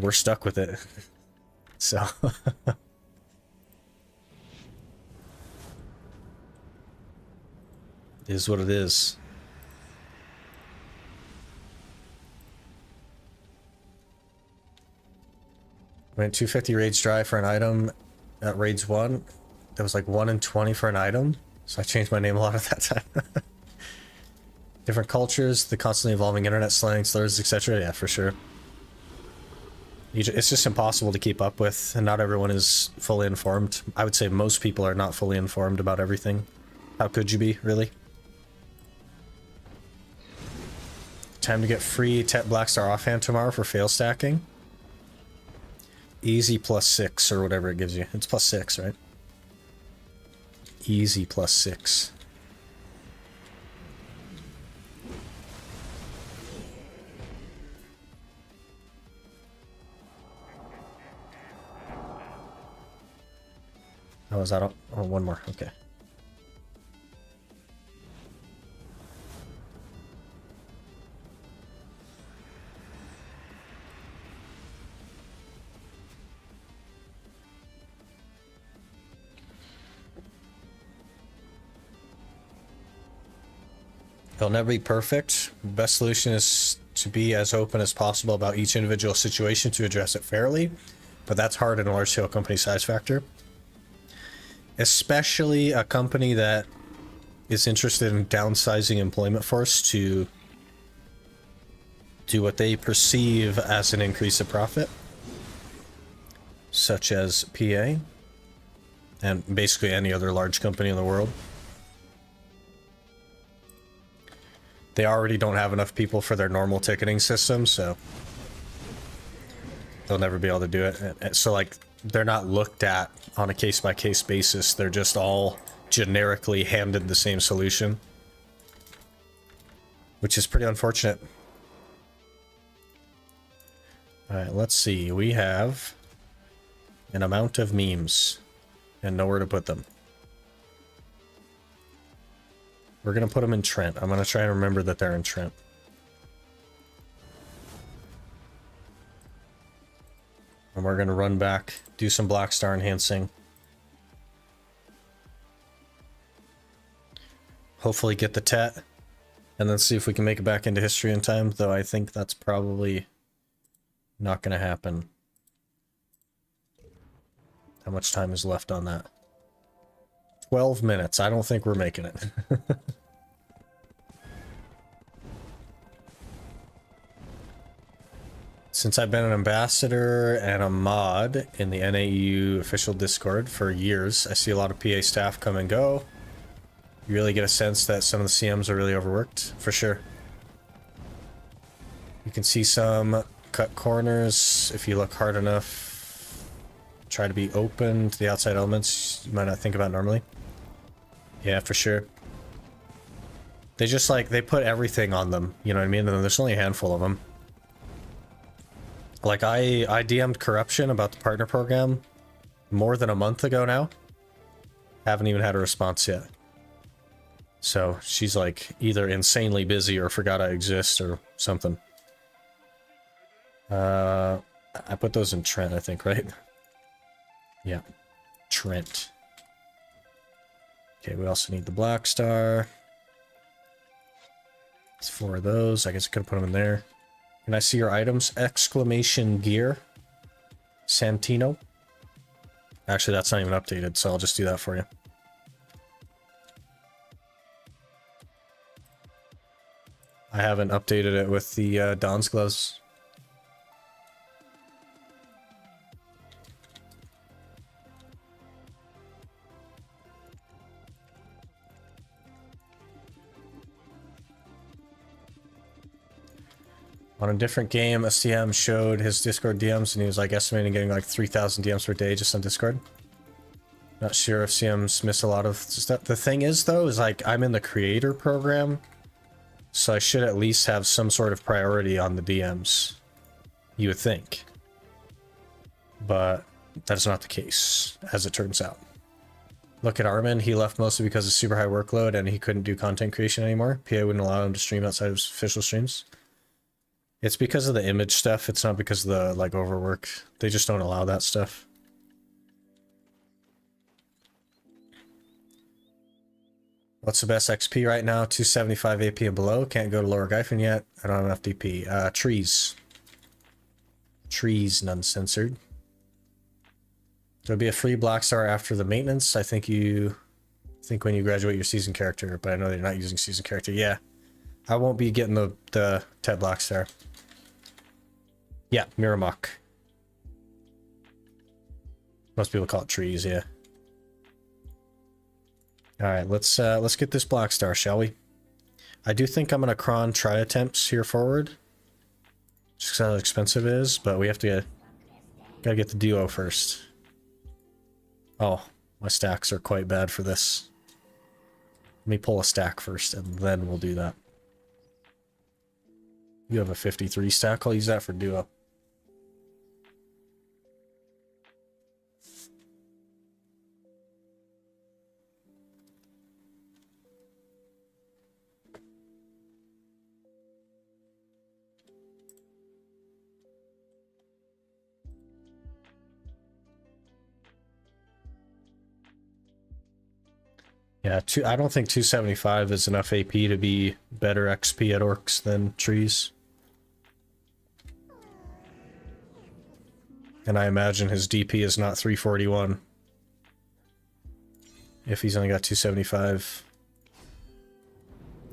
we're stuck with it. So is what it is. Went 250 raids dry for an item at raids 1. That was like 1 in 20 for an item. So I changed my name a lot at that time. Different cultures, the constantly evolving internet slang, slurs, etc. Yeah, for sure. It's just impossible to keep up with, and not everyone is fully informed. I would say most people are not fully informed about everything. How could you be, really? Time to get free Tet Blackstar offhand tomorrow for fail stacking. Easy +6 or whatever it gives you. It's +6, right? Easy +6. Oh, is that all? Oh, one more. Okay. It'll never be perfect. Best solution is to be as open as possible about each individual situation to address it fairly, but that's hard in a large-scale company size factor. Especially a company that is interested in downsizing employment force to do what they perceive as an increase of profit, such as PA, and basically any other large company in the world. They already don't have enough people for their normal ticketing system, so they'll never be able to do it. So, like, they're not looked at on a case-by-case basis. They're just all generically handed the same solution, which is pretty unfortunate. All right, let's see. We have an amount of memes and nowhere to put them. We're going to put them in Trent. I'm going to try and remember that they're in Trent. And we're going to run back, do some blackstar enhancing. Hopefully get the Tet. And then see if we can make it back into history in time. Though I think that's probably Not gonna happen. How much time is left on that? 12 minutes. I don't think we're making it. Since I've been an ambassador and a mod in the NAU official Discord for years, I see a lot of PA staff come and go. You really get a sense that some of the CMs are really overworked, for sure. You can see some cut corners if you look hard enough. Try to be open to the outside elements you might not think about normally. Yeah, for sure. They just like, they put everything on them, you know what I mean? And there's only a handful of them. Like, I DM'd Corruption about the partner program more than a month ago now. Haven't even had a response yet. So, she's like either insanely busy or forgot I exist or something. I put those in Trent, I think, right? Yeah. Trent. Okay, we also need the blackstar. It's 4 of those. I guess I could have put them in there. Can I see your items? Exclamation gear. Santino. Actually, that's not even updated, so I'll just do that for you. I haven't updated it with the Don's gloves. On a different game, a CM showed his Discord DMs and he was like estimating getting like 3,000 DMs per day just on Discord. Not sure if CMs miss a lot of stuff. The thing is though, is like I'm in the creator program, so I should at least have some sort of priority on the DMs. You would think. But that's not the case, as it turns out. Look at Armin, he left mostly because of super high workload and he couldn't do content creation anymore. PA wouldn't allow him to stream outside of his official streams. It's because of the image stuff, it's not because of the, like, overwork. They just don't allow that stuff. What's the best XP right now? 275 AP and below. Can't go to Lower Gyphon yet. I don't have enough DP. Trees. Trees, none censored. There'll be a free blackstar after the maintenance. I think when you graduate your season character, but I know they're not using season character. Yeah. I won't be getting the Ted Blackstar. Yeah, Miramok. Most people call it trees, yeah. Alright, let's get this Blackstar, shall we? I do think I'm gonna cron try attempts here forward. Just because how expensive it is, but we have to gotta get the duo first. Oh, my stacks are quite bad for this. Let me pull a stack first, and then we'll do that. You have a 53 stack, I'll use that for duo. Yeah, I don't think 275 is enough AP to be better XP at orcs than trees. And I imagine his DP is not 341. If he's only got 275.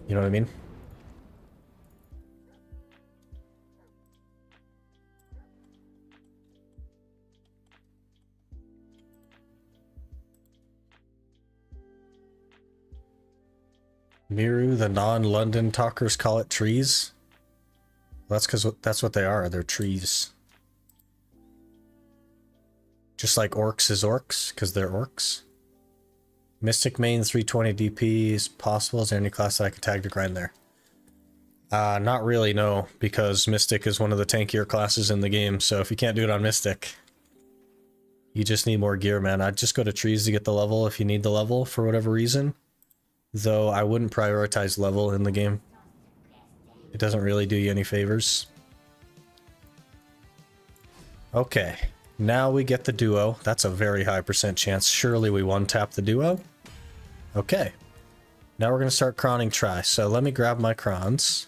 You know what I mean? Miru, the non-London talkers call it trees. Well, that's because that's what they are. They're trees. Just like orcs is orcs, because they're orcs. Mystic main 320 DP is possible. Is there any class that I could tag to grind there? Not really, no, because Mystic is one of the tankier classes in the game, so if you can't do it on Mystic, you just need more gear, man. I'd just go to trees to get the level if you need the level for whatever reason. Though I wouldn't prioritize level in the game. It doesn't really do you any favors. Okay, now we get the duo. That's a very high % chance. Surely we one-tap the duo. Okay, now we're going to start cronning try. So let me grab my crons.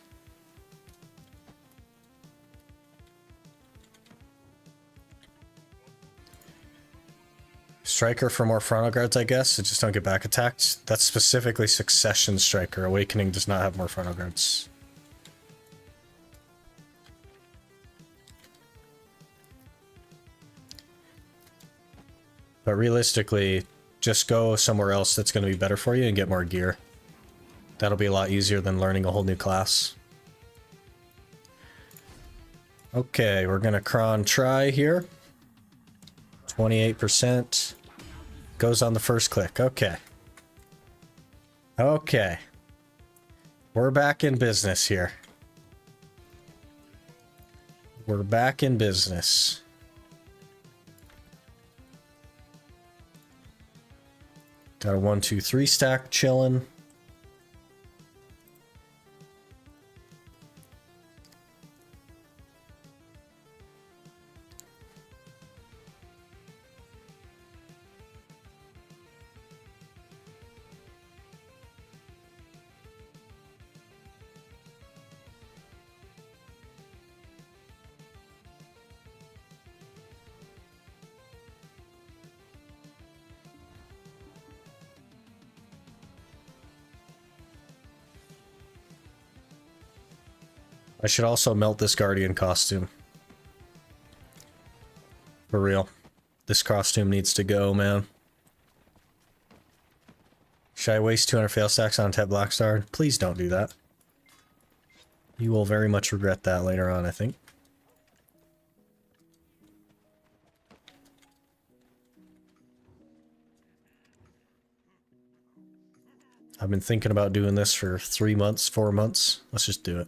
Striker for more frontal guards, I guess. So just don't get back attacked. That's specifically Succession Striker. Awakening does not have more frontal guards. But realistically, just go somewhere else that's going to be better for you and get more gear. That'll be a lot easier than learning a whole new class. Okay, we're going to cron try here. 28%. Goes on the first click. Okay. Okay. We're back in business here. We're back in business. Got a 1, 2, 3 stack chilling. I should also melt this Guardian costume. For real. This costume needs to go, man. Should I waste 200 fail stacks on tap blackstar? Please don't do that. You will very much regret that later on, I think. I've been thinking about doing this for 3 months, 4 months. Let's just do it.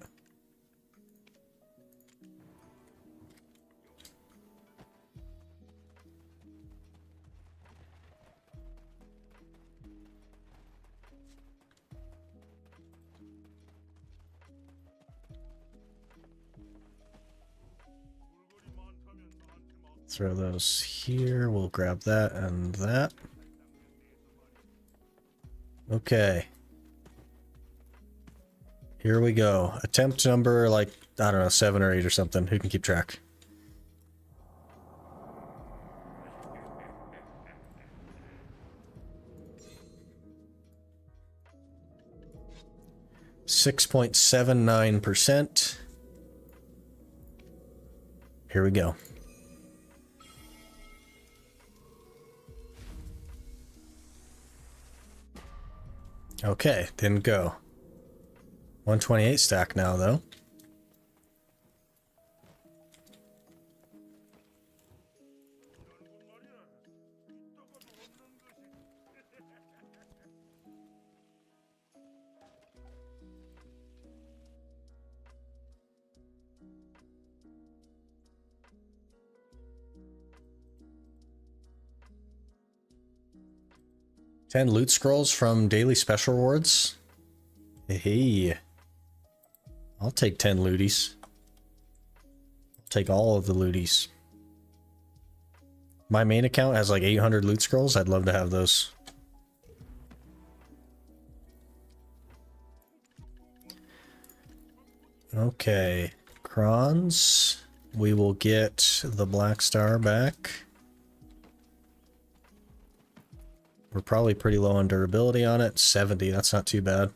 Throw those here. We'll grab that and that. Okay. Here we go. Attempt number, like, I don't know, 7 or 8 or something. Who can keep track? .79%. Here we go. Okay, didn't go. 128 stack now, though. Ten loot scrolls from daily special rewards. Hey, I'll take 10 looties. I'll take all of the looties. My main account has like 800 loot scrolls. I'd love to have those. Okay, crons. We will get the blackstar back. We're probably pretty low on durability on it. 70, that's not too bad.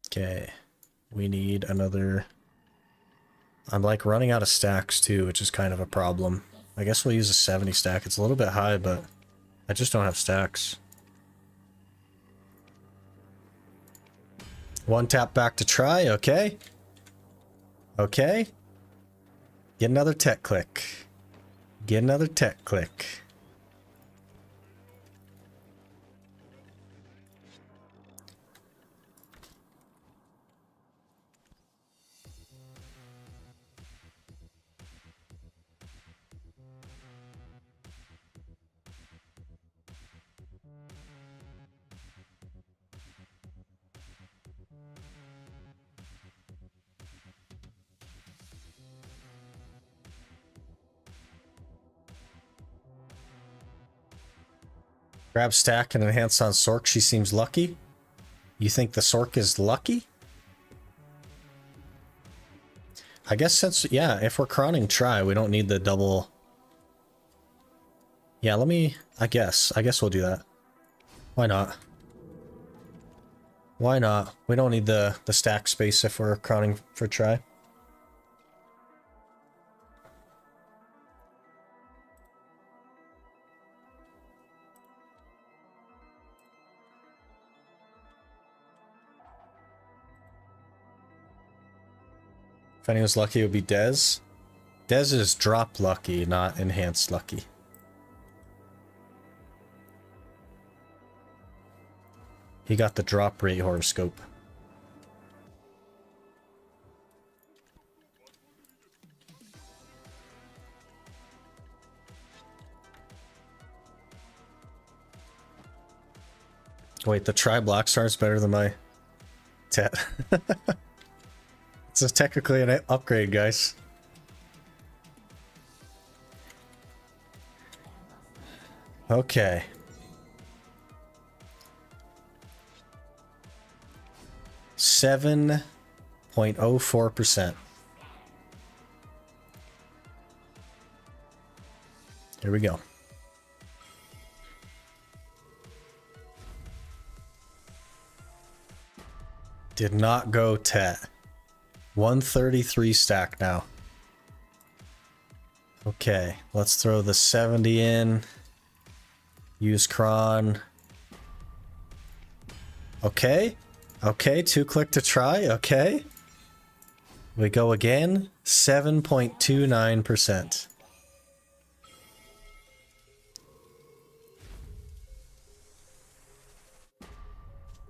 Okay, we need another... I'm like running out of stacks too, which is kind of a problem. I guess we'll use a 70 stack. It's a little bit high, but I just don't have stacks. One tap back to try, okay. Okay. Get another tech click. Get another tech click. Grab stack and enhance on Sork. She seems lucky. You think the Sork is lucky? I guess since, yeah, if we're crowning try, we don't need the double. Yeah, let me, I guess we'll do that. Why not? Why not? We don't need the stack space if we're crowning for try. If anyone's lucky, it would be Dez. Dez is drop lucky, not enhanced lucky. He got the drop rate horoscope. Wait, the Tri Blackstar is better than my Tet. It's technically an upgrade, guys. Okay. .04%. Here we go. Did not go Tet. 133 stack now. Okay, let's throw the 70 in. Use cron. Okay. Okay, 2-click to try. Okay. We go again. 7.29%.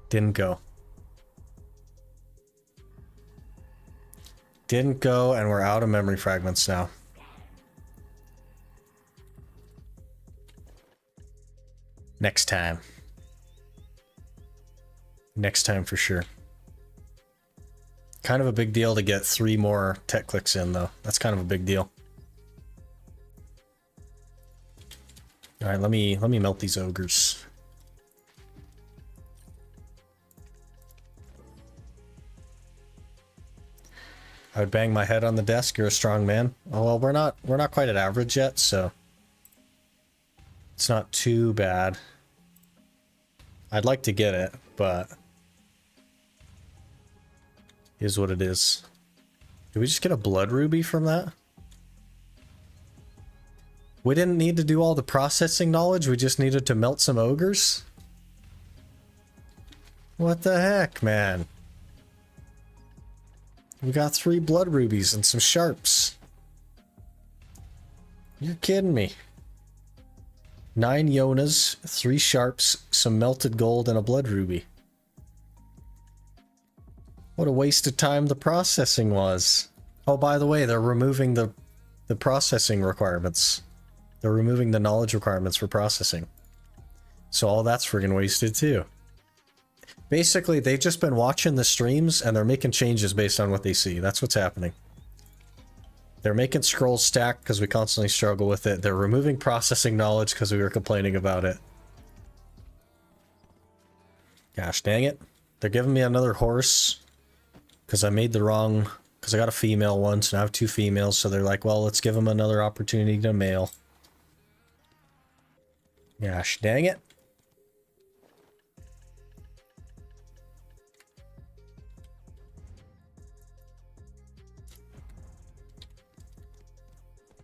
Didn't go. Didn't go, and we're out of memory fragments now. Next time. Next time for sure. Kind of a big deal to get 3 more tech clicks in, though. That's kind of a big deal. All right, let me melt these ogres. I would bang my head on the desk. You're a strong man. Oh, well, we're not quite at average yet, so it's not too bad. I'd like to get it, but is what it is. Did we just get a blood ruby from that? We didn't need to do all the processing knowledge. We just needed to melt some ogres. What the heck, man? We got 3 blood rubies and some sharps. You're kidding me. 9 Yonas, 3 sharps, some melted gold, and a blood ruby. What a waste of time the processing was. Oh, by the way, they're removing the processing requirements. They're removing the knowledge requirements for processing. So all that's friggin' wasted too. Basically, they've just been watching the streams and they're making changes based on what they see. That's what's happening. They're making scrolls stack because we constantly struggle with it. They're removing processing knowledge because we were complaining about it. Gosh dang it. They're giving me another horse because I made the wrong... Because I got a female once and I have 2 females, so they're like, well, let's give them another opportunity to male. Gosh dang it.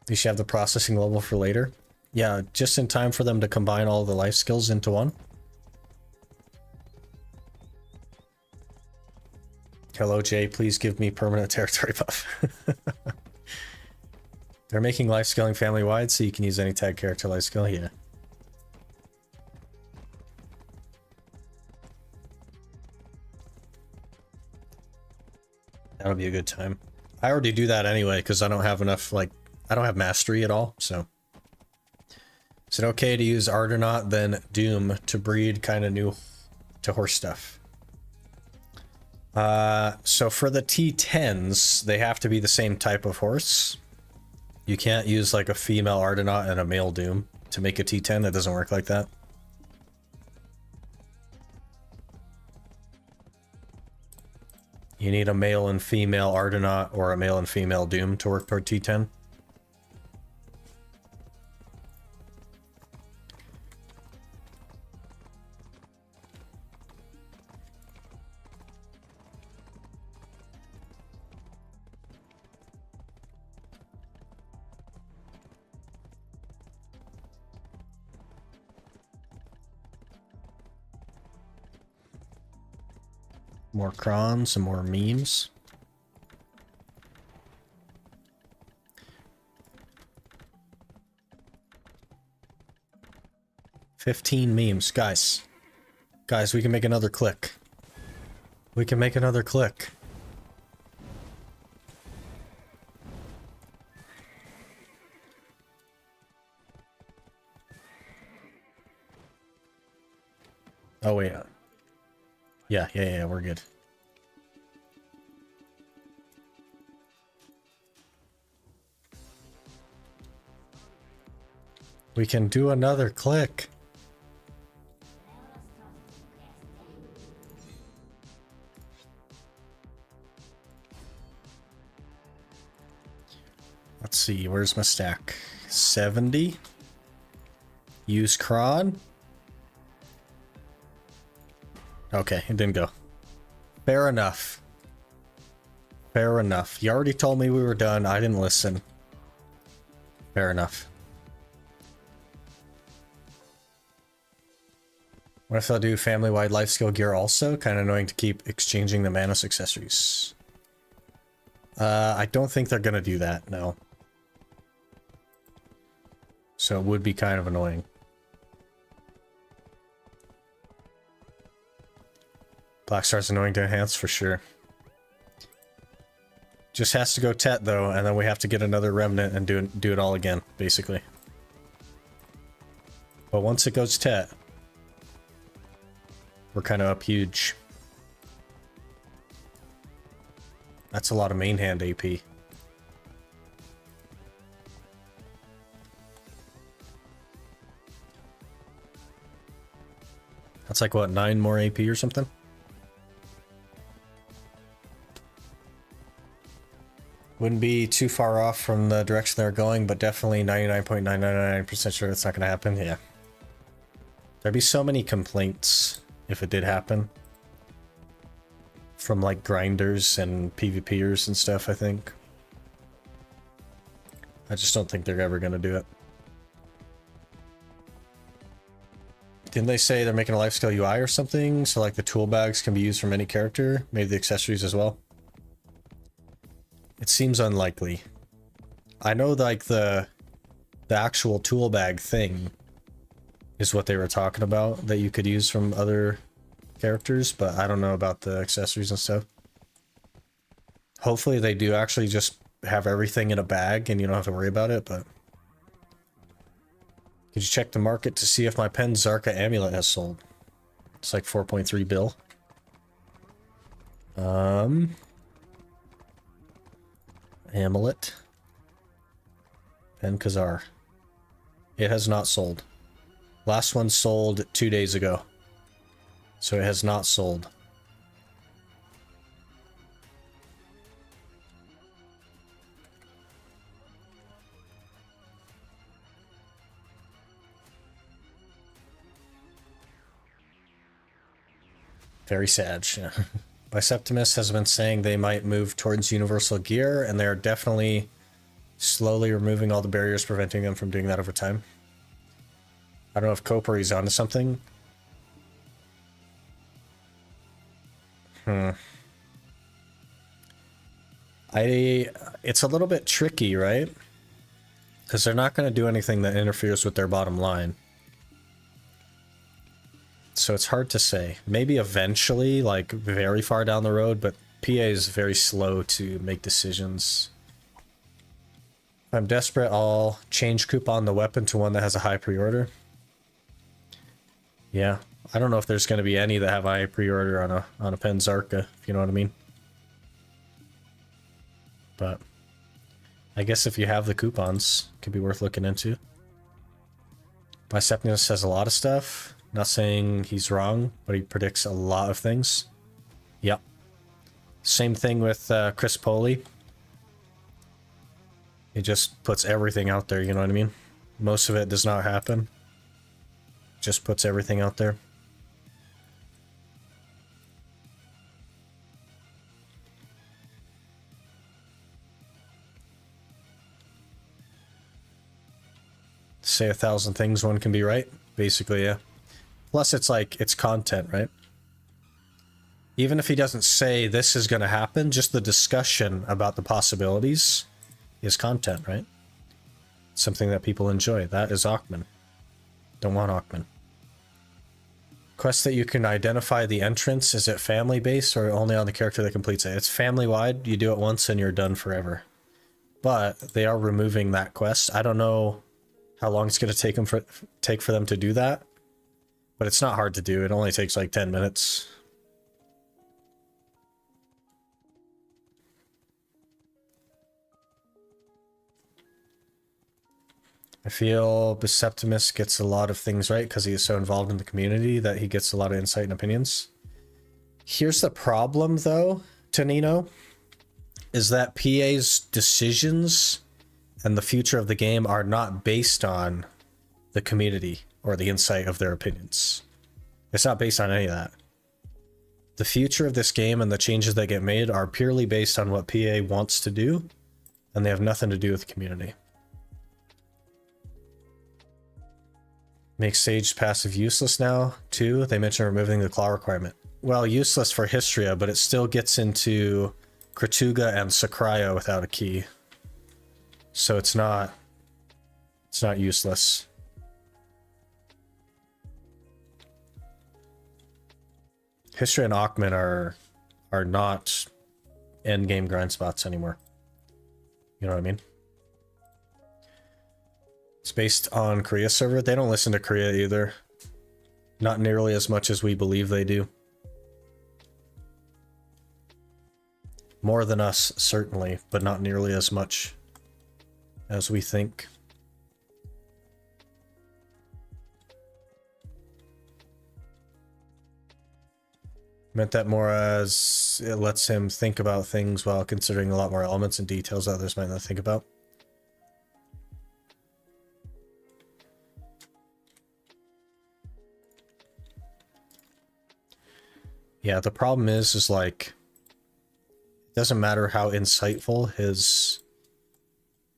You should have the processing level for later. Yeah, just in time for them to combine all the life skills into one. Hello, Jay. Please give me permanent territory buff. They're making life scaling family wide, so you can use any tag character life skill. Yeah. That'll be a good time. I already do that anyway because I don't have enough, like, I don't have mastery at all, so. Is it okay to use Argonaut then Doom to breed kind of new to horse stuff? So for the T10s, they have to be the same type of horse. You can't use like a female Argonaut and a male Doom to make a T10. That doesn't work like that. You need a male and female Ardenaut or a male and female Doom to work toward T10. More crons, some more memes. $15 memes. Guys, we can make another click. We can make another click. Oh, wait. Yeah, we're good. We can do another click. Let's see, where's my stack? 70. Use cron. Okay, it didn't go. Fair enough. Fair enough. You already told me we were done. I didn't listen. Fair enough. What if they'll do family-wide life skill gear also? Kind of annoying to keep exchanging the Manus accessories. I don't think they're gonna do that, no. So it would be kind of annoying. Blackstar's annoying to enhance for sure. Just has to go Tet though, and then we have to get another remnant and do it all again, basically. But once it goes Tet, we're kind of up huge. That's a lot of main hand AP. That's like what, 9 more AP or something? Wouldn't be too far off from the direction they're going, but definitely 99.999% sure it's not going to happen. Yeah. There'd be so many complaints if it did happen. From like grinders and PvPers and stuff, I think. I just don't think they're ever going to do it. Didn't they say they're making a lifescale UI or something? So like the tool bags can be used from any character? Maybe the accessories as well? It seems unlikely. I know like the actual tool bag thing is what they were talking about that you could use from other characters, but I don't know about the accessories and stuff. Hopefully they do actually just have everything in a bag and you don't have to worry about it, but... Could you check the market to see if my Pen Zarka amulet has sold? It's like 4.3 bill. Amulet. Pen Kazar. It has not sold. Last one sold 2 days ago. So it has not sold. Very sad. Yeah. Biseptimus has been saying they might move towards universal gear, and they're definitely slowly removing all the barriers preventing them from doing that over time. I don't know if Koperi's onto something. It's a little bit tricky, right? Because they're not going to do anything that interferes with their bottom line. So it's hard to say. Maybe eventually, like very far down the road, but PA is very slow to make decisions. If I'm desperate, I'll change coupon the weapon to one that has a high pre-order. Yeah, I don't know if there's going to be any that have a high pre-order on a Pen Zarka, if you know what I mean. But I guess if you have the coupons, it could be worth looking into. Biseptimus has a lot of stuff. Not saying he's wrong, but he predicts a lot of things. Yep. Same thing with Chris Poley. He just puts everything out there, you know what I mean? Most of it does not happen. Just puts everything out there. Say 1,000 things, one can be right. Basically, yeah. Plus, it's like, it's content, right? Even if he doesn't say this is going to happen, just the discussion about the possibilities is content, right? Something that people enjoy. That is Ackman. Don't want Ackman. Quest that you can identify the entrance, is it family based or only on the character that completes it? It's family wide. You do it once and you're done forever. But they are removing that quest. I don't know how long it's going to take for them to do that, but it's not hard to do. It only takes like 10 minutes. I feel Biseptimus gets a lot of things right because he is so involved in the community that he gets a lot of insight and opinions. Here's the problem, though, Tonino, is that PA's decisions and the future of the game are not based on the community or the insight of their opinions. It's not based on any of that. The future of this game and the changes that get made are purely based on what PA wants to do, and they have nothing to do with the community. Makes Sage passive useless now, too. They mentioned removing the claw requirement. Well, useless for Hystria, but it still gets into Kratuga and Sakraya without a key. So it's not useless. Hystria and Ackman are not endgame grind spots anymore. You know what I mean? It's based on Korea server. They don't listen to Korea either. Not nearly as much as we believe they do. More than us, certainly, but not nearly as much as we think. Meant that more as it lets him think about things while considering a lot more elements and details others might not think about. Yeah, the problem is like, it doesn't matter how insightful his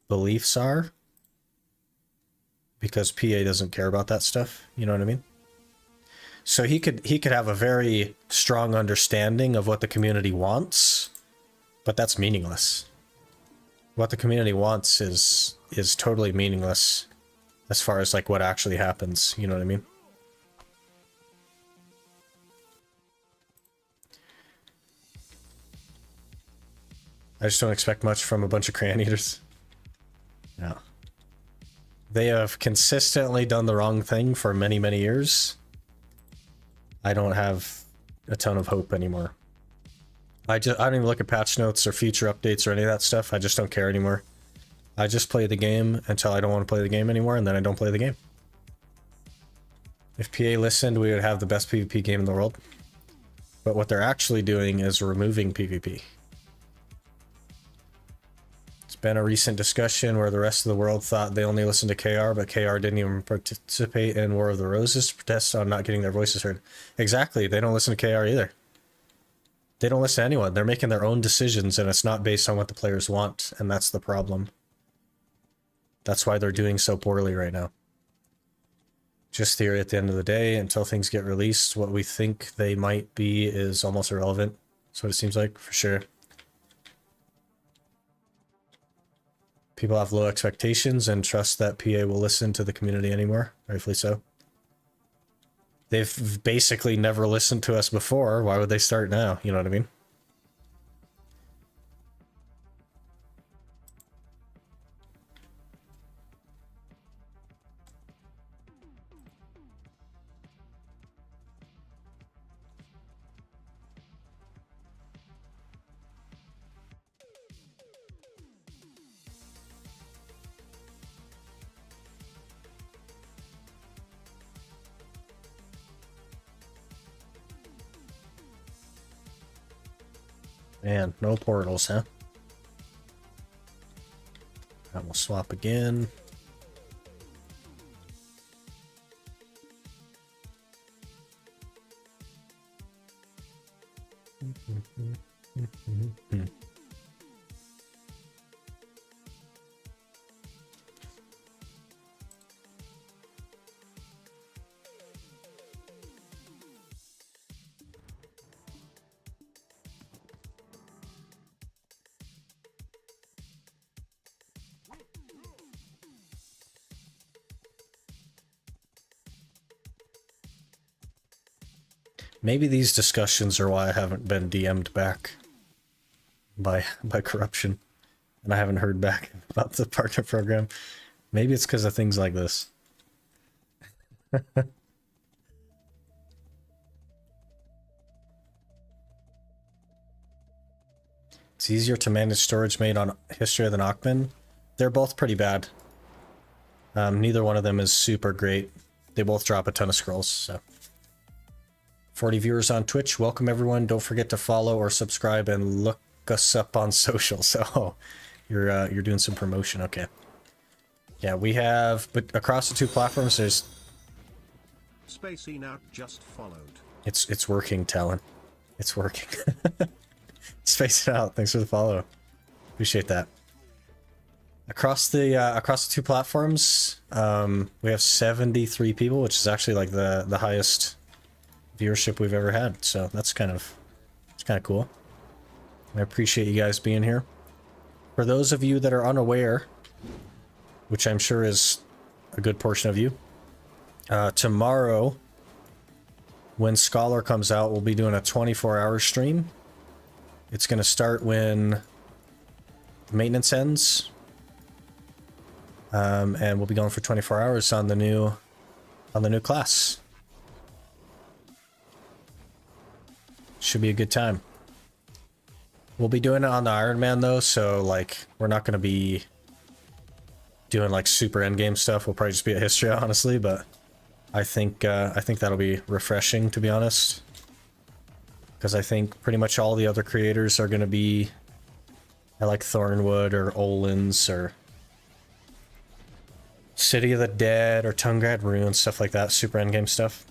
beliefs are, because PA doesn't care about that stuff, you know what I mean? So he could have a very strong understanding of what the community wants, but that's meaningless. What the community wants is totally meaningless as far as like what actually happens, you know what I mean? I just don't expect much from a bunch of crayon eaters. No. They have consistently done the wrong thing for many, many years. I don't have a ton of hope anymore. I don't even look at patch notes or future updates or any of that stuff. I just don't care anymore. I just play the game until I don't want to play the game anymore, and then I don't play the game. If PA listened, we would have the best PvP game in the world. But what they're actually doing is removing PvP. Been a recent discussion where the rest of the world thought they only listened to KR, but KR didn't even participate in War of the Roses to protest on not getting their voices heard. Exactly, they don't listen to KR either. They don't listen to anyone. They're making their own decisions, and it's not based on what the players want, and that's the problem. That's why they're doing so poorly right now. Just theory at the end of the day. Until things get released, what we think they might be is almost irrelevant. That's what it seems like, for sure. People have low expectations and trust that PA will listen to the community anymore. Rightfully so. They've basically never listened to us before. Why would they start now? You know what I mean? Man, no portals, huh? And we'll swap again. Maybe these discussions are why I haven't been DM'd back by corruption, and I haven't heard back about the partner program. Maybe it's because of things like this. It's easier to manage storage made on History than Ackman. They're both pretty bad. Neither one of them is super great. They both drop a ton of scrolls, so. 40 viewers on Twitch. Welcome everyone. Don't forget to follow or subscribe and look us up on social. So you're doing some promotion. Okay. Yeah, we have, but across the two platforms there's Spacing out just followed. it's working, Talon. It's working. Space it out. Thanks for the follow. Appreciate that. Across the two platforms, we have 73 people, which is actually like the highest viewership we've ever had, so it's kind of cool. I appreciate you guys being here. For those of you that are unaware, which I'm sure is a good portion of you, tomorrow when Scholar comes out, we'll be doing a 24-hour stream. It's going to start when maintenance ends, and we'll be going for 24 hours on the new class. Should be a good time. We'll be doing it on the Iron Man though, so like we're not going to be doing like super endgame stuff. We'll probably just be at history, honestly, but I think that'll be refreshing, to be honest, because I think pretty much all the other creators are going to be at like Thornwood or Olin's or City of the Dead or Tungrad Ruins, stuff like that, super endgame stuff.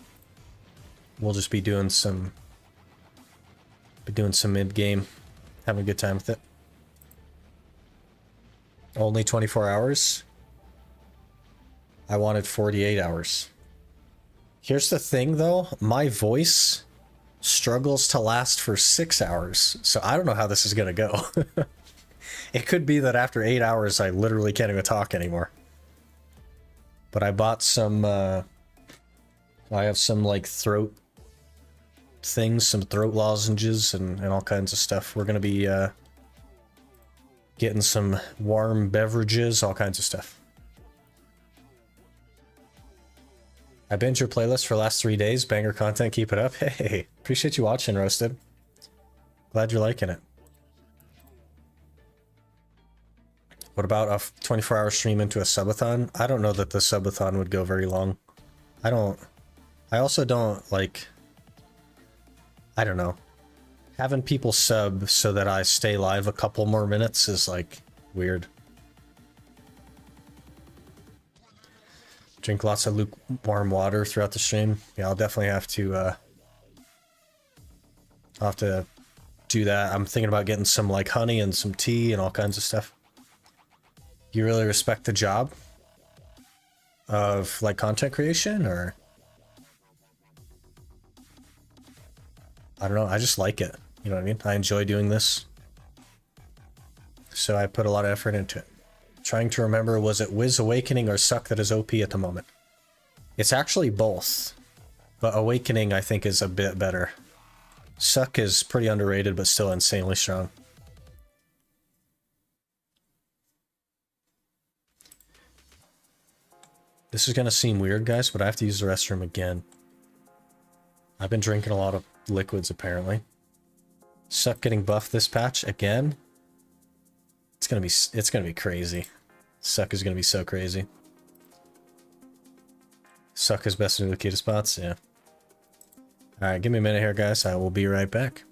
We'll just be doing some mid-game, having a good time with it. Only 24 hours? I wanted 48 hours. Here's the thing though, my voice struggles to last for 6 hours, so I don't know how this is gonna go. It could be that after 8 hours I literally can't even talk anymore. But I bought some, I have some like throat things, some throat lozenges and all kinds of stuff. We're gonna be getting some warm beverages, all kinds of stuff. I binged your playlist for the last 3 days. Banger content, keep it up. Hey, appreciate you watching, Roasted. Glad you're liking it. What about a 24-hour stream into a subathon? I don't know that the subathon would go very long. I also don't like, I don't know. Having people sub so that I stay live a couple more minutes is like weird. Drink lots of lukewarm water throughout the stream. Yeah, I'll definitely have to do that. I'm thinking about getting some like honey and some tea and all kinds of stuff. You really respect the job of like content creation, or I don't know, I just like it. You know what I mean? I enjoy doing this. So I put a lot of effort into it. Trying to remember, was it Wiz Awakening or Suck that is OP at the moment? It's actually both, but Awakening I think is a bit better. Suck is pretty underrated, but still insanely strong. This is gonna seem weird, guys, but I have to use the restroom again. I've been drinking a lot of liquids, apparently. Suck getting buffed this patch again. It's gonna be crazy. Suck is gonna be so crazy. Suck is best in the Nikita spots, yeah. Alright, give me a minute here, guys. I will be right back.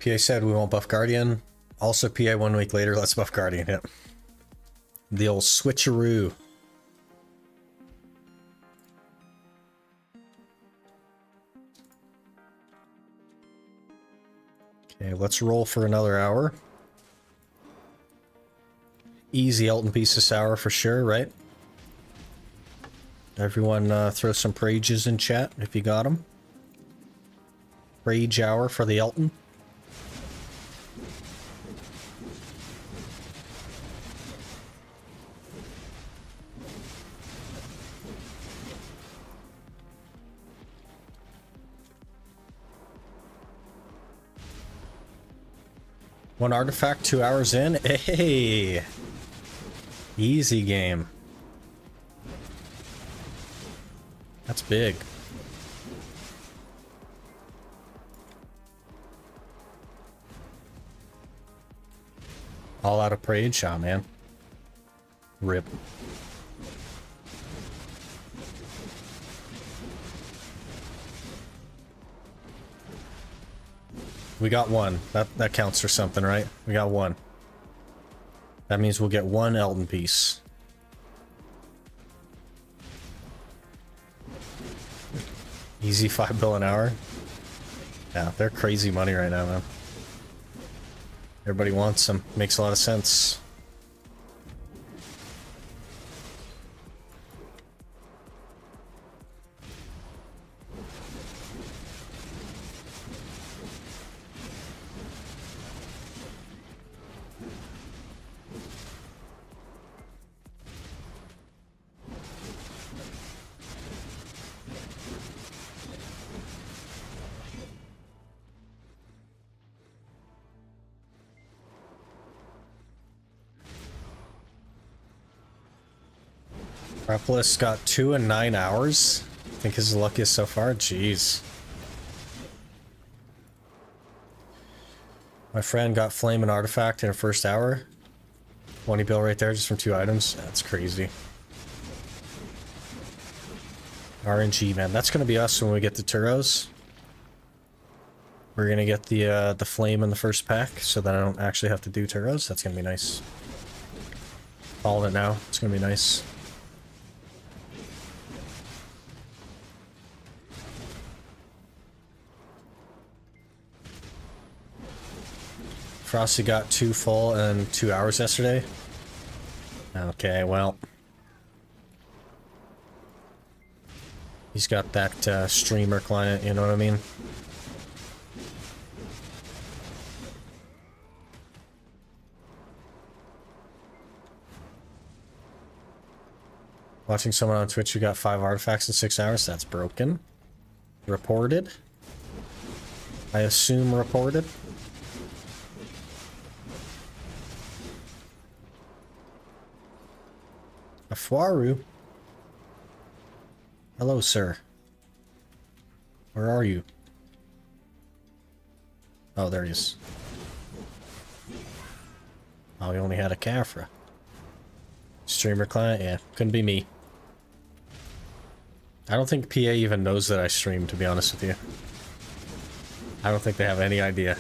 PA said we won't buff Guardian. Also, PA 1 week later, let's buff Guardian. Yep. The old switcheroo. Okay, let's roll for another hour. Easy Elton piece this hour for sure, right? Everyone throw some prages in chat if you got them. Rage hour for the Elton. One artifact, 2 hours in. Hey! Easy game. That's big. All out of parade shot, man. Rip. We got one. That counts for something, right? We got one. That means we'll get one Elton piece. Easy 5 bill an hour. Yeah, they're crazy money right now, man. Everybody wants them. Makes a lot of sense. Propolis got 2 in 9 hours. I think his luckiest so far. Jeez. My friend got Flame and Artifact in a first hour. 20 bill right there just from 2 items. That's crazy. RNG, man. That's gonna be us when we get the Turos. We're gonna get the Flame in the first pack, so that I don't actually have to do Turos. That's gonna be nice. Calling it now. It's gonna be nice. Frosty got 2 full in 2 hours yesterday. Okay, well. He's got that streamer client, you know what I mean? Watching someone on Twitch who got 5 artifacts in 6 hours, that's broken. Reported. I assume reported. Afuaru? Hello, sir. Where are you? Oh, there he is. Oh, he only had a Cafra. Streamer client? Yeah, couldn't be me. I don't think PA even knows that I stream, to be honest with you. I don't think they have any idea.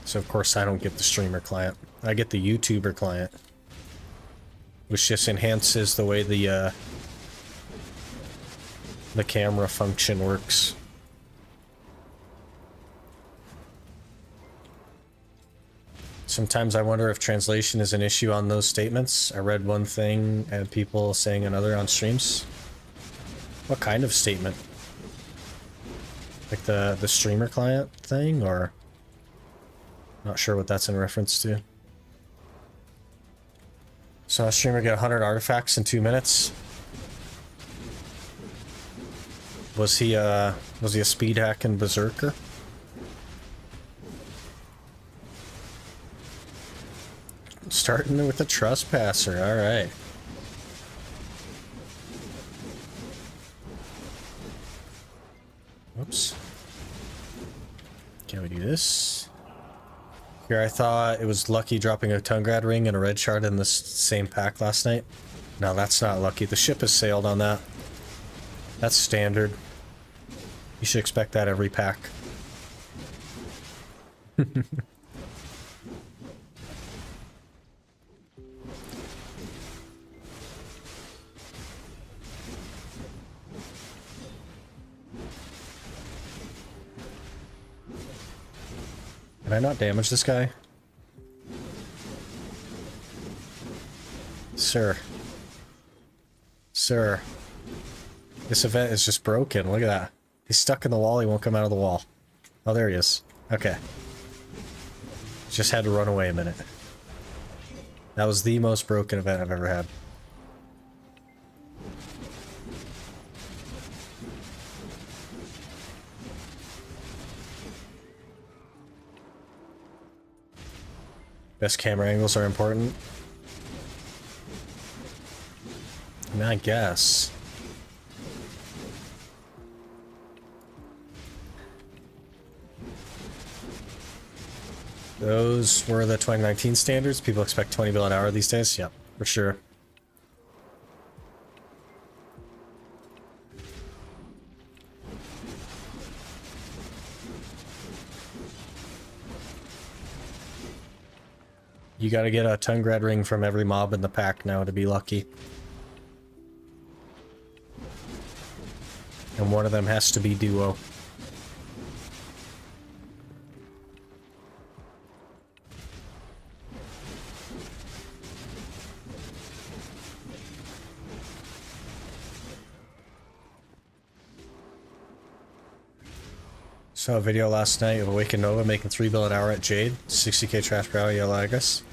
So of course I don't get the streamer client. I get the YouTuber client. Which just enhances the way the camera function works. Sometimes I wonder if translation is an issue on those statements. I read one thing and people saying another on streams. What kind of statement? Like the streamer client thing, or? Not sure what that's in reference to. So a streamer get 100 artifacts in 2 minutes. Was he a speed hacking berserker? Starting with a trespasser, alright. Whoops. Can we do this? Here, I thought it was lucky dropping a Tungrad ring and a red shard in the same pack last night. No, that's not lucky. The ship has sailed on that. That's standard. You should expect that every pack. Can I not damage this guy? Sir. Sir. This event is just broken. Look at that. He's stuck in the wall. He won't come out of the wall. Oh, there he is. Okay. Just had to run away a minute. That was the most broken event I've ever had. Best camera angles are important. I mean, I guess. Those were the 2019 standards. People expect 20 bill an hour these days. Yep, for sure. You gotta get a Tungrad ring from every mob in the pack now to be lucky. And one of them has to be duo. Saw a video last night of Awakened Nova making 3 bill an hour at Jade. 60k trash per hour, yeah, I guess.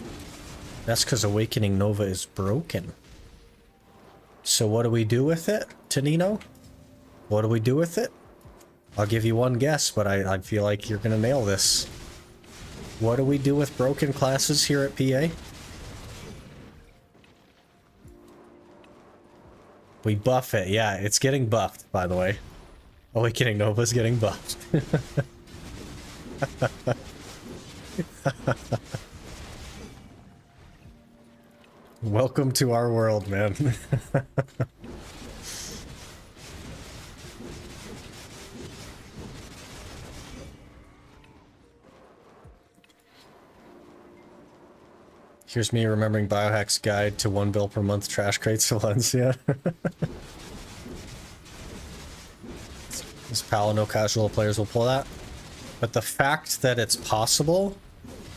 That's because Awakening Nova is broken. So what do we do with it, Tanino? What do we do with it? I'll give you one guess, but I feel like you're gonna nail this. What do we do with broken classes here at PA? We buff it. Yeah, it's getting buffed, by the way. Awakening Nova's getting buffed. Welcome to our world, man. Here's me remembering Biohack's guide to 1 bill per month trash crates to Valencia. This pal, no casual players will pull that. But the fact that it's possible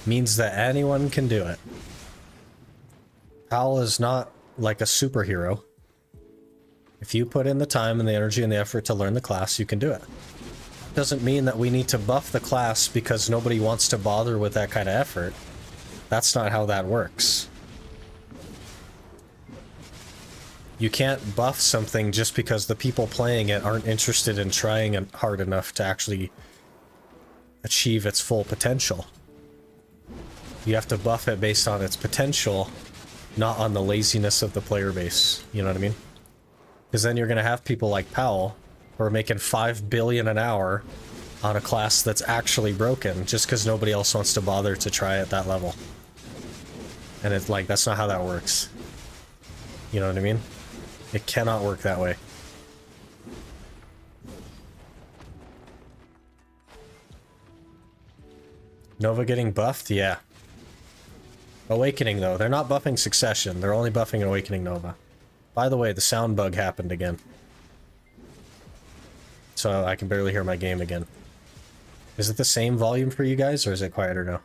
means that anyone can do it. Pal is not like a superhero. If you put in the time and the energy and the effort to learn the class, you can do it. Doesn't mean that we need to buff the class because nobody wants to bother with that kind of effort. That's not how that works. You can't buff something just because the people playing it aren't interested in trying it hard enough to actually achieve its full potential. You have to buff it based on its potential, not on the laziness of the player base. You know what I mean? Because then you're going to have people like Powell who are making 5 billion an hour on a class that's actually broken just because nobody else wants to bother to try at that level. And it's like, that's not how that works. You know what I mean? It cannot work that way. Nova getting buffed? Yeah. Awakening, though. They're not buffing Succession. They're only buffing Awakening Nova. By the way, the sound bug happened again. So I can barely hear my game again. Is it the same volume for you guys, or is it quieter now?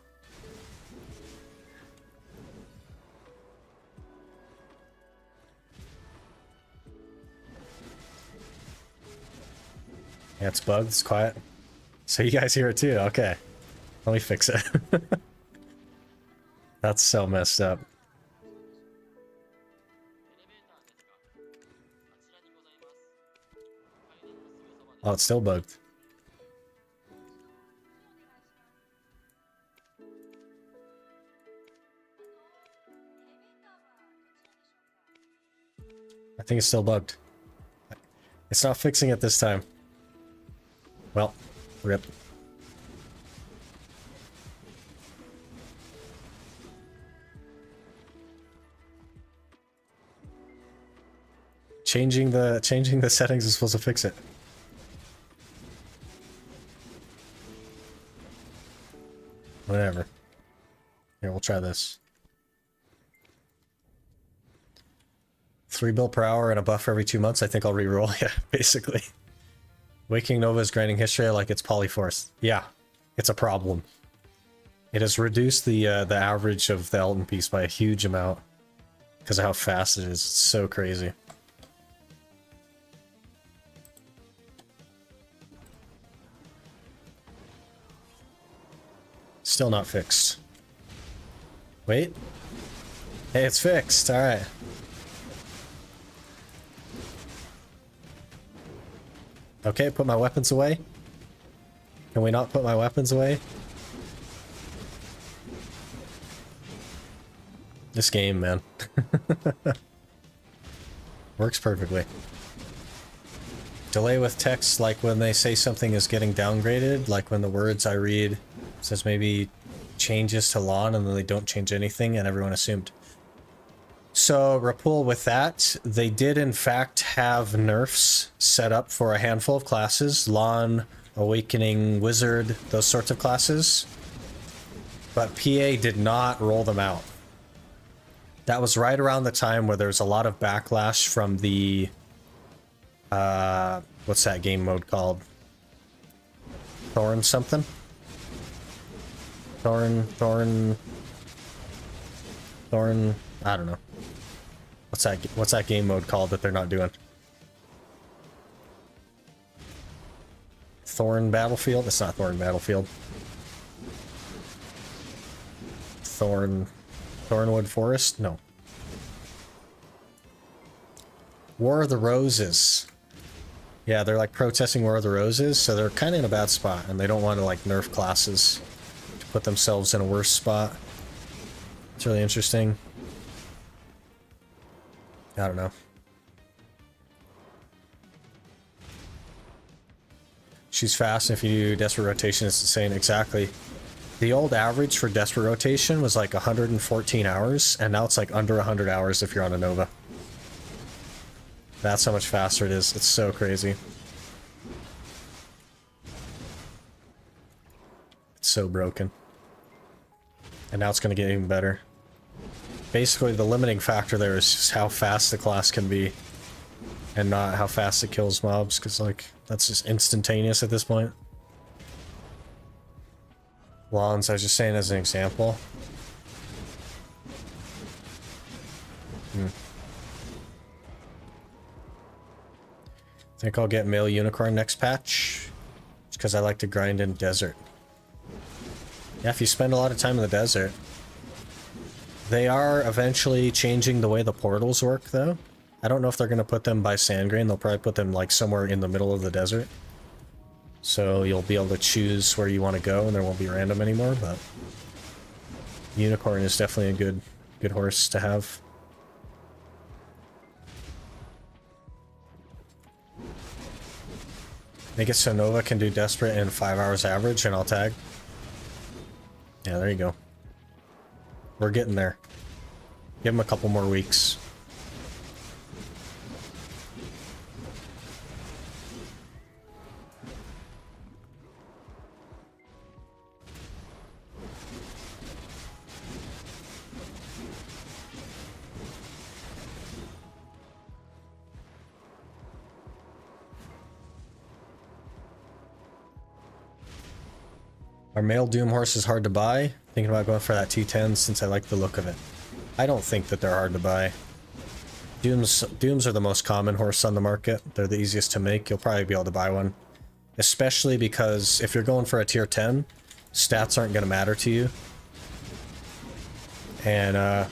Yeah, it's bugged, it's quiet. So you guys hear it too? Okay. Let me fix it. That's so messed up. Oh, it's still bugged. I think it's still bugged. It's not fixing it this time. Well, rip. Changing the settings is supposed to fix it. Whatever. Here, we'll try this. 3 bill per hour and a buff every 2 months. I think I'll reroll. Yeah, basically. Waking Nova is grinding history like it's Polyforce. Yeah, it's a problem. It has reduced the average of the Elton piece by a huge amount because of how fast it is. It's so crazy. Still not fixed. Wait. Hey, it's fixed. All right. Okay, put my weapons away. Can we not put my weapons away? This game, man. Works perfectly. Delay with text, like when they say something is getting downgraded, like when the words I read says maybe changes to lawn and then they don't change anything and everyone assumed. So, Rapul, with that, they did in fact have nerfs set up for a handful of classes. Lawn, Awakening, Wizard, those sorts of classes. But PA did not roll them out. That was right around the time where there's a lot of backlash from the... what's that game mode called? Thorn something? Thorn... I don't know. What's that game mode called that they're not doing? Thorn Battlefield? It's not Thorn Battlefield. Thornwood Forest? No. War of the Roses. Yeah, they're like protesting War of the Roses, so they're kind of in a bad spot, and they don't want to like nerf classes to put themselves in a worse spot. It's really interesting. I don't know. She's fast, and if you do Desperate Rotation, it's insane. Exactly. The old average for Desperate Rotation was like 114 hours, and now it's like under 100 hours if you're on a Nova. That's how much faster it is. It's so crazy. It's so broken. And now it's going to get even better. Basically, the limiting factor there is just how fast the class can be, and not how fast it kills mobs, because, like, that's just instantaneous at this point. Lawns, I was just saying as an example. Think I'll get male unicorn next patch. It's because I like to grind in desert. Yeah, if you spend a lot of time in the desert. They are eventually changing the way the portals work, though. I don't know if they're going to put them by sand grain. They'll probably put them like somewhere in the middle of the desert. So you'll be able to choose where you want to go, and there won't be random anymore, but... Unicorn is definitely a good horse to have. Make it so Nova can do Desperate in 5 hours average, and I'll tag. Yeah, there you go. We're getting there. Give him a couple more weeks. Are male Doom horses hard to buy? Thinking about going for that T10 since I like the look of it. I don't think that they're hard to buy. Dooms are the most common horse on the market. They're the easiest to make. You'll probably be able to buy one. Especially because if you're going for a tier 10, stats aren't going to matter to you. And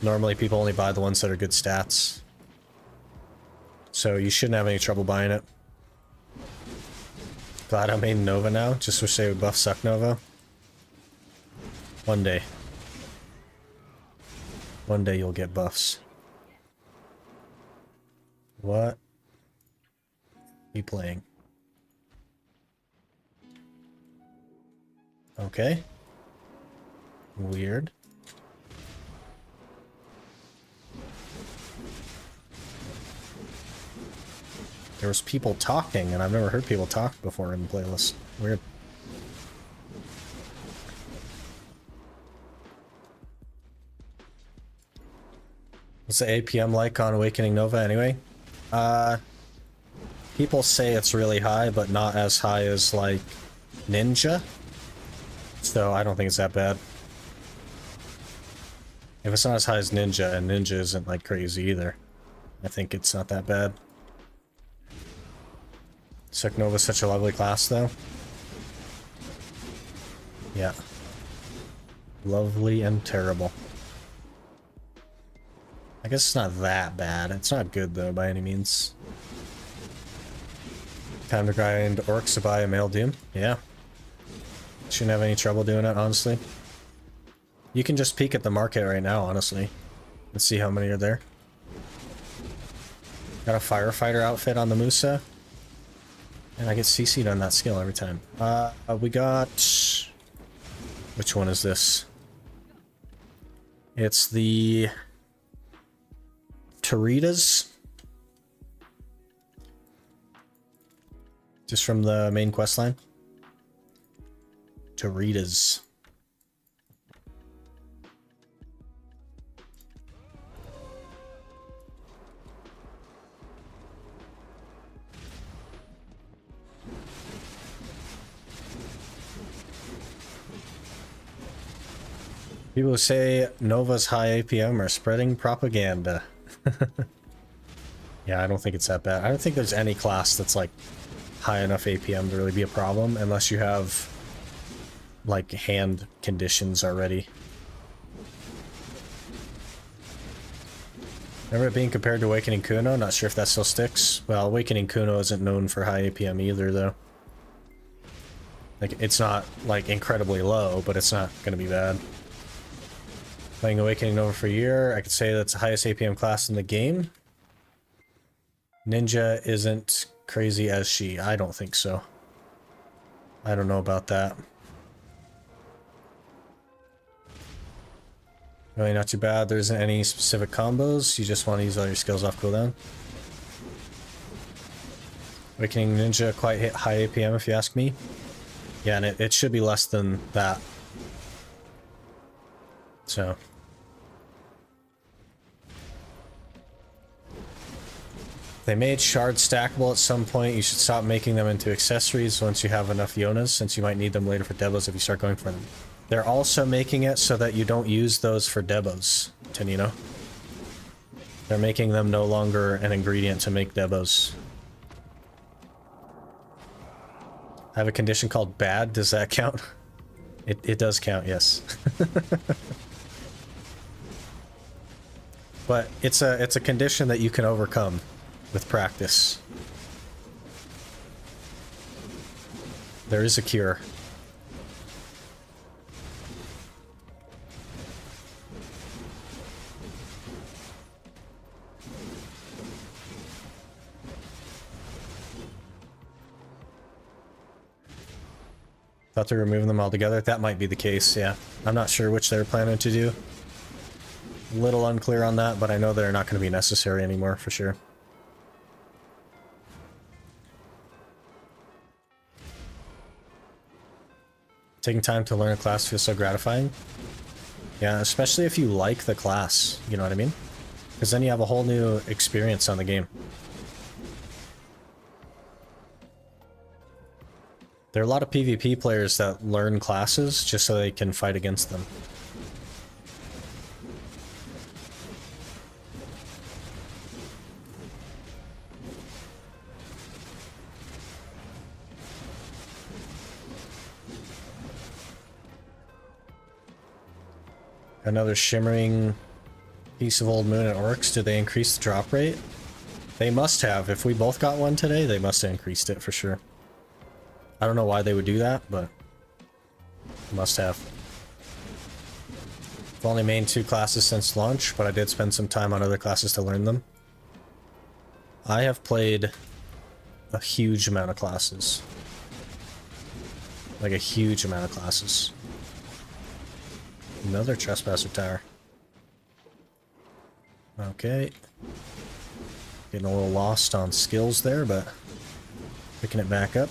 normally people only buy the ones that are good stats. So you shouldn't have any trouble buying it. Glad I made Nova now. Just wish they would buff Suck Nova. One day. One day you'll get buffs. What? Be playing. Okay. Weird. There was people talking, and I've never heard people talk before in the playlist. Weird. What's the APM like on Awakening Nova anyway? People say it's really high, but not as high as, like, Ninja. So I don't think it's that bad. If it's not as high as Ninja, and Ninja isn't, like, crazy either, I think it's not that bad. Sec Nova's such a lovely class, though. Yeah. Lovely and terrible. I guess it's not that bad. It's not good, though, by any means. Time to grind orcs to buy a male doom. Yeah. Shouldn't have any trouble doing it, honestly. You can just peek at the market right now, honestly. Let's see how many are there. Got a firefighter outfit on the Musa. And I get CC'd on that skill every time. We got... Which one is this? It's the... Toritas. Just from the main quest line. Toritas. People who say Nova's high APM are spreading propaganda. Yeah, I don't think it's that bad. I don't think there's any class that's like high enough APM to really be a problem unless you have like hand conditions already. Remember it being compared to Awakening Kuno? Not sure if that still sticks. Well, Awakening Kuno isn't known for high APM either, though. Like, it's not, like, incredibly low, but it's not gonna be bad. Playing Awakening Nova for a year, I could say that's the highest APM class in the game. Ninja isn't crazy as she. I don't think so. I don't know about that. Really not too bad. There isn't any specific combos. You just want to use all your skills off cooldown. Awakening Ninja quite hit high APM if you ask me. Yeah, and it should be less than that. So. They made shards stackable at some point. You should stop making them into accessories once you have enough Yonas, since you might need them later for debos if you start going for them. They're also making it so that you don't use those for debos, Tanino. They're making them no longer an ingredient to make debos. I have a condition called bad. Does that count? It does count, yes. But it's a condition that you can overcome with practice. There is a cure. Thought they're removing them altogether. That might be the case, yeah. I'm not sure which they're planning to do. A little unclear on that, but I know they're not going to be necessary anymore for sure. Taking time to learn a class feels so gratifying. Yeah, especially if you like the class, you know what I mean? Because then you have a whole new experience on the game. There are a lot of PvP players that learn classes just so they can fight against them. Another shimmering piece of old moon and orcs. Did they increase the drop rate? They must have. If we both got one today, they must have increased it for sure. I don't know why they would do that, but must have. I've only mained 2 classes since launch, but I did spend some time on other classes to learn them. I have played a huge amount of classes. Like a huge amount of classes. Another trespasser tower. Okay. Getting a little lost on skills there, but picking it back up.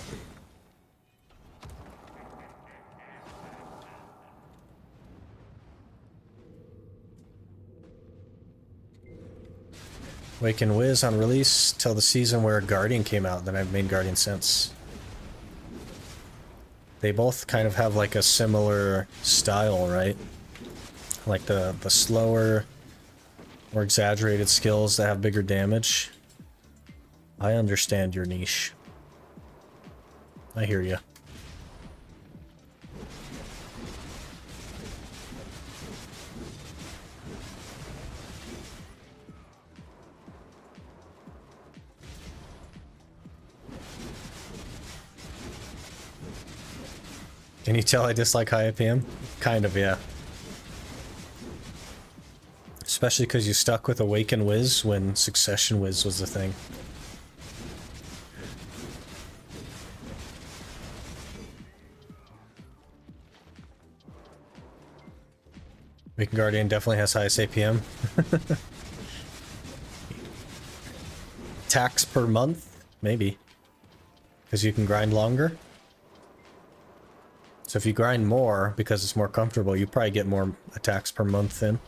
Wake and Wiz on release till the season where Guardian came out. Then I've made Guardian since. They both kind of have like a similar style, right? Like the slower, more exaggerated skills that have bigger damage. I understand your niche. I hear you. Can you tell I dislike high APM? Kind of, yeah. Especially because you stuck with Awaken Wiz when Succession Wiz was the thing. Awaken Guardian definitely has highest APM. Tax per month? Maybe. Because you can grind longer. So if you grind more, because it's more comfortable, you probably get more attacks per month in.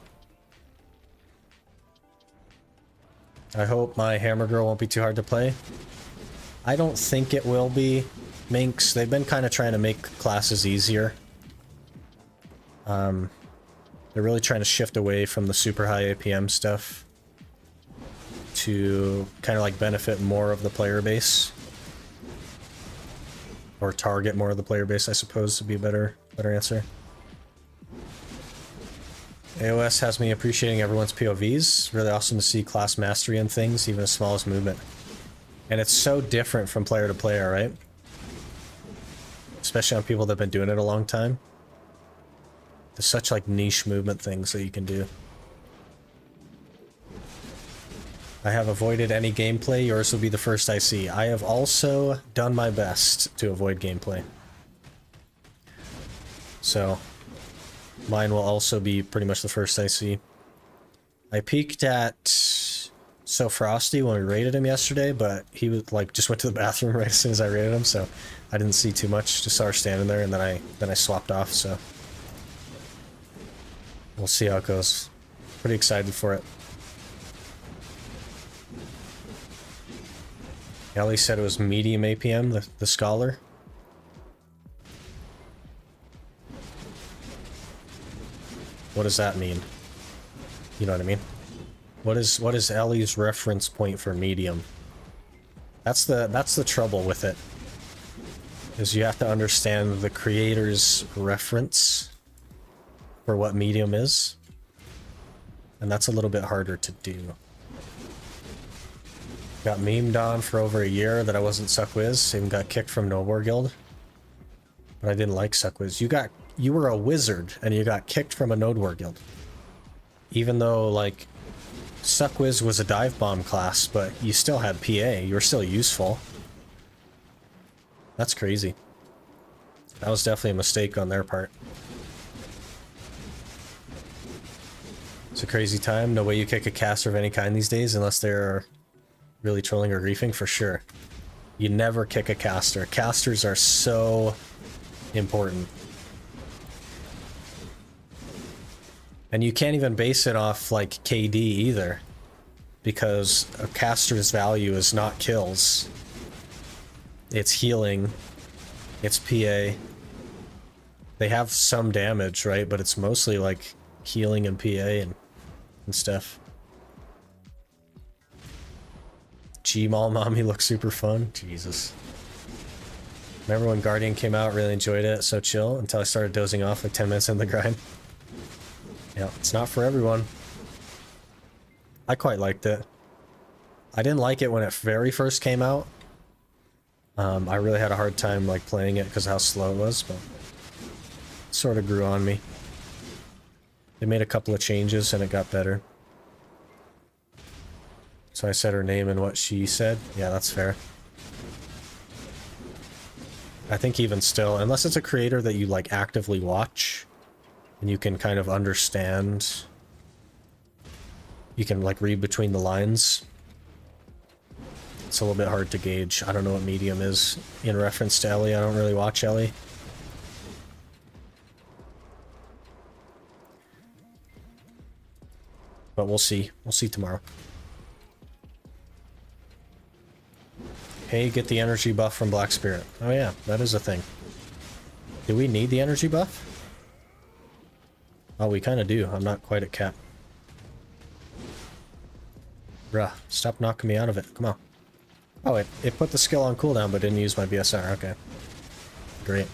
I hope my Hammer Girl won't be too hard to play. I don't think it will be. Minx, they've been kind of trying to make classes easier. They're really trying to shift away from the super high APM stuff to kind of like benefit more of the player base. Or target more of the player base, I suppose, would be a better answer. AOS has me appreciating everyone's POVs. Really awesome to see class mastery in things, even as small as movement. And it's so different from player to player, right? Especially on people that have been doing it a long time. There's such like niche movement things that you can do. I have avoided any gameplay. Yours will be the first I see. I have also done my best to avoid gameplay. So, mine will also be pretty much the first I see. I peeked at So Frosty when we raided him yesterday, but he was like just went to the bathroom right as soon as I raided him, so I didn't see too much. Just saw her standing there, and then I swapped off. So we'll see how it goes. Pretty excited for it. Ellie said it was medium APM, the scholar. What does that mean? You know what I mean? What is Ellie's reference point for medium? That's the trouble with it. Is you have to understand the creator's reference for what medium is. And that's a little bit harder to do. Got memed on for over a year that I wasn't Suckwiz. Even got kicked from No War Guild. But I didn't like Suckwiz. You were a wizard and you got kicked from a Node War Guild. Even though, like, Suckwiz was a dive bomb class, but you still had PA. You were still useful. That's crazy. That was definitely a mistake on their part. It's a crazy time. No way you kick a caster of any kind these days unless they're really trolling or griefing, for sure. You never kick a caster. Casters are so important. And you can't even base it off, like, KD either. Because a caster's value is not kills. It's healing. It's PA. They have some damage, right? But it's mostly, like, healing and PA and stuff. Gmall Mommy looks super fun. Jesus. Remember when Guardian came out? Really enjoyed it. So chill until I started dozing off like 10 minutes in the grind. Yeah, it's not for everyone. I quite liked it. I didn't like it when it very first came out. I really had a hard time like playing it because of how slow it was, but it sort of grew on me. They made a couple of changes and it got better. So I said her name and what she said. Yeah, that's fair. I think even still, unless it's a creator that you like actively watch and you can kind of understand, you can like read between the lines, it's a little bit hard to gauge. I don't know what medium is in reference to Ellie. I don't really watch Ellie. But we'll see. We'll see tomorrow. Hey, get the energy buff from Black Spirit. Oh yeah, that is a thing. Do we need the energy buff? Oh, we kind of do. I'm not quite at cap. Bruh, stop knocking me out of it. Come on. Oh, it put the skill on cooldown, but didn't use my BSR. Okay. Great.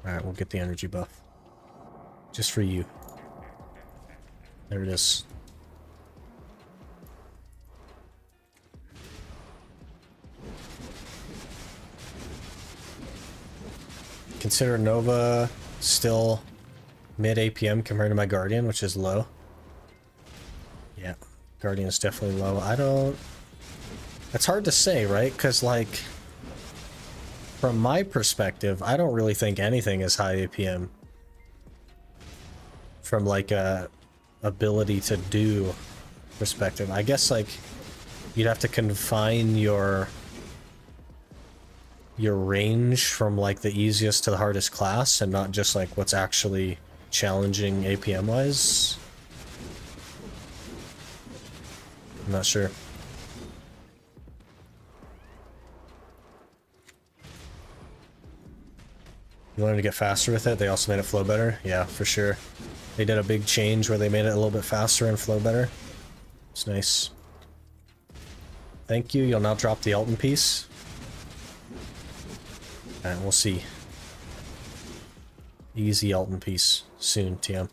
Alright, we'll get the energy buff. Just for you. There it is. Consider Nova still mid APM compared to my Guardian, which is low. Yeah, Guardian is definitely low. I don't... It's hard to say, right? Because, like, from my perspective, I don't really think anything is high APM. From, like, a ability to do perspective. I guess, like, you'd have to confine your range from, like, the easiest to the hardest class, and not just, like, what's actually challenging APM-wise. I'm not sure. You wanted to get faster with it? They also made it flow better? Yeah, for sure. They did a big change where they made it a little bit faster and flow better. It's nice. Thank you. You'll now drop the Alton piece. And we'll see. Easy Alton piece soon, TM.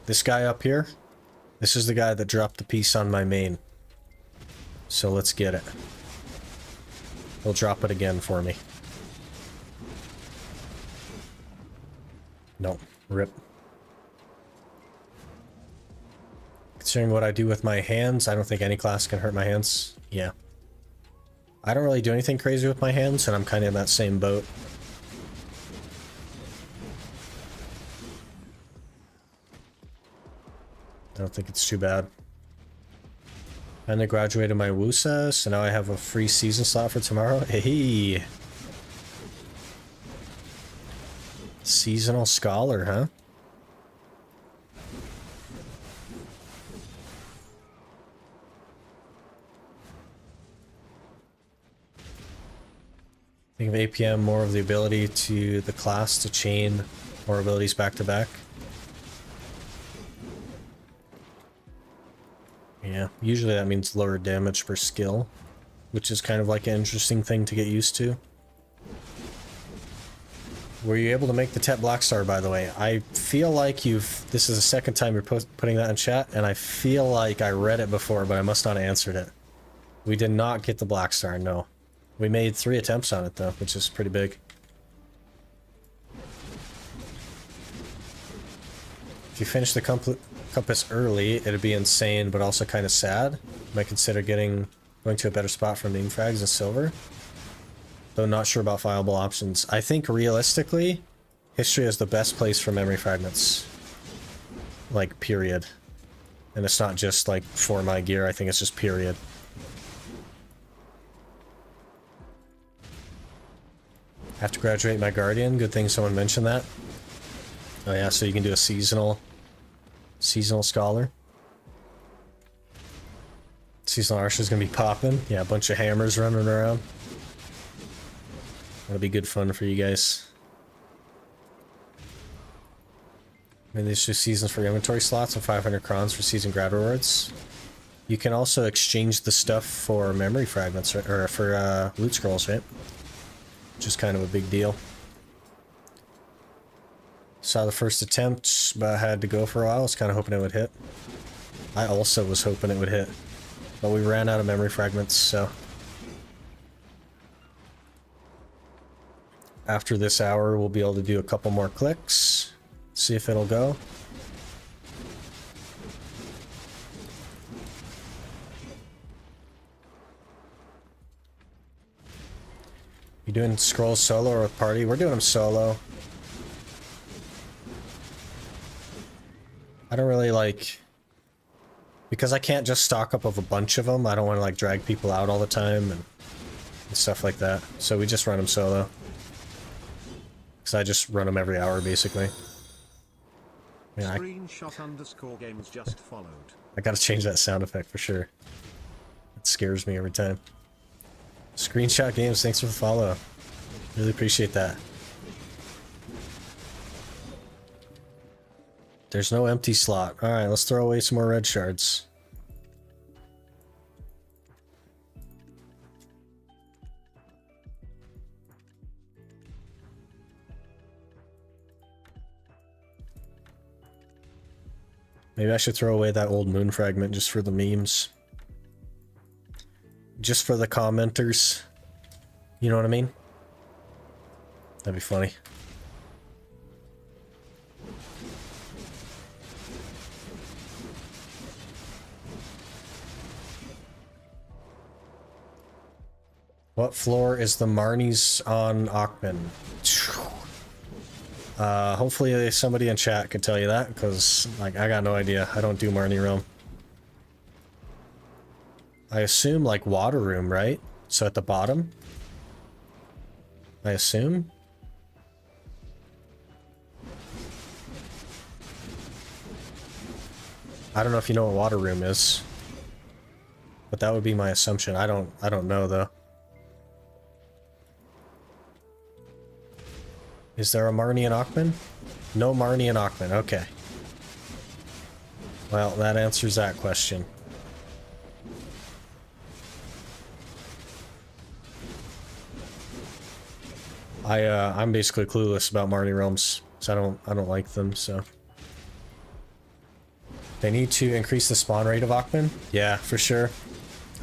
This guy up here, this is the guy that dropped the piece on my main. So let's get it. He'll drop it again for me. No, rip. Considering what I do with my hands, I don't think any class can hurt my hands. Yeah. I don't really do anything crazy with my hands, and I'm kind of in that same boat. I don't think it's too bad. And I graduated my WUSA, so now I have a free season slot for tomorrow. Hey! Seasonal Scholar, huh? Think of APM more of the ability to the class to chain more abilities back to back. Yeah, usually that means lower damage per skill, which is kind of like an interesting thing to get used to. Were you able to make the TET blackstar, by the way? I feel like this is the second time you're putting that in chat, and I feel like I read it before, but I must not have answered it. We did not get the blackstar, no. We made 3 attempts on it, though, which is pretty big. If you finish the compass early, it'd be insane, but also kind of sad. Might consider going to a better spot for meme frags and silver. Though not sure about viable options. I think realistically, history is the best place for memory fragments. Like, period. And it's not just like for my gear, I think it's just period. I have to graduate my Guardian. Good thing someone mentioned that. Oh yeah, so you can do a seasonal scholar. Seasonal Arsha's gonna be popping. Yeah, a bunch of hammers running around. That'll be good fun for you guys. Maybe there's just seasons for inventory slots and 500 crons for season grad rewards. You can also exchange the stuff for memory fragments, or for loot scrolls, right? Which is kind of a big deal. Saw the first attempt, but I had to go for a while. I was kind of hoping it would hit. I also was hoping it would hit. But we ran out of memory fragments, so... After this hour, we'll be able to do a couple more clicks. See if it'll go. You doing scrolls solo or with party? We're doing them solo. I don't really like... Because I can't just stock up of a bunch of them, I don't want to like drag people out all the time and stuff like that. So we just run them solo. Because I just run them every hour, basically. Yeah, Screenshot _games just followed. I gotta change that sound effect for sure. It scares me every time. Screenshot Games, thanks for the follow. Really appreciate that. There's no empty slot. Alright, let's throw away some more red shards. Maybe I should throw away that old moon fragment just for the memes. Just for the commenters. You know what I mean? That'd be funny. What floor is the Marnies on Achman? Hopefully somebody in chat could tell you that, because like I got no idea. I don't do Marnie Realm. I assume like water room, right? So at the bottom? I assume? I don't know if you know what water room is. But that would be my assumption. I don't know though. Is there a Marnie and Achman? No Marnie and Achman, okay. Well, that answers that question. I'm basically clueless about Marnie realms, so I don't like them, so. They need to increase the spawn rate of Achman? Yeah, for sure.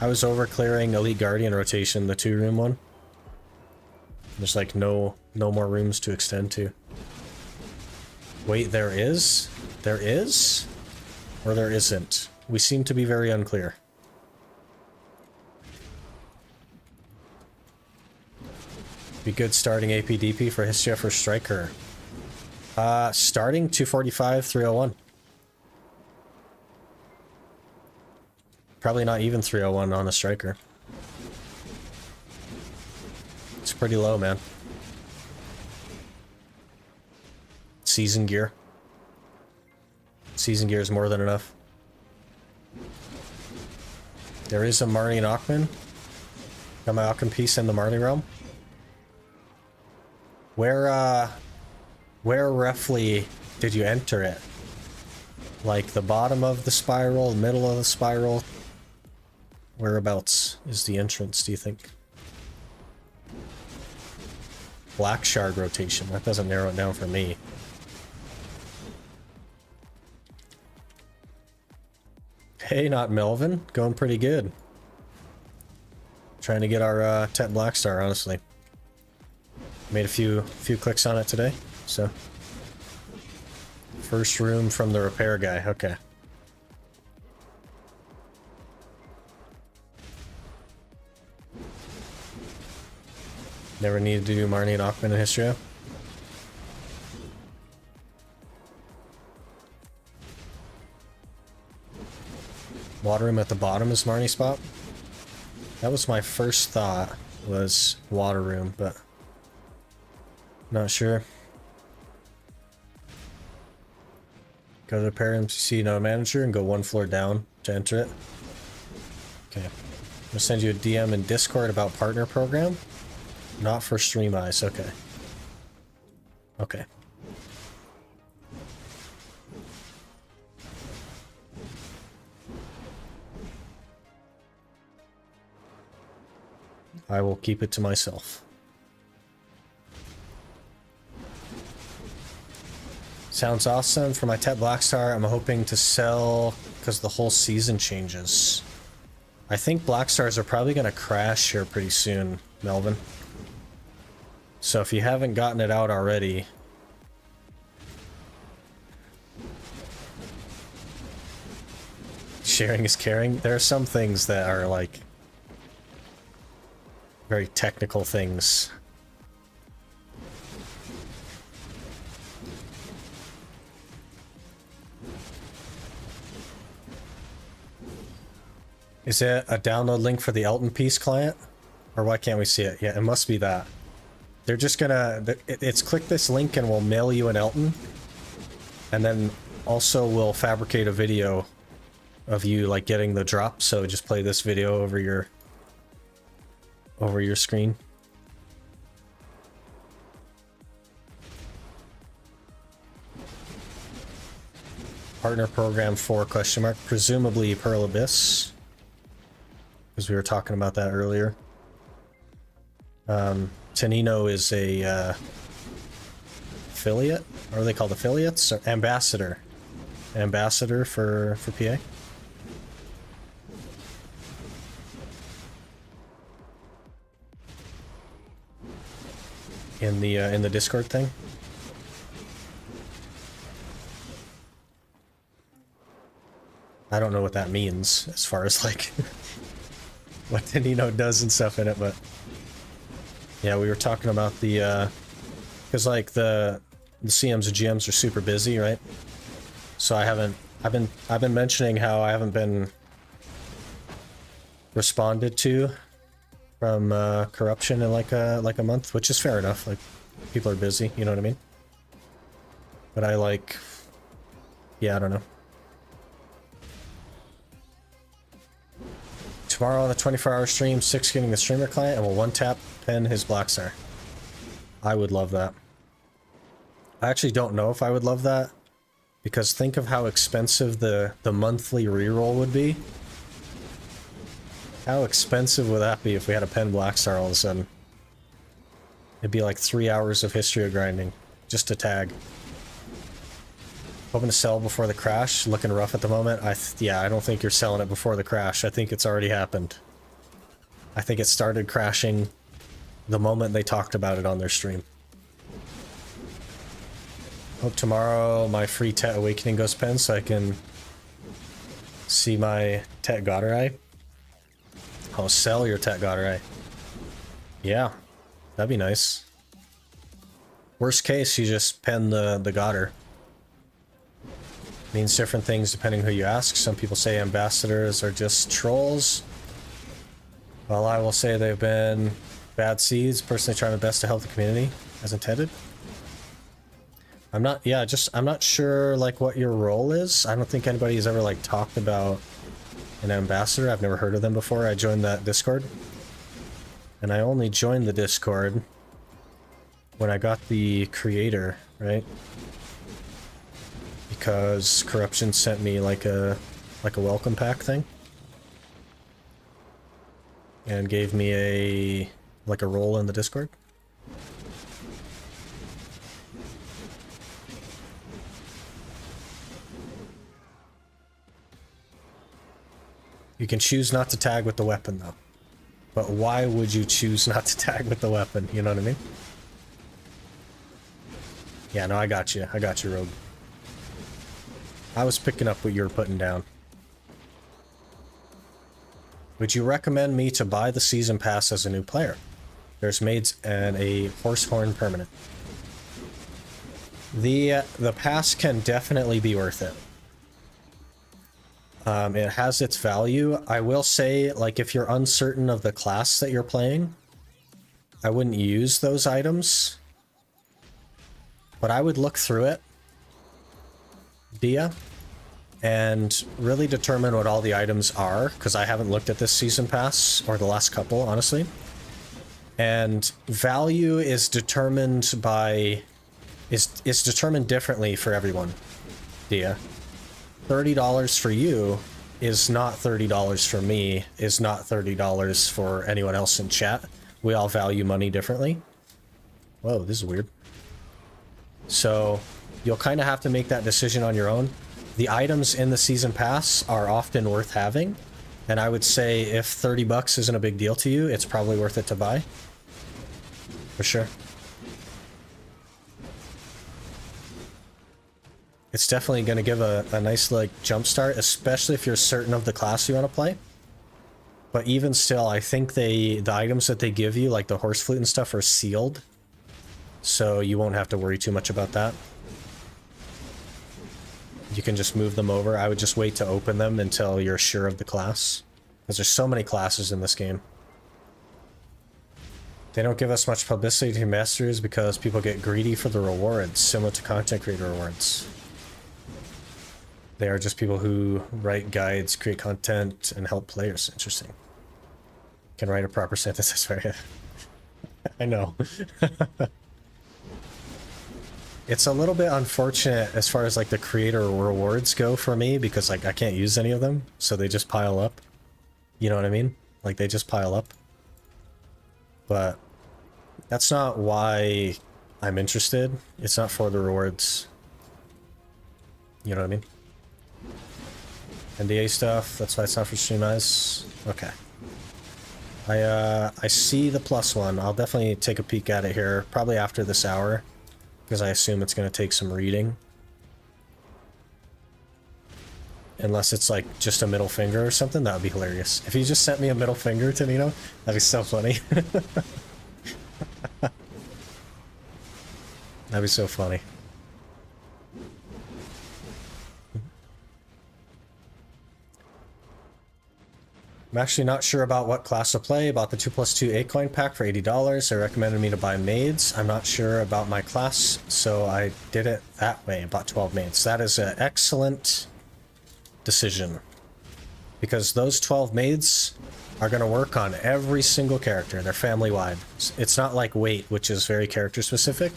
I was over clearing Elite Guardian rotation, the 2-room one. There's like no more rooms to extend to. Wait, there is? There is? Or there isn't? We seem to be very unclear. Be good starting APDP for Histria for Striker. Starting 245, 301. Probably not even 301 on a Striker. It's pretty low, man. Season gear. Season gear is more than enough. There is a Marnie and Achman. Got my Achman piece in the Marnie realm. Where roughly did you enter it? Like the bottom of the spiral, the middle of the spiral? Whereabouts is the entrance, do you think? Black shard rotation. That doesn't narrow it down for me. Hey, not Melvin. Going pretty good. Trying to get our Tet Blackstar, honestly. Made a few clicks on it today, so. First room from the repair guy. Okay. Never needed to do Marnie and Achman in Histria. Water room at the bottom is Marnie spot. That was my first thought, was water room, but not sure. Go to repair MCC no manager and go one floor down to enter it. Okay. I'm gonna send you a DM in Discord about partner program. Not for stream eyes, okay. Okay. I will keep it to myself. Sounds awesome. For my Tet Blackstar, I'm hoping to sell because the whole season changes. I think Blackstars are probably going to crash here pretty soon, Melvin. So if you haven't gotten it out already... Sharing is caring. There are some things that are like... very technical things. Is it a download link for the Elton Piece client? Or why can't we see it? Yeah, it must be that. They're just gonna... It's click this link and we'll mail you an Elton. And then also we'll fabricate a video of you, like, getting the drop. So just play this video over your screen. Partner program for question mark, presumably Pearl Abyss, because we were talking about that earlier. Tanino is a affiliate, or are they called affiliates? Or ambassador for PA. In the Discord thing. I don't know what that means as far as like what Tanino does and stuff in it, but yeah, we were talking about the because like the CMs and GMs are super busy, right? So I've been mentioning how I haven't been responded to from corruption in like a month, which is fair enough. Like, people are busy, you know what I mean? But I like, yeah, I don't know. Tomorrow on the 24-hour stream, 6 getting the streamer client, and will one-tap pen his blackstar. I would love that. I actually don't know if I would love that, because think of how expensive the monthly reroll would be. How expensive would that be if we had a pen blackstar all of a sudden? It'd be like 3 hours of history of grinding, just to tag. Hoping to sell before the crash. Looking rough at the moment. Yeah, I don't think you're selling it before the crash. I think it's already happened. I think it started crashing the moment they talked about it on their stream. Hope tomorrow my free Tet Awakening goes pen so I can see my Tet Godderai. I'll sell your Tet Godderai. Yeah, that'd be nice. Worst case, you just pen the Godder. Means different things depending who you ask. Some people say ambassadors are just trolls. Well, I will say they've been bad seeds, personally trying my best to help the community as intended. I'm not sure like what your role is. I don't think anybody's ever like talked about an ambassador. I've never heard of them before. I joined that Discord. And I only joined the Discord when I got the creator, right? Because corruption sent me like a welcome pack thing. And gave me a role in the Discord. You can choose not to tag with the weapon though. But why would you choose not to tag with the weapon? You know what I mean? Yeah, no, I got you, Rogue. I was picking up what you were putting down. Would you recommend me to buy the season pass as a new player? There's maids and a horse horn permanent. The pass can definitely be worth it. It has its value. I will say, like, if you're uncertain of the class that you're playing, I wouldn't use those items. But I would look through it, Dia, and really determine what all the items are, because I haven't looked at this season pass, or the last couple, honestly. And value is determined by... is determined differently for everyone, Dia. $30 for you is not $30 for me, is not $30 for anyone else in chat. We all value money differently. Whoa, this is weird. So you'll kind of have to make that decision on your own. The items in the season pass are often worth having, and I would say if 30 bucks isn't a big deal to you, it's probably worth it to buy. For sure. It's definitely going to give a nice, like, jump start, especially if you're certain of the class you want to play. But even still, I think the items that they give you, like the horse flute and stuff, are sealed. So you won't have to worry too much about that. You can just move them over. I would just wait to open them until you're sure of the class. Because there's so many classes in this game. They don't give us much publicity to masters because people get greedy for the rewards, similar to content creator rewards. They are just people who write guides, create content, and help players. Interesting. Can write a proper sentence, that's very... I know. It's a little bit unfortunate as far as like the creator rewards go for me, because like I can't use any of them, so they just pile up. You know what I mean? Like they just pile up. But that's not why I'm interested. It's not for the rewards. You know what I mean? NDA stuff, that's why it's not for Stream Eyes. Okay. I see the plus one. I'll definitely take a peek at it here, probably after this hour, because I assume it's going to take some reading. Unless it's like just a middle finger or something, that would be hilarious. If you just sent me a middle finger, Tanino, that'd be so funny. That'd be so funny. I'm actually not sure about what class to play. About the 2+2 8-coin pack for $80. They recommended me to buy maids. I'm not sure about my class, so I did it that way. Bought 12 maids. That is an excellent decision, because those 12 maids are going to work on every single character. They're family-wide. It's not like weight, which is very character-specific.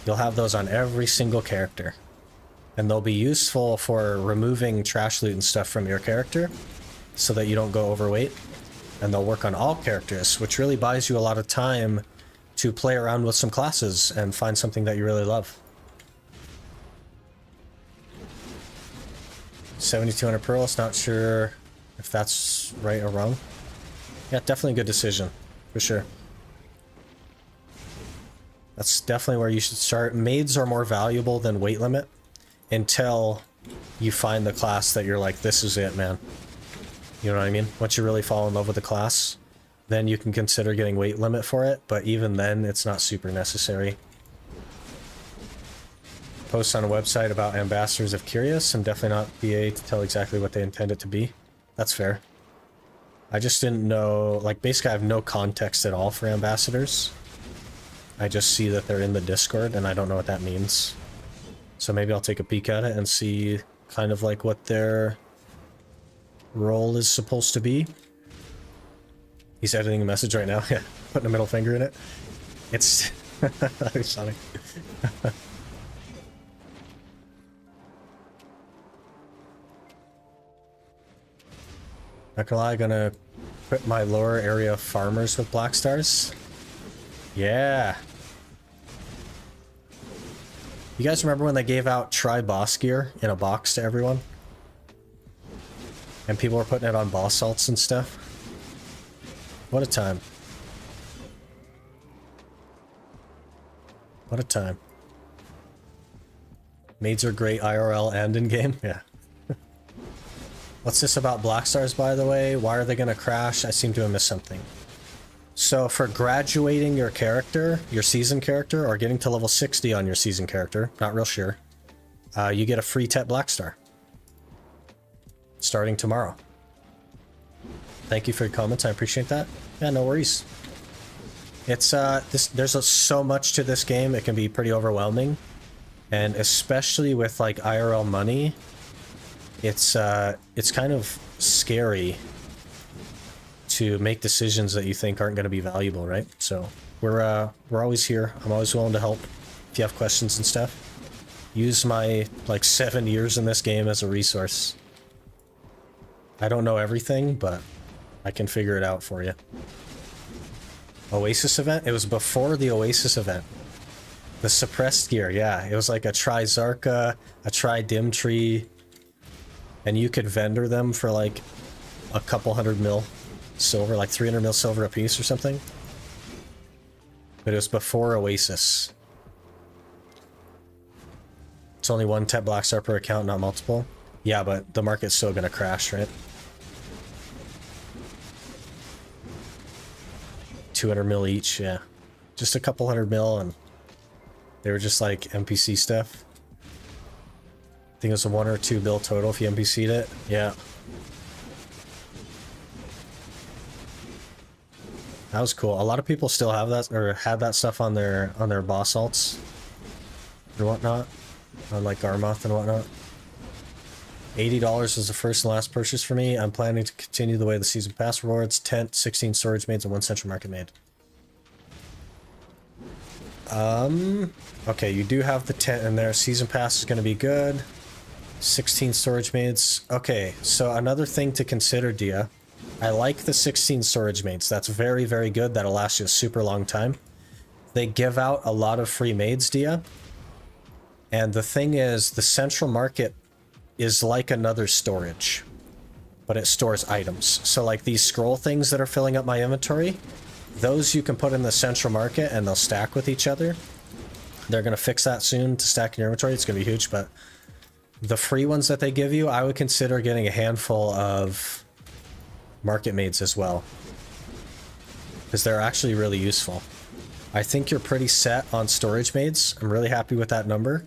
You'll have those on every single character, and they'll be useful for removing trash loot and stuff from your character, so that you don't go overweight, and they'll work on all characters, which really buys you a lot of time to play around with some classes and find something that you really love. 7,200 pearls, not sure if that's right or wrong. Yeah, definitely a good decision, for sure. That's definitely where you should start. Maids are more valuable than weight limit until you find the class that you're like, this is it, man. You know what I mean? Once you really fall in love with the class, then you can consider getting weight limit for it, but even then, it's not super necessary. Post on a website about ambassadors if curious. I'm definitely not BA to tell exactly what they intend it to be. That's fair. I just didn't know, like, basically I have no context at all for ambassadors. I just see that they're in the Discord, and I don't know what that means. So maybe I'll take a peek at it and see kind of like what their role is supposed to be. He's editing a message right now. Yeah, putting a middle finger in it. It's that'd be funny. Not gonna lie, gonna equip my lower area farmers with blackstars. Yeah. You guys remember when they gave out try boss gear in a box to everyone? And people were putting it on boss salts and stuff? What a time. What a time. Maids are great IRL and in-game? Yeah. What's this about blackstars, by the way? Why are they gonna crash? I seem to have missed something. So for graduating your character, your season character, or getting to level 60 on your season character, not real sure, you get a free Tet Blackstar. Starting tomorrow. Thank you for your comments, I appreciate that. Yeah, no worries. It's there's so much to this game, it can be pretty overwhelming. And especially with like IRL money, it's kind of scary to make decisions that you think aren't going to be valuable, right? So we're always here. I'm always willing to help if you have questions and stuff. Use my like 7 years in this game as a resource. I don't know everything, but I can figure it out for you. Oasis event? It was before the Oasis event. The suppressed gear, yeah. It was like a Tri-Zarka, a Tri-Dimtree, and you could vendor them for like a couple hundred mil silver, like 300 mil silver a piece or something. But it was before Oasis. It's only one Tet Blackstar per account, not multiple. Yeah, but the market's still gonna crash, right? 200 mil each, yeah. Just a couple hundred mil, and they were just like NPC stuff. I think it was a 1 or 2 bill total if you NPC'd it. Yeah. That was cool. A lot of people still have that or had that stuff on their boss alts and whatnot, on like Garmoth and whatnot. $80 was the first and last purchase for me. I'm planning to continue the way the season pass rewards: tent, 16 storage maids, and 1 central market maid. Okay, you do have the tent in there. Season pass is going to be good. 16 storage maids. Okay, so another thing to consider, Dia. I like the 16 storage maids. That's very, very good. That'll last you a super long time. They give out a lot of free maids, Dia. And the thing is, the central market is like another storage, but it stores items. So like these scroll things that are filling up my inventory, those you can put in the central market and they'll stack with each other. They're going to fix that soon to stack in your inventory. It's going to be huge, but the free ones that they give you, I would consider getting a handful of market maids as well, because they're actually really useful. I think you're pretty set on storage maids. I'm really happy with that number.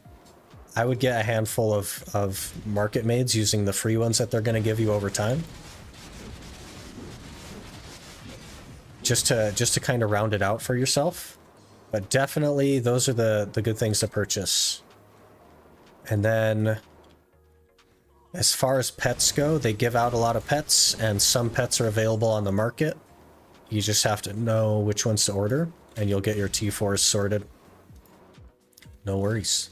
I would get a handful of market maids using the free ones that they're going to give you over time. Just to kind of round it out for yourself. But definitely those are the good things to purchase. And then as far as pets go, they give out a lot of pets, and some pets are available on the market. You just have to know which ones to order, and you'll get your T4s sorted. No worries.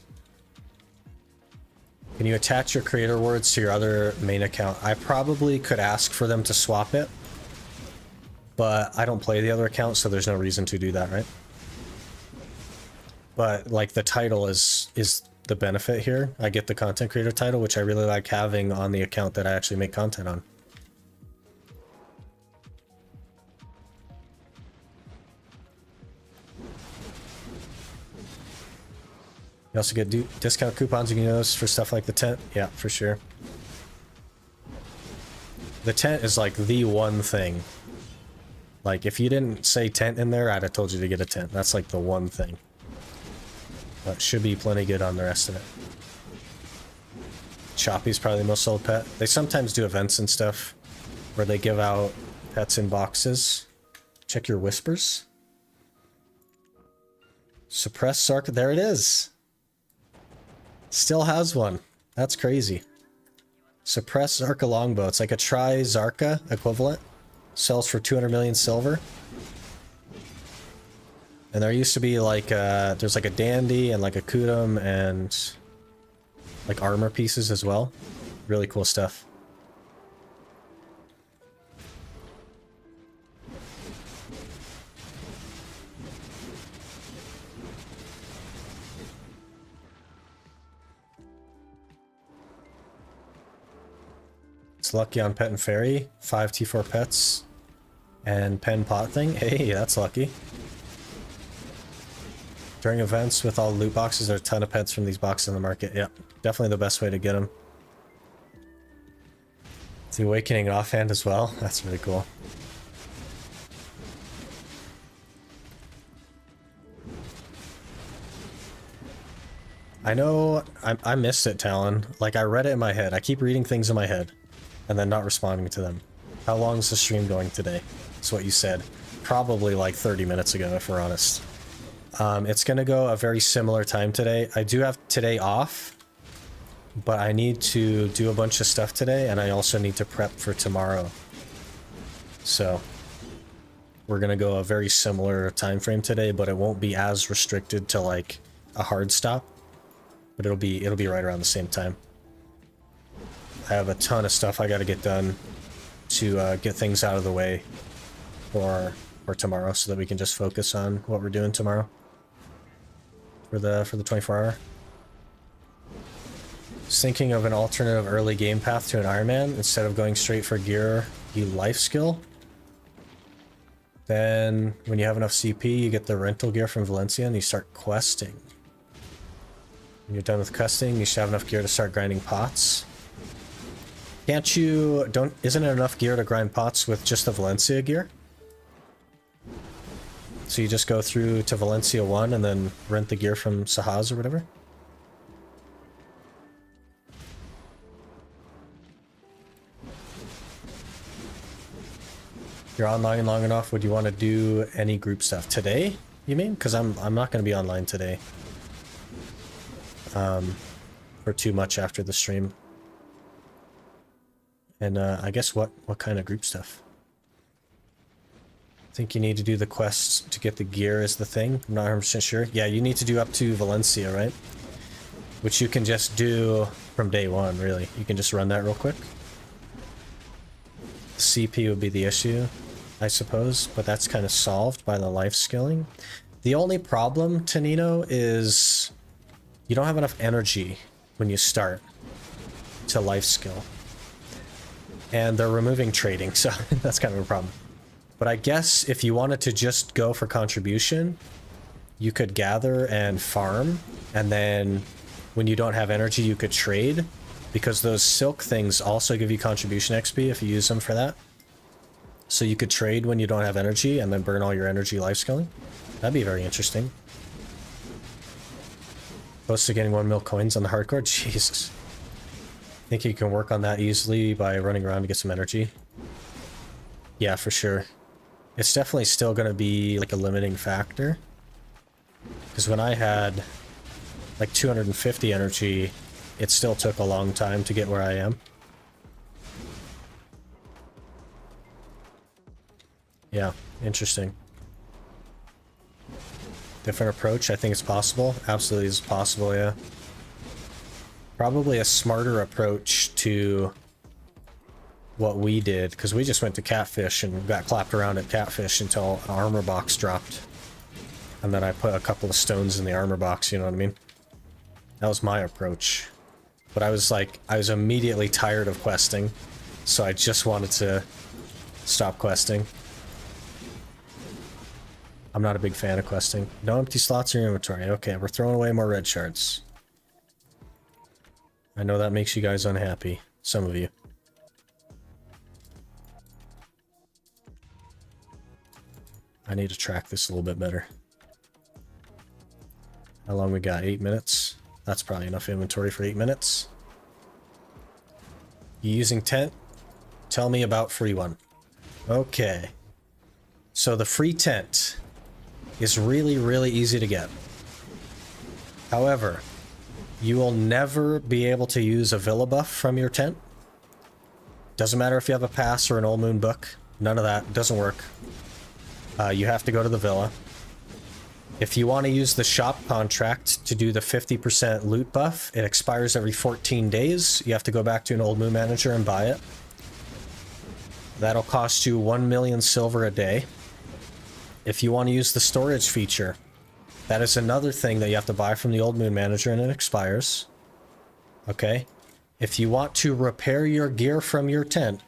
Can you attach your creator words to your other main account? I probably could ask for them to swap it, but I don't play the other account, so there's no reason to do that, right? But like the title is the benefit here. I get the content creator title, which I really like having on the account that I actually make content on. You also get discount coupons you can use for stuff like the tent. Yeah, for sure. The tent is like the one thing. Like if you didn't say tent in there, I'd have told you to get a tent. That's like the one thing. But should be plenty good on the rest of it. Choppy's probably the most sold pet. They sometimes do events and stuff where they give out pets in boxes. Check your whispers. Suppress Sark. There it is. Still has one. That's crazy. Suppress Zarka longbow. It's like a tri-Zarka equivalent. Sells for 200 million silver. And there used to be like there's like a dandy and like a kudum and like armor pieces as well. Really cool stuff. It's lucky on Pet and Fairy. 5 T4 pets. And pen pot thing. Hey, that's lucky. During events with all the loot boxes, there are a ton of pets from these boxes in the market. Yep, definitely the best way to get them. The Awakening offhand as well. That's really cool. I know I missed it, Talon. Like, I read it in my head. I keep reading things in my head and then not responding to them. How long is the stream going today? That's what you said. Probably like 30 minutes ago, if we're honest. It's going to go a very similar time today. I do have today off, but I need to do a bunch of stuff today, and I also need to prep for tomorrow. So we're going to go a very similar time frame today, but it won't be as restricted to like a hard stop, but it'll be right around the same time. I have a ton of stuff I got to get done to get things out of the way for tomorrow, so that we can just focus on what we're doing tomorrow for the 24-hour. Just thinking of an alternative early game path to an Iron Man instead of going straight for gear, you life skill. Then when you have enough CP, you get the rental gear from Valencia and you start questing. When you're done with questing, you should have enough gear to start grinding pots. Can't you, isn't it enough gear to grind pots with just the Valencia gear? So you just go through to Valencia 1 and then rent the gear from Sahaz or whatever? You're online long enough. Would you want to do any group stuff today? You mean? Because I'm not going to be online today. For too much after the stream. And I guess what kind of group stuff? I think you need to do the quests to get the gear is the thing. I'm not 100% sure. Yeah, you need to do up to Valencia, right? Which you can just do from day one, really. You can just run that real quick. CP would be the issue, I suppose, but that's kind of solved by the life skilling. The only problem, Tanino, is you don't have enough energy when you start to life skill. And they're removing trading, so that's kind of a problem. But I guess if you wanted to just go for contribution, you could gather and farm, and then when you don't have energy, you could trade, because those silk things also give you contribution XP if you use them for that. So you could trade when you don't have energy and then burn all your energy life skilling. That'd be very interesting. Close to getting 1 mil coins on the hardcore? Jesus. Think you can work on that easily by running around to get some energy? Yeah, for sure. It's definitely still going to be like a limiting factor. Because when I had like 250 energy, it still took a long time to get where I am. Yeah, interesting. Different approach, I think it's possible. Absolutely is possible, yeah. Probably a smarter approach to what we did, because we just went to catfish and got clapped around at catfish until an armor box dropped. And then I put a couple of stones in the armor box, you know what I mean? That was my approach. But I was immediately tired of questing, so I just wanted to stop questing. I'm not a big fan of questing. No empty slots in your inventory. Okay, we're throwing away more red shards. I know that makes you guys unhappy. Some of you. I need to track this a little bit better. How long we got? 8 minutes? That's probably enough inventory for 8 minutes. You using tent? Tell me about free one. Okay. So the free tent is really, really easy to get. However, you will never be able to use a villa buff from your tent. Doesn't matter if you have a pass or an old moon book. None of that. Doesn't work. You have to go to the villa. If you want to use the shop contract to do the 50% loot buff, it expires every 14 days. You have to go back to an old moon manager and buy it. That'll cost you 1 million silver a day. If you want to use the storage feature, that is another thing that you have to buy from the old moon manager and it expires. Okay? If you want to repair your gear from your tent,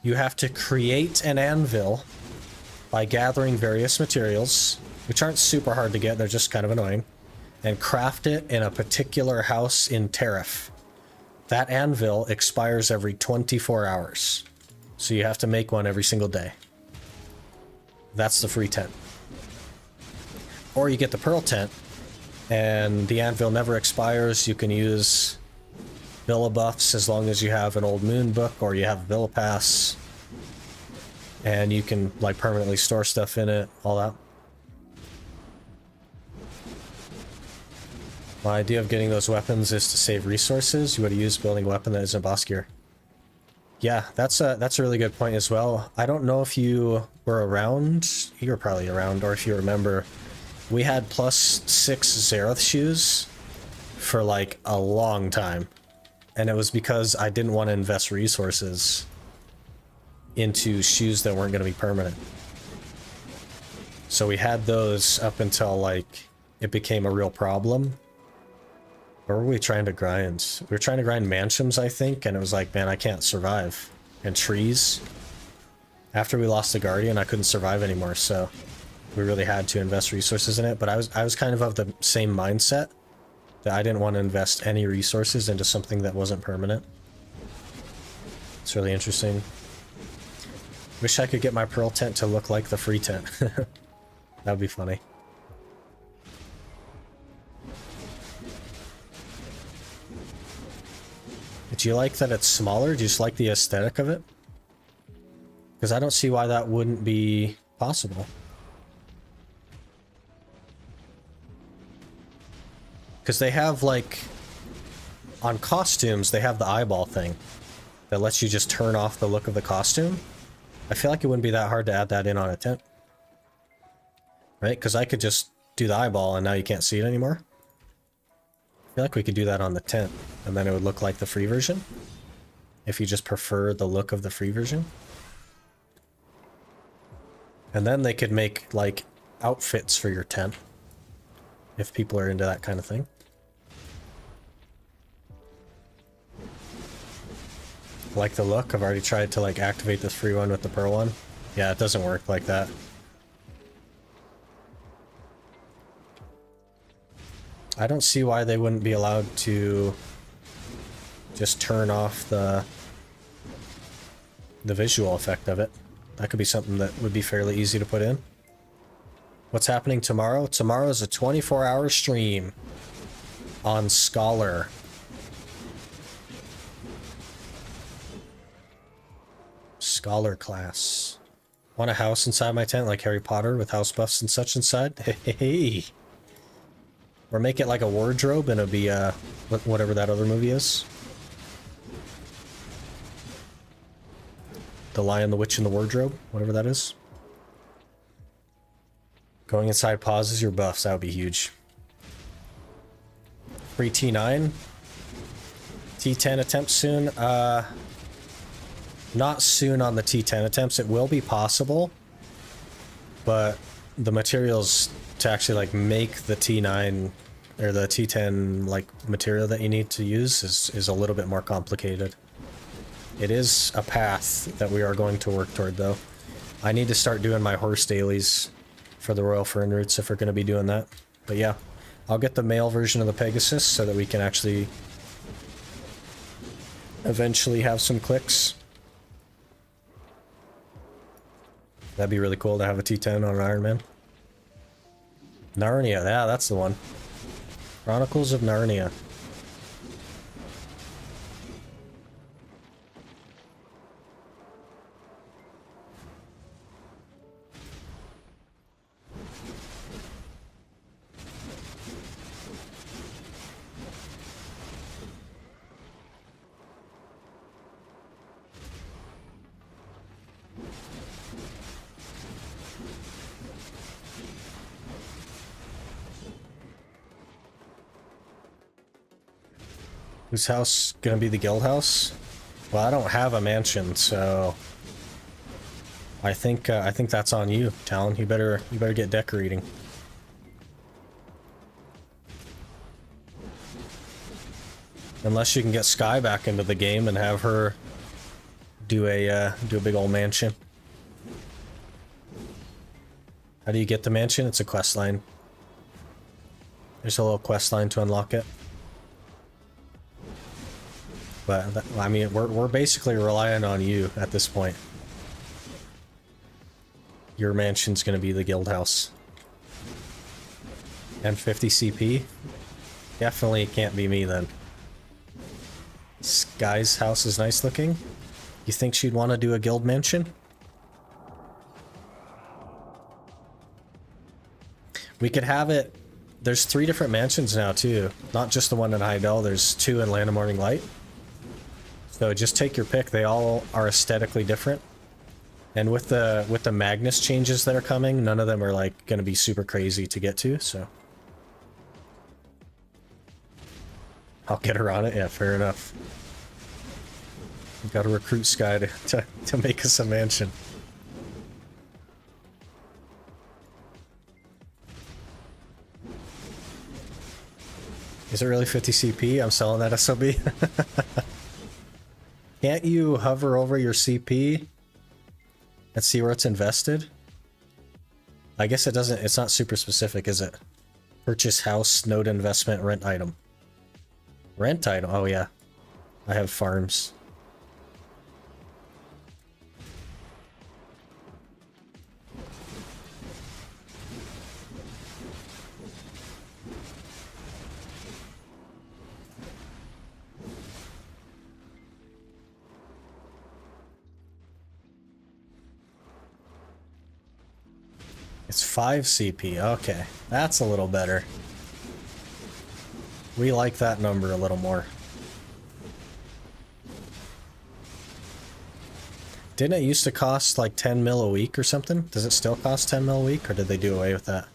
you have to create an anvil by gathering various materials, which aren't super hard to get, they're just kind of annoying, and craft it in a particular house in Tariff. That anvil expires every 24 hours, so you have to make one every single day. That's the free tent. Or you get the pearl tent, and the anvil never expires. You can use villa buffs as long as you have an old moon book or you have a villa pass. And you can like permanently store stuff in it, all that. My idea of getting those weapons is to save resources. You would use building a weapon that isn't boss gear. Yeah, that's a really good point as well. I don't know if you were around. You were probably around, or if you remember, we had +6 Zereth shoes for like a long time. And it was because I didn't want to invest resources into shoes that weren't going to be permanent. So we had those up until like it became a real problem. Where were we trying to grind? We were trying to grind mansions, I think, and it was like, man, I can't survive. And trees. After we lost the Guardian, I couldn't survive anymore, so we really had to invest resources in it. But I was kind of the same mindset that I didn't want to invest any resources into something that wasn't permanent. It's really interesting. Wish I could get my pearl tent to look like the free tent. That would be funny. Do you like that it's smaller? Do you just like the aesthetic of it? Because I don't see why that wouldn't be possible. Because they have, like, on costumes, they have the eyeball thing that lets you just turn off the look of the costume. I feel like it wouldn't be that hard to add that in on a tent. Right? Because I could just do the eyeball and now you can't see it anymore. I feel like we could do that on the tent, and then it would look like the free version. If you just prefer the look of the free version. And then they could make, like, outfits for your tent. If people are into that kind of thing. Like the look? I've already tried to, like, activate this free one with the pearl one. Yeah, it doesn't work like that. I don't see why they wouldn't be allowed to just turn off the visual effect of it. That could be something that would be fairly easy to put in. What's happening tomorrow? Tomorrow is a 24-hour stream on Scholar. Scholar class. Want a house inside my tent like Harry Potter with house buffs and such inside? Hey. Or make it like a wardrobe and it'll be whatever that other movie is. The Lion, the Witch, and the Wardrobe, whatever that is. Going inside pauses your buffs, that would be huge. Free T9. T10 attempts soon. Not soon on the T10 attempts. It will be possible. But the materials to actually like make the T9 or the T10 like material that you need to use is a little bit more complicated. It is a path that we are going to work toward, though. I need to start doing my horse dailies for the Royal Fern Roots if we're going to be doing that. But yeah, I'll get the male version of the Pegasus so that we can actually eventually have some clicks. That'd be really cool to have a T10 on an Iron Man. Narnia, yeah, that's the one. Chronicles of Narnia. Whose house gonna be the guild house? Well, I don't have a mansion, so I think that's on you, Talon. You better get decorating. Unless you can get Sky back into the game and have her do a big old mansion. How do you get the mansion? It's a quest line. There's a little quest line to unlock it. But that, I mean, we're basically relying on you at this point. Your mansion's gonna be the guild house. And 50 CP? Definitely can't be me then. Sky's house is nice looking. You think she'd want to do a guild mansion? We could have it. There's 3 different mansions now too. Not just the one in Heidel. There's 2 in Land of Morning Light. So just take your pick. They all are aesthetically different. And with the Magnus changes that are coming, none of them are like going to be super crazy to get to, so I'll get her on it. Yeah, fair enough. We've got to recruit Sky to make us a mansion. Is it really 50 CP? I'm selling that SOB. Can't you hover over your CP and see where it's invested? I guess it doesn't, it's not super specific, is it? Purchase house, node investment, rent item. Rent item, oh yeah. I have farms. 5 CP. Okay, that's a little better. We like that number a little more. Didn't it used to cost like 10 mil a week or something? Does it still cost 10 mil a week, or did they do away with that?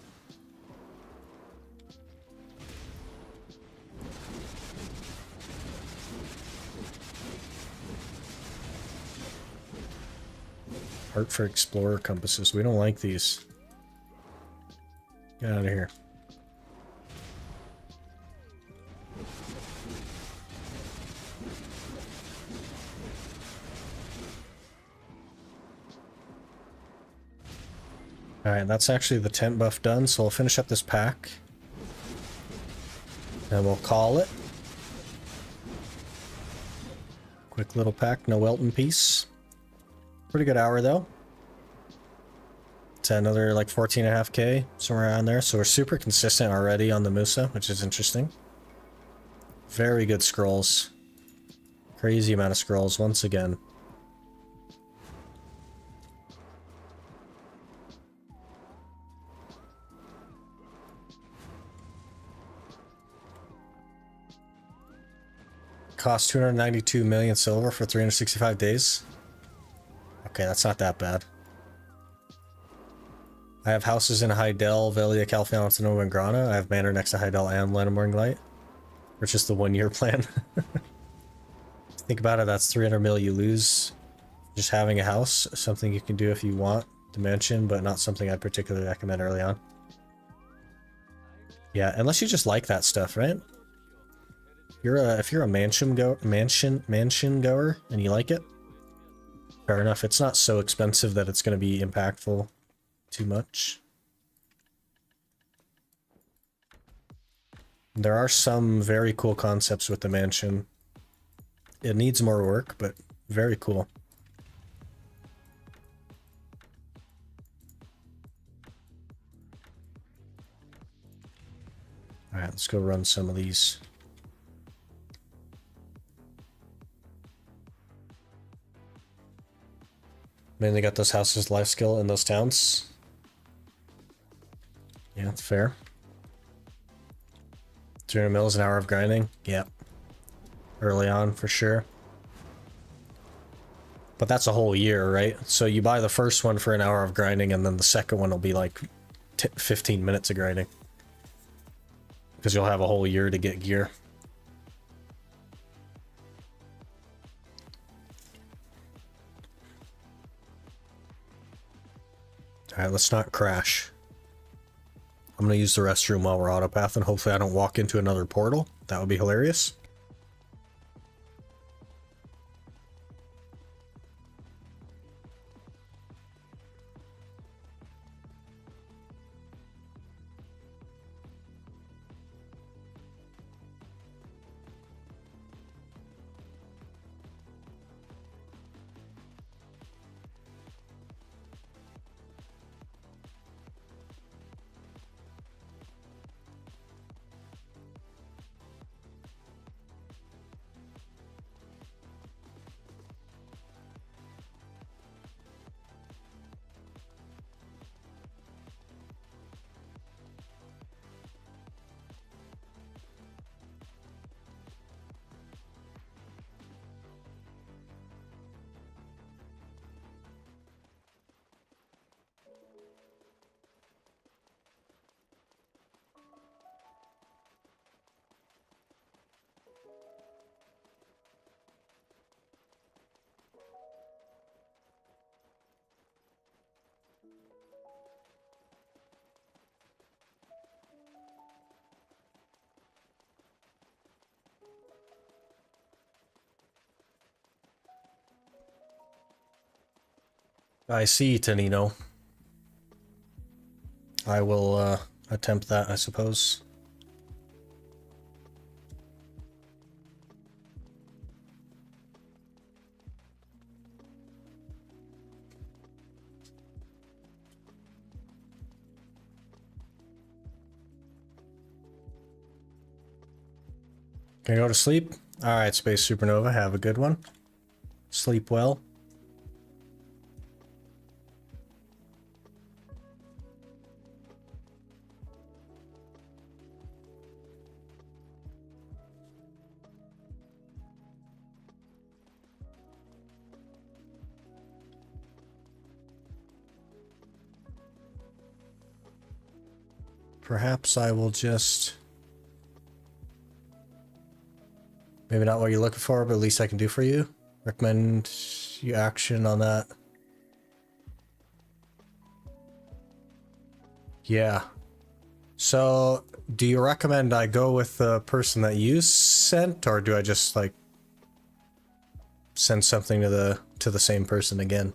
Art for Explorer compasses. We don't like these. Get out of here. Alright, that's actually the tent buff done, so we'll finish up this pack. And we'll call it. Quick little pack, no Welton piece. Pretty good hour though. It's another like 14.5k, somewhere around there. So we're super consistent already on the Musa, which is interesting. Very good scrolls. Crazy amount of scrolls once again. Cost 292 million silver for 365 days. Okay, that's not that bad. I have houses in Heidel, Velia, Califano, Sonoma, and Grana. I have Manor next to Heidel and Lanamorning Light. Or just the 1-year plan. Think about it, that's 300 mil you lose. Just having a house, something you can do if you want to mansion, but not something I'd particularly recommend early on. Yeah, unless you just like that stuff, right? If you're a mansion goer and you like it, fair enough. It's not so expensive that it's going to be impactful too much. There are some very cool concepts with the mansion. It needs more work, but very cool. Alright, let's go run some of these. Mainly got those houses life skill in those towns. Yeah, that's fair. 300 mils an hour of grinding. Yep. Early on, for sure. But that's a whole year, right? So you buy the first one for an hour of grinding, and then the second one will be like 15 minutes of grinding. Because you'll have a whole year to get gear. Alright, let's not crash. I'm gonna use the restroom while we're autopath, and hopefully I don't walk into another portal. That would be hilarious. I see, Tanino. I will attempt that, I suppose. Can I go to sleep? Alright, Space Supernova, have a good one. Sleep well. perhaps I will just... Maybe not what you're looking for, but at least I can do for you. Recommend you action on that. Yeah. So, do you recommend I go with the person that you sent, or do I just, like, send something to the same person again?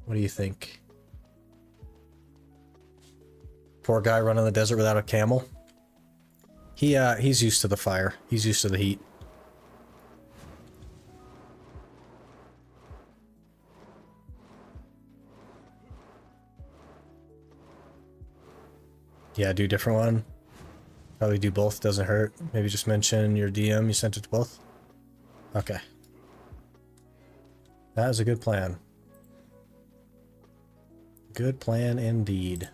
What do you think? Poor guy running the desert without a camel. He's used to the fire. He's used to the heat. Yeah, do a different one. Probably do both, doesn't hurt. Maybe just mention your DM, you sent it to both. Okay. That is a good plan. Good plan indeed.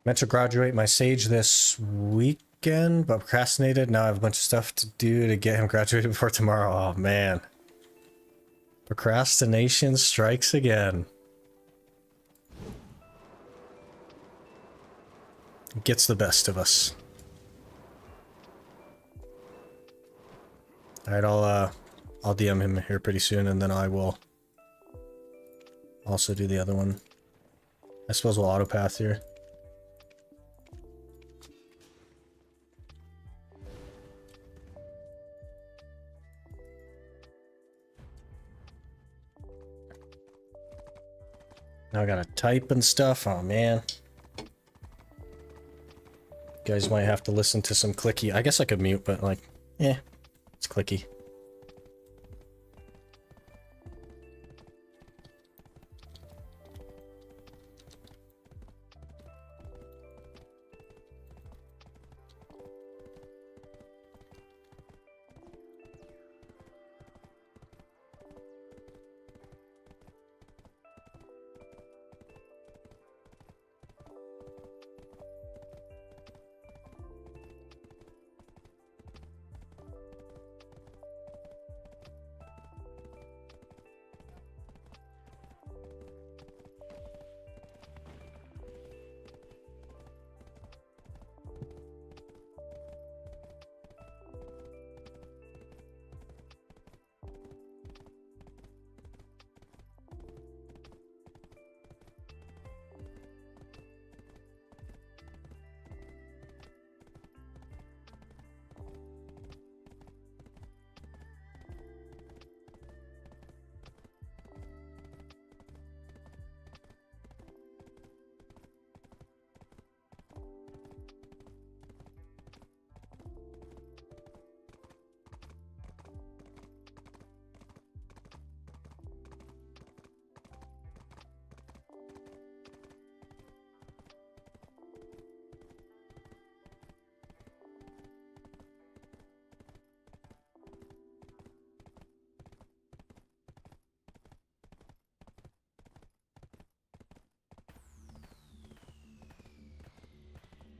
Meant to graduate my sage this weekend, but procrastinated. Now I have a bunch of stuff to do to get him graduated before tomorrow. Oh man. Procrastination strikes again. It gets the best of us. Alright, I'll DM him here pretty soon, and then I will also do the other one. I suppose we'll autopath here. Now I gotta type and stuff. Oh man. You guys might have to listen to some clicky. I guess I could mute, but like, yeah, it's clicky.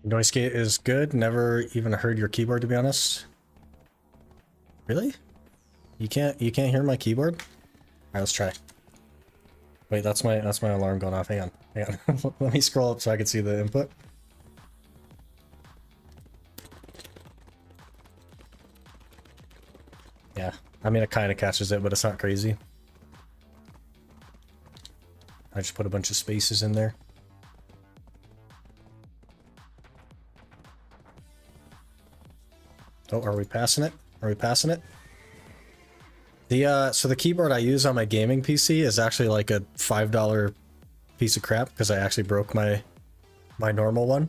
Noise gate is good. Never even heard your keyboard, to be honest. Really? You can't hear my keyboard? Alright, let's try. Wait, that's my alarm going off. Hang on. Hang on. Let me scroll up so I can see the input. Yeah. I mean, it kind of catches it, but it's not crazy. I just put a bunch of spaces in there. Oh, are we passing it? Are we passing it? So the keyboard I use on my gaming PC is actually like a $5 piece of crap because I actually broke my normal one.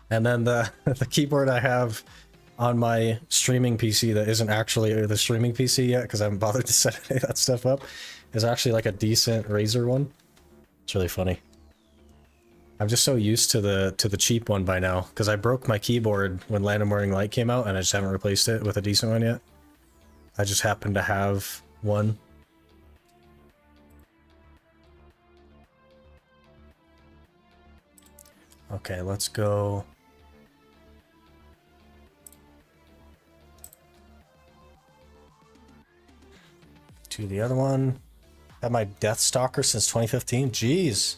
And then the keyboard I have on my streaming PC that isn't actually the streaming PC yet because I haven't bothered to set any of that stuff up is actually like a decent Razer one. It's really funny. I'm just so used to the cheap one by now because I broke my keyboard when Land of Morning Light came out and I just haven't replaced it with a decent one yet. I just happen to have one. Okay, let's go. To the other one. Had my Death Stalker since 2015. Jeez.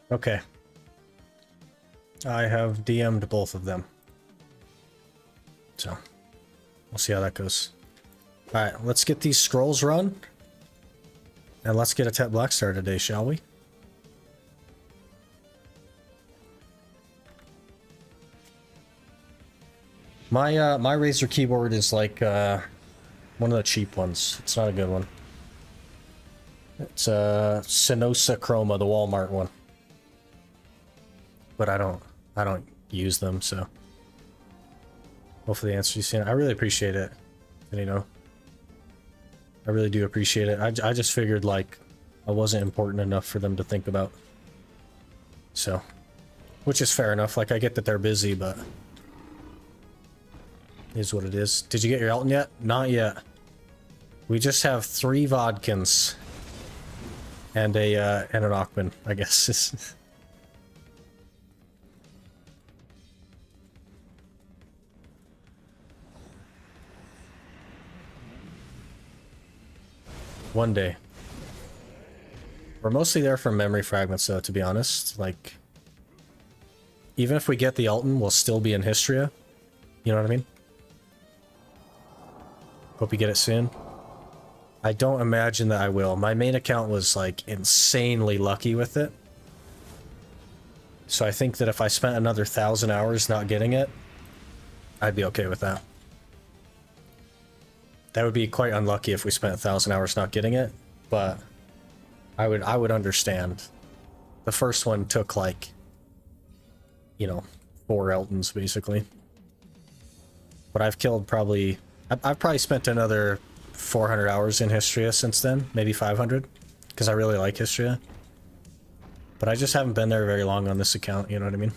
Okay. I have DM'd both of them. So, we'll see how that goes. Alright, let's get these scrolls run. And let's get a Tet Blackstar today, shall we? My Razer keyboard is like one of the cheap ones. It's not a good one. It's a Sinosa Chroma, the Walmart one. But I don't use them, so hopefully the answer you seen. I really appreciate it. And, you know, I really do appreciate it. I just figured like I wasn't important enough for them to think about. So, which is fair enough. Like I get that they're busy, but it is what it is. Did you get your Elton yet? Not yet. We just have 3 Vodkins and an Achman, I guess. One day. We're mostly there for memory fragments, though, to be honest. Like, even if we get the Alton, we'll still be in Histria. You know what I mean? Hope you get it soon. I don't imagine that I will. My main account was, like, insanely lucky with it. So I think that if I spent another 1,000 hours not getting it, I'd be okay with that. That would be quite unlucky if we spent 1,000 hours not getting it, but I would understand. The first one took like, you know, 4 Eltons basically. But I've killed probably, I've probably spent another 400 hours in Histria since then, maybe 500, because I really like Histria. But I just haven't been there very long on this account, you know what I mean?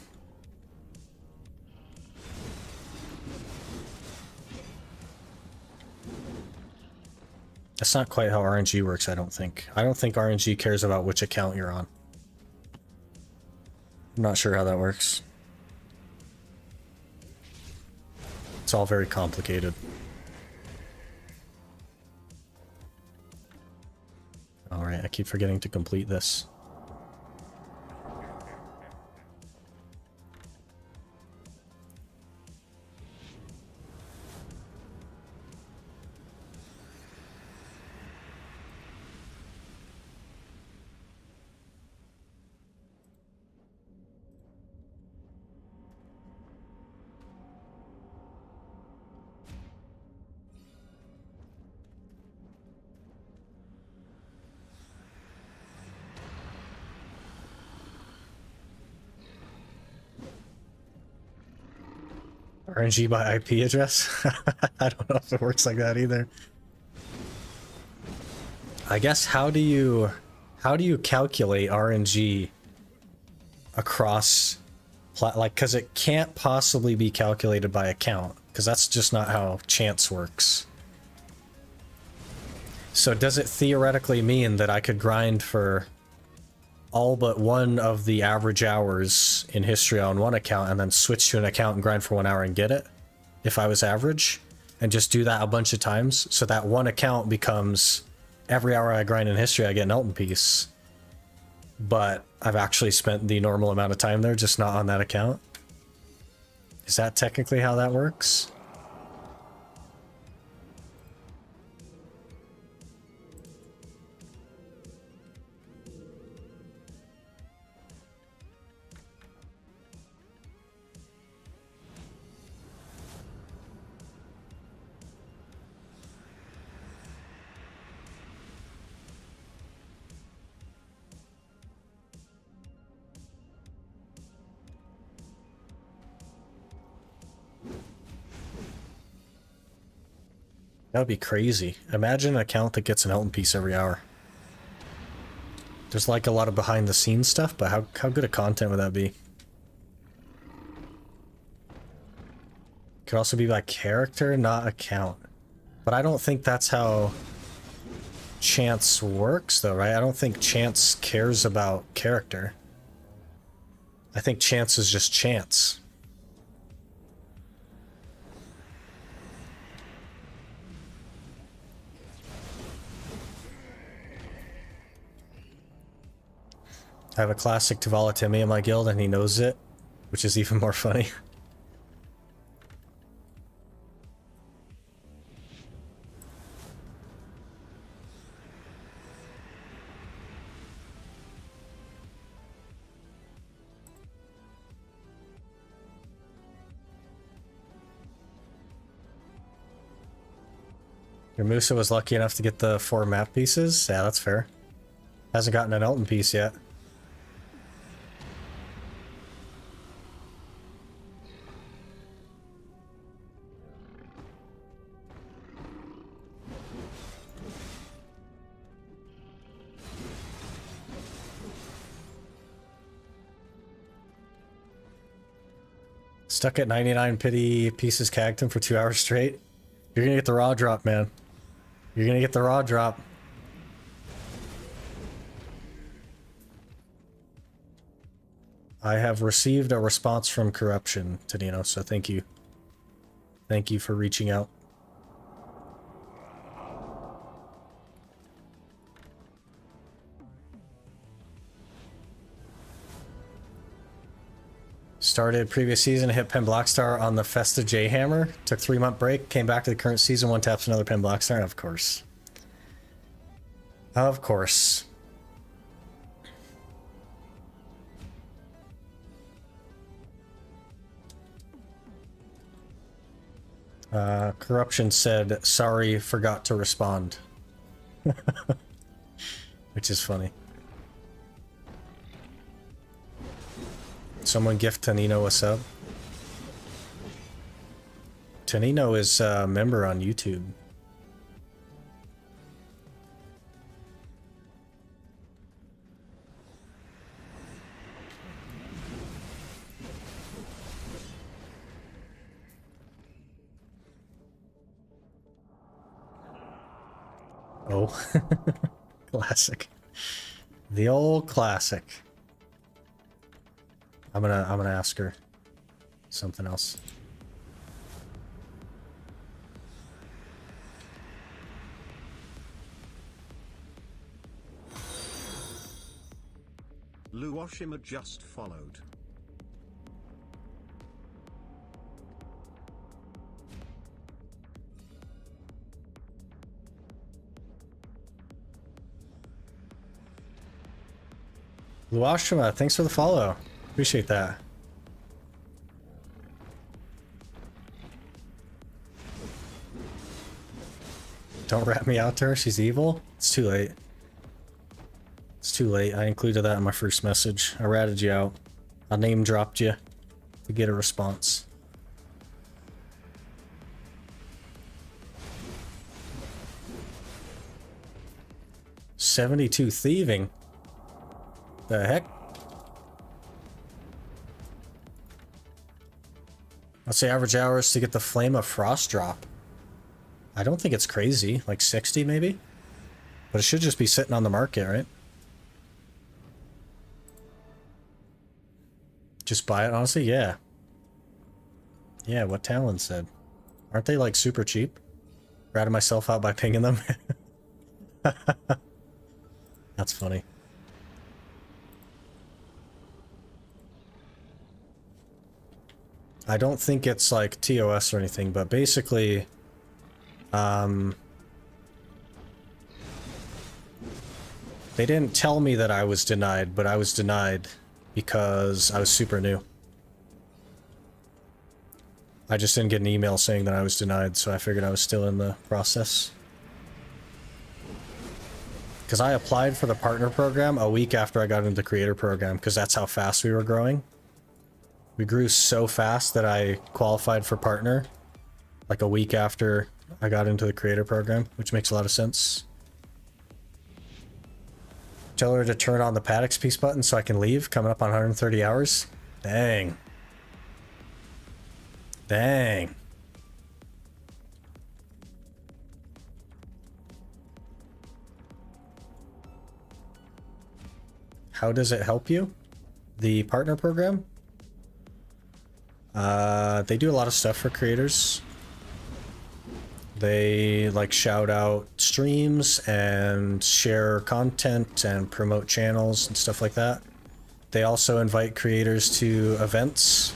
That's not quite how RNG works, I don't think. I don't think RNG cares about which account you're on. I'm not sure how that works. It's all very complicated. Alright, I keep forgetting to complete this. RNG by IP address? I don't know if it works like that either. I guess how do you calculate RNG across like, because it can't possibly be calculated by account, because that's just not how chance works. So does it theoretically mean that I could grind for all but one of the average hours in history on one account and then switch to an account and grind for 1 hour and get it if I was average? and just do that a bunch of times. So that one account becomes every hour I grind in history, I get an Elton piece. But I've actually spent the normal amount of time there, just not on that account. Is that technically how that works? That would be crazy. Imagine an account that gets an Elton piece every hour. There's like a lot of behind the scenes stuff, but how good a content would that be? Could also be by character, not account. But I don't think that's how chance works though, right? I don't think chance cares about character. I think chance is just chance. I have a classic Tuvala Timmy in my guild and he knows it, which is even more funny. Your Musa was lucky enough to get the 4 map pieces? Yeah, that's fair. Hasn't gotten an Elton piece yet. Stuck at 99 pity pieces cagged him for 2 hours straight. You're gonna get the raw drop, man. You're gonna get the raw drop. I have received a response from Corruption, Tadino, so thank you. Thank you for reaching out. Started previous season, hit Pen Blackstar on the Festa J Hammer. Took 3-month break, came back to the current season, 1 taps another Pen Blackstar, of course. Of course. Corruption said, sorry, forgot to respond. Which is funny. Someone gift Tanino a sub. Tanino is a member on YouTube. Oh, classic. The old classic. I'm gonna ask her something else. Luoshima just followed. Luoshima, thanks for the follow. Appreciate that. Don't rat me out to her, she's evil. It's too late. It's too late. I included that in my first message. I ratted you out. I name dropped you to get a response. $72 thieving. The heck? Let's say average hours to get the Flame of Frost drop. I don't think it's crazy, like 60 maybe? But it should just be sitting on the market, right? Just buy it, honestly? Yeah. Yeah, what Talon said. Aren't they like super cheap? Ratted myself out by pinging them. That's funny. I don't think it's like TOS or anything, but basically, they didn't tell me that I was denied, but I was denied because I was super new. I just didn't get an email saying that I was denied, so I figured I was still in the process. Because I applied for the partner program a week after I got into the creator program, because that's how fast we were growing. We grew so fast that I qualified for partner like a week after I got into the creator program, which makes a lot of sense. Tell her to turn on the Paddocks piece button so I can leave, coming up on 130 hours. Dang. Dang. How does it help you? The partner program? They do a lot of stuff for creators. They like shout out streams and share content and promote channels and stuff like that. They also invite creators to events.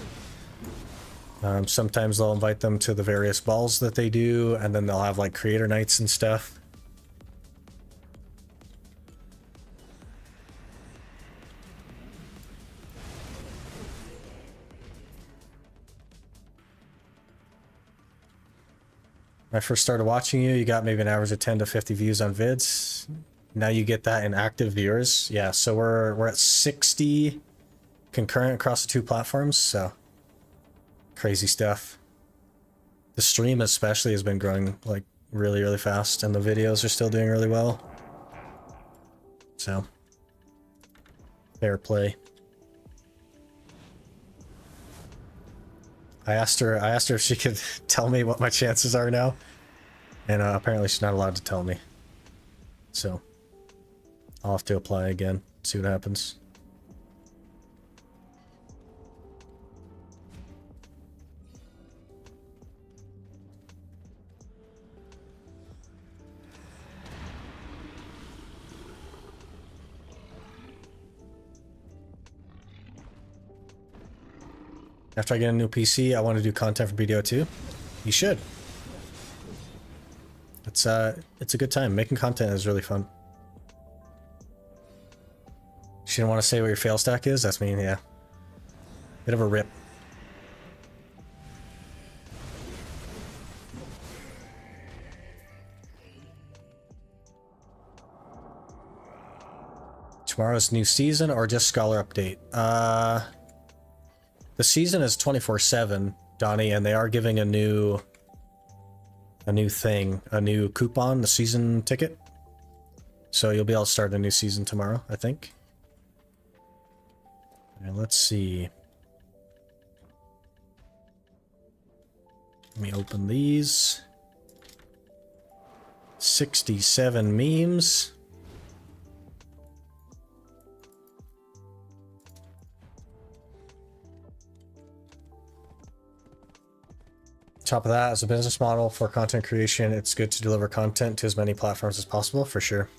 Sometimes they'll invite them to the various balls that they do, and then they'll have like creator nights and stuff. When I first started watching you, you got maybe an average of 10 to 50 views on vids. Now you get that in active viewers. Yeah, so we're at 60 concurrent across the two platforms, so crazy stuff. The stream especially has been growing like really, really fast, and the videos are still doing really well. So, fair play. I asked her if she could tell me what my chances are now, and apparently she's not allowed to tell me. So, I'll have to apply again, see what happens. After I get a new PC, I want to do content for BDO too. You should. It's a good time. Making content is really fun. She didn't want to say what your fail stack is? That's me, yeah. Bit of a rip. Tomorrow's new season or just Scholar update? The season is 24/7, Donnie, and they are giving a new thing, a new coupon, the season ticket. So you'll be able to start a new season tomorrow, I think. And let's see. Let me open these. 67 memes. Top of that, as a business model for content creation, it's good to deliver content to as many platforms as possible, for sure.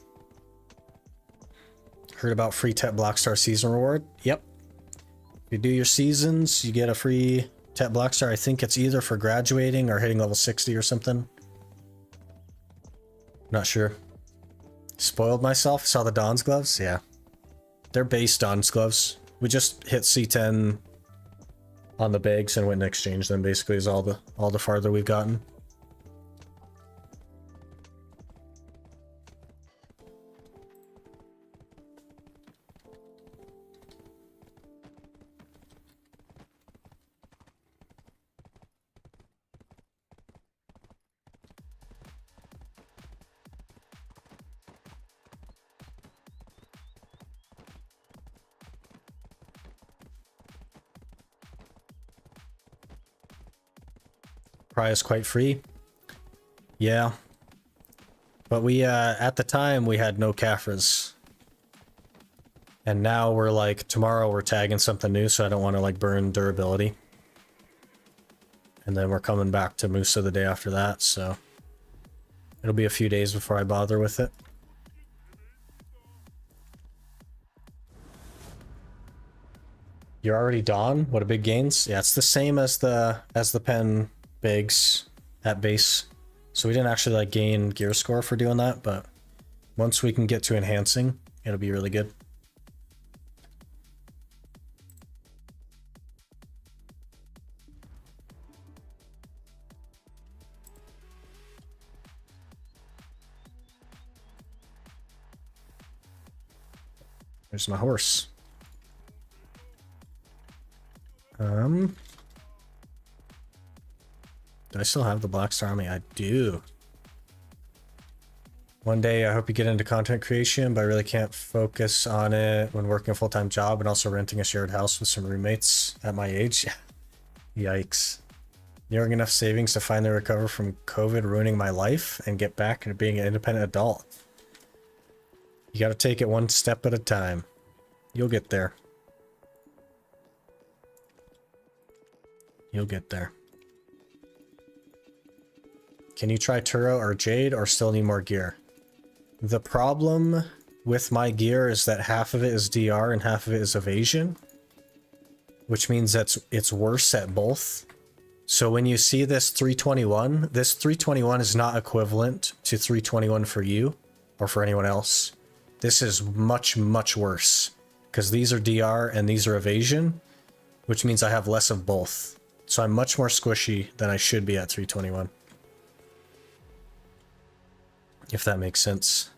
Heard about free Tet Blackstar season reward? Yep. If you do your seasons, you get a free Tet Blackstar. I think it's either for graduating or hitting level 60 or something. Not sure. Spoiled myself. Saw the Dawn's gloves? Yeah. They're base Dawn's gloves. We just hit C10 on the bags and went and exchanged them, basically, is all the farther we've gotten. Price quite free. Yeah. But we, at the time, we had no Caphras. And now we're like, tomorrow we're tagging something new, so I don't want to like burn durability. And then we're coming back to Musa the day after that, so it'll be a few days before I bother with it. You're already Dawn? What a big gains? Yeah, it's the same as the pen bigs at base. So we didn't actually like gain gear score for doing that, but once we can get to enhancing, it'll be really good. There's my horse. Do I still have the blackstar on me? I do. One day I hope you get into content creation, but I really can't focus on it when working a full-time job and also renting a shared house with some roommates at my age. Yikes. Nearing enough savings to finally recover from COVID ruining my life and get back into being an independent adult. You gotta take it one step at a time. You'll get there. You'll get there. Can you try Turo or Jade or still need more gear? The problem with my gear is that half of it is DR and half of it is evasion, which means that it's worse at both. So when you see this 321, this 321 is not equivalent to 321 for you or for anyone else. This is much, much worse because these are DR and these are evasion, which means I have less of both. So I'm much more squishy than I should be at 321. If that makes sense.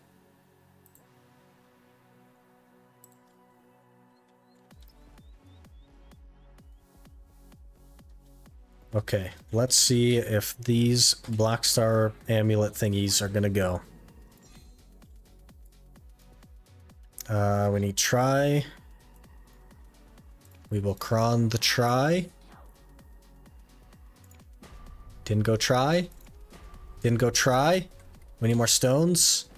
Okay, let's see if these blackstar amulet thingies are gonna go. We need try. We will cron the try. Didn't go try. Didn't go try. We need more stones.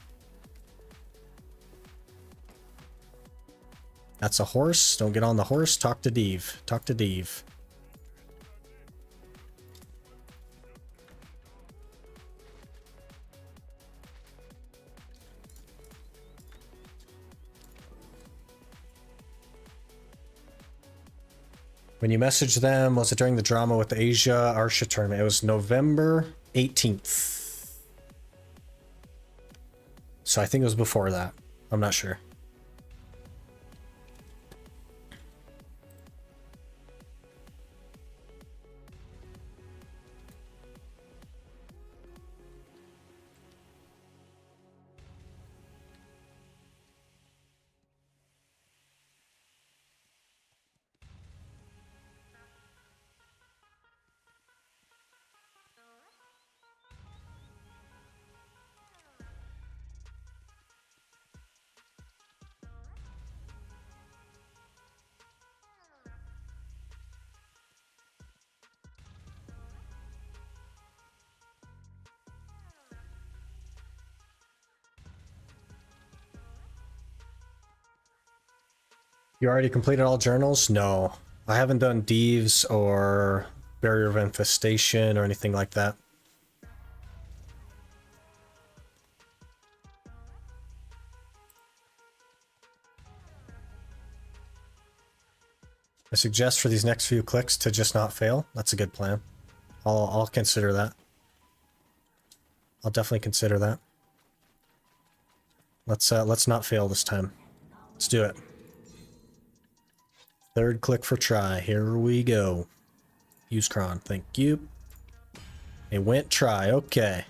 That's a horse. Don't get on the horse. Talk to Deve. Talk to Deve. When you messaged them, was it during the drama with the Asia Arsha tournament? It was November 18th. So I think it was before that. I'm not sure. You already completed all journals? No. I haven't done Deves or Barrier of Infestation or anything like that. I suggest for these next few clicks to just not fail. That's a good plan. I'll consider that. I'll definitely consider that. Let's not fail this time. Let's do it. Third click for try. Here we go. Use cron. Thank you. It went try. Okay.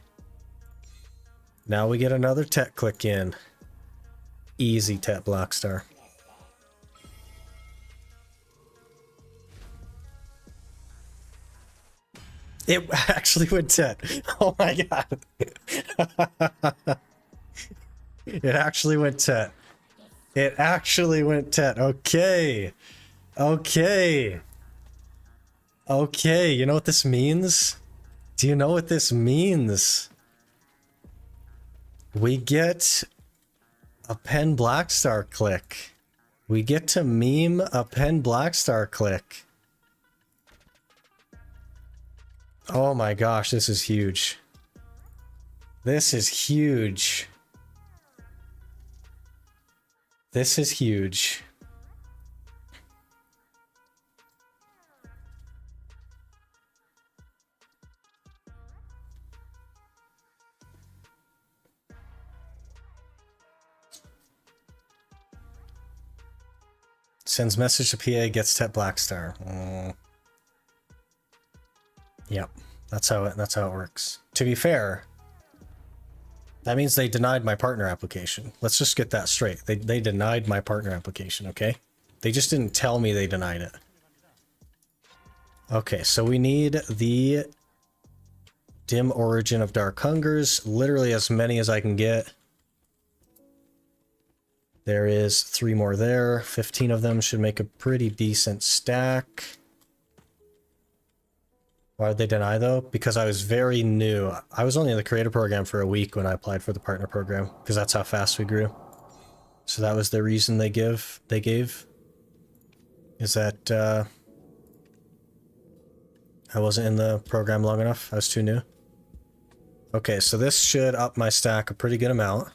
Now we get another tech click in. Easy tech blackstar. It actually went 10. Oh my god. It actually went 10. It actually went 10. Okay. Okay. Okay, you know what this means? Do you know what this means? We get a pen blackstar click. We get to meme a pen blackstar click. Oh my gosh, this is huge. This is huge. This is huge. Sends message to PA, gets tap blackstar. Yep, that's how it works. To be fair, that means they denied my partner application. Let's just get that straight. They denied my partner application, okay? They just didn't tell me they denied it. Okay, so we need the dim origin of dark hungers, literally as many as I can get. There is 3 more there. 15 of them should make a pretty decent stack. Why did they deny though? Because I was very new. I was only in the creator program for a week when I applied for the partner program, because that's how fast we grew. So that was the reason they gave, is that I wasn't in the program long enough. I was too new. Okay, so this should up my stack a pretty good amount.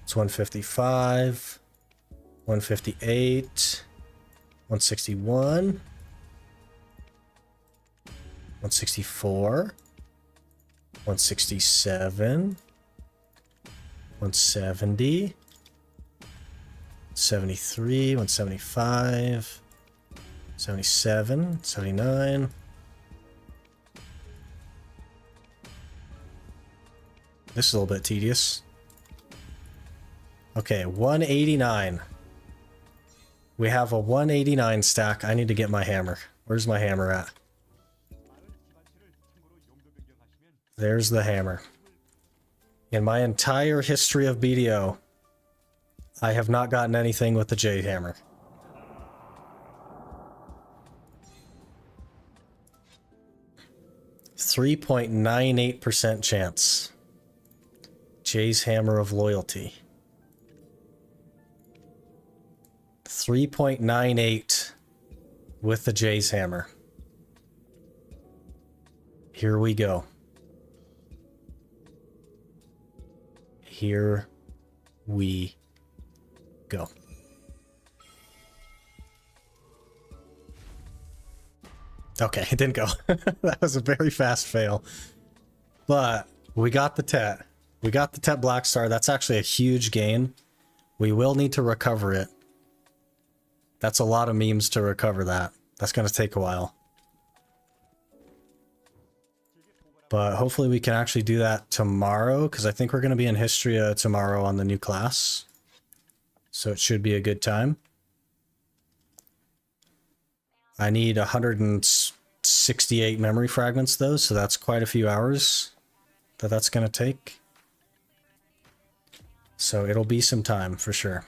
It's 155, 158, 161, 164, 167, 170, 73, 175, 77, 79. This is a little bit tedious. Okay, 189. We have a 189 stack. I need to get my hammer. Where's my hammer at? There's the hammer. In my entire history of BDO, I have not gotten anything with the J hammer. .98% chance. Jay's hammer of loyalty. 3.98 with the Jay's hammer. Here we go. Here we go. Okay, it didn't go. That was a very fast fail. But we got the Tet. We got the Tet Blackstar. That's actually a huge gain. We will need to recover it. That's a lot of memes to recover that. That's going to take a while. But hopefully we can actually do that tomorrow, because I think we're going to be in Histria tomorrow on the new class. So it should be a good time. I need 168 memory fragments though, so that's quite a few hours that's going to take. So it'll be some time for sure.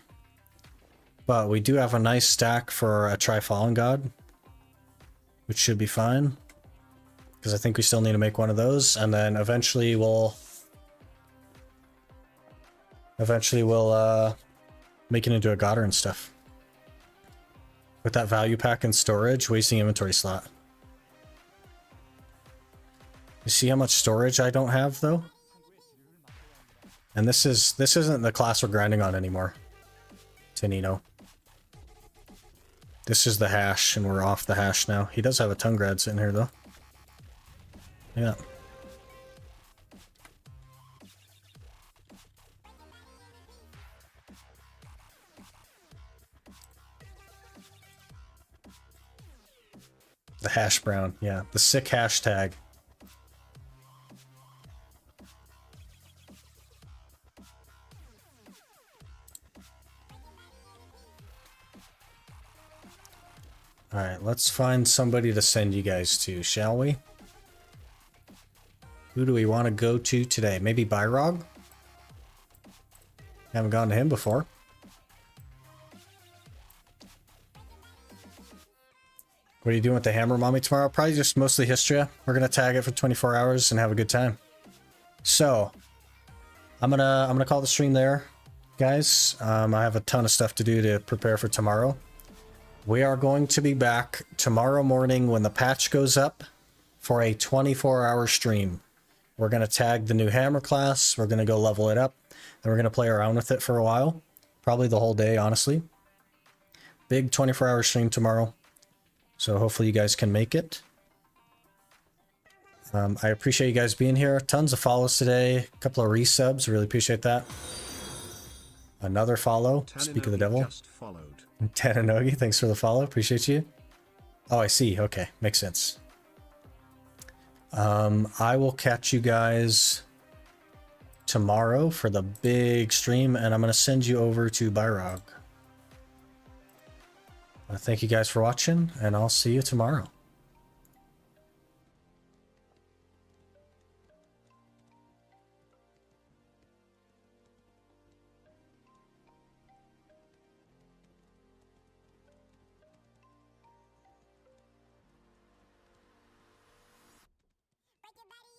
But we do have a nice stack for a Tri-Fallen God, which should be fine. Because I think we still need to make one of those, and then eventually we'll make it into a Godder and stuff. With that value pack and storage, wasting inventory slot. You see how much storage I don't have though? And this isn't the class we're grinding on anymore. Tenino. This is the hash, and we're off the hash now. He does have a Tungrad sitting here though. Yeah. The hash brown, yeah. The sick hashtag. Alright, let's find somebody to send you guys to, shall we? Who do we want to go to today? Maybe Byrog? Haven't gone to him before. What are you doing with the Hammer Mommy tomorrow? Probably just mostly Histria. We're gonna tag it for 24 hours and have a good time. So, I'm gonna call the stream there, guys. I have a ton of stuff to do to prepare for tomorrow. We are going to be back tomorrow morning when the patch goes up for a 24-hour stream. We're going to tag the new hammer class. We're going to go level it up. And we're going to play around with it for a while. Probably the whole day, honestly. Big 24-hour stream tomorrow. So hopefully you guys can make it. I appreciate you guys being here. Tons of follows today. A couple of resubs. Really appreciate that. Another follow. Speak of the devil. Just followed. Tananogi, thanks for the follow. Appreciate you. Oh, I see. Okay. Makes sense. I will catch you guys tomorrow for the big stream, and I'm going to send you over to Byrog. Thank you guys for watching, and I'll see you tomorrow. Break it, buddy.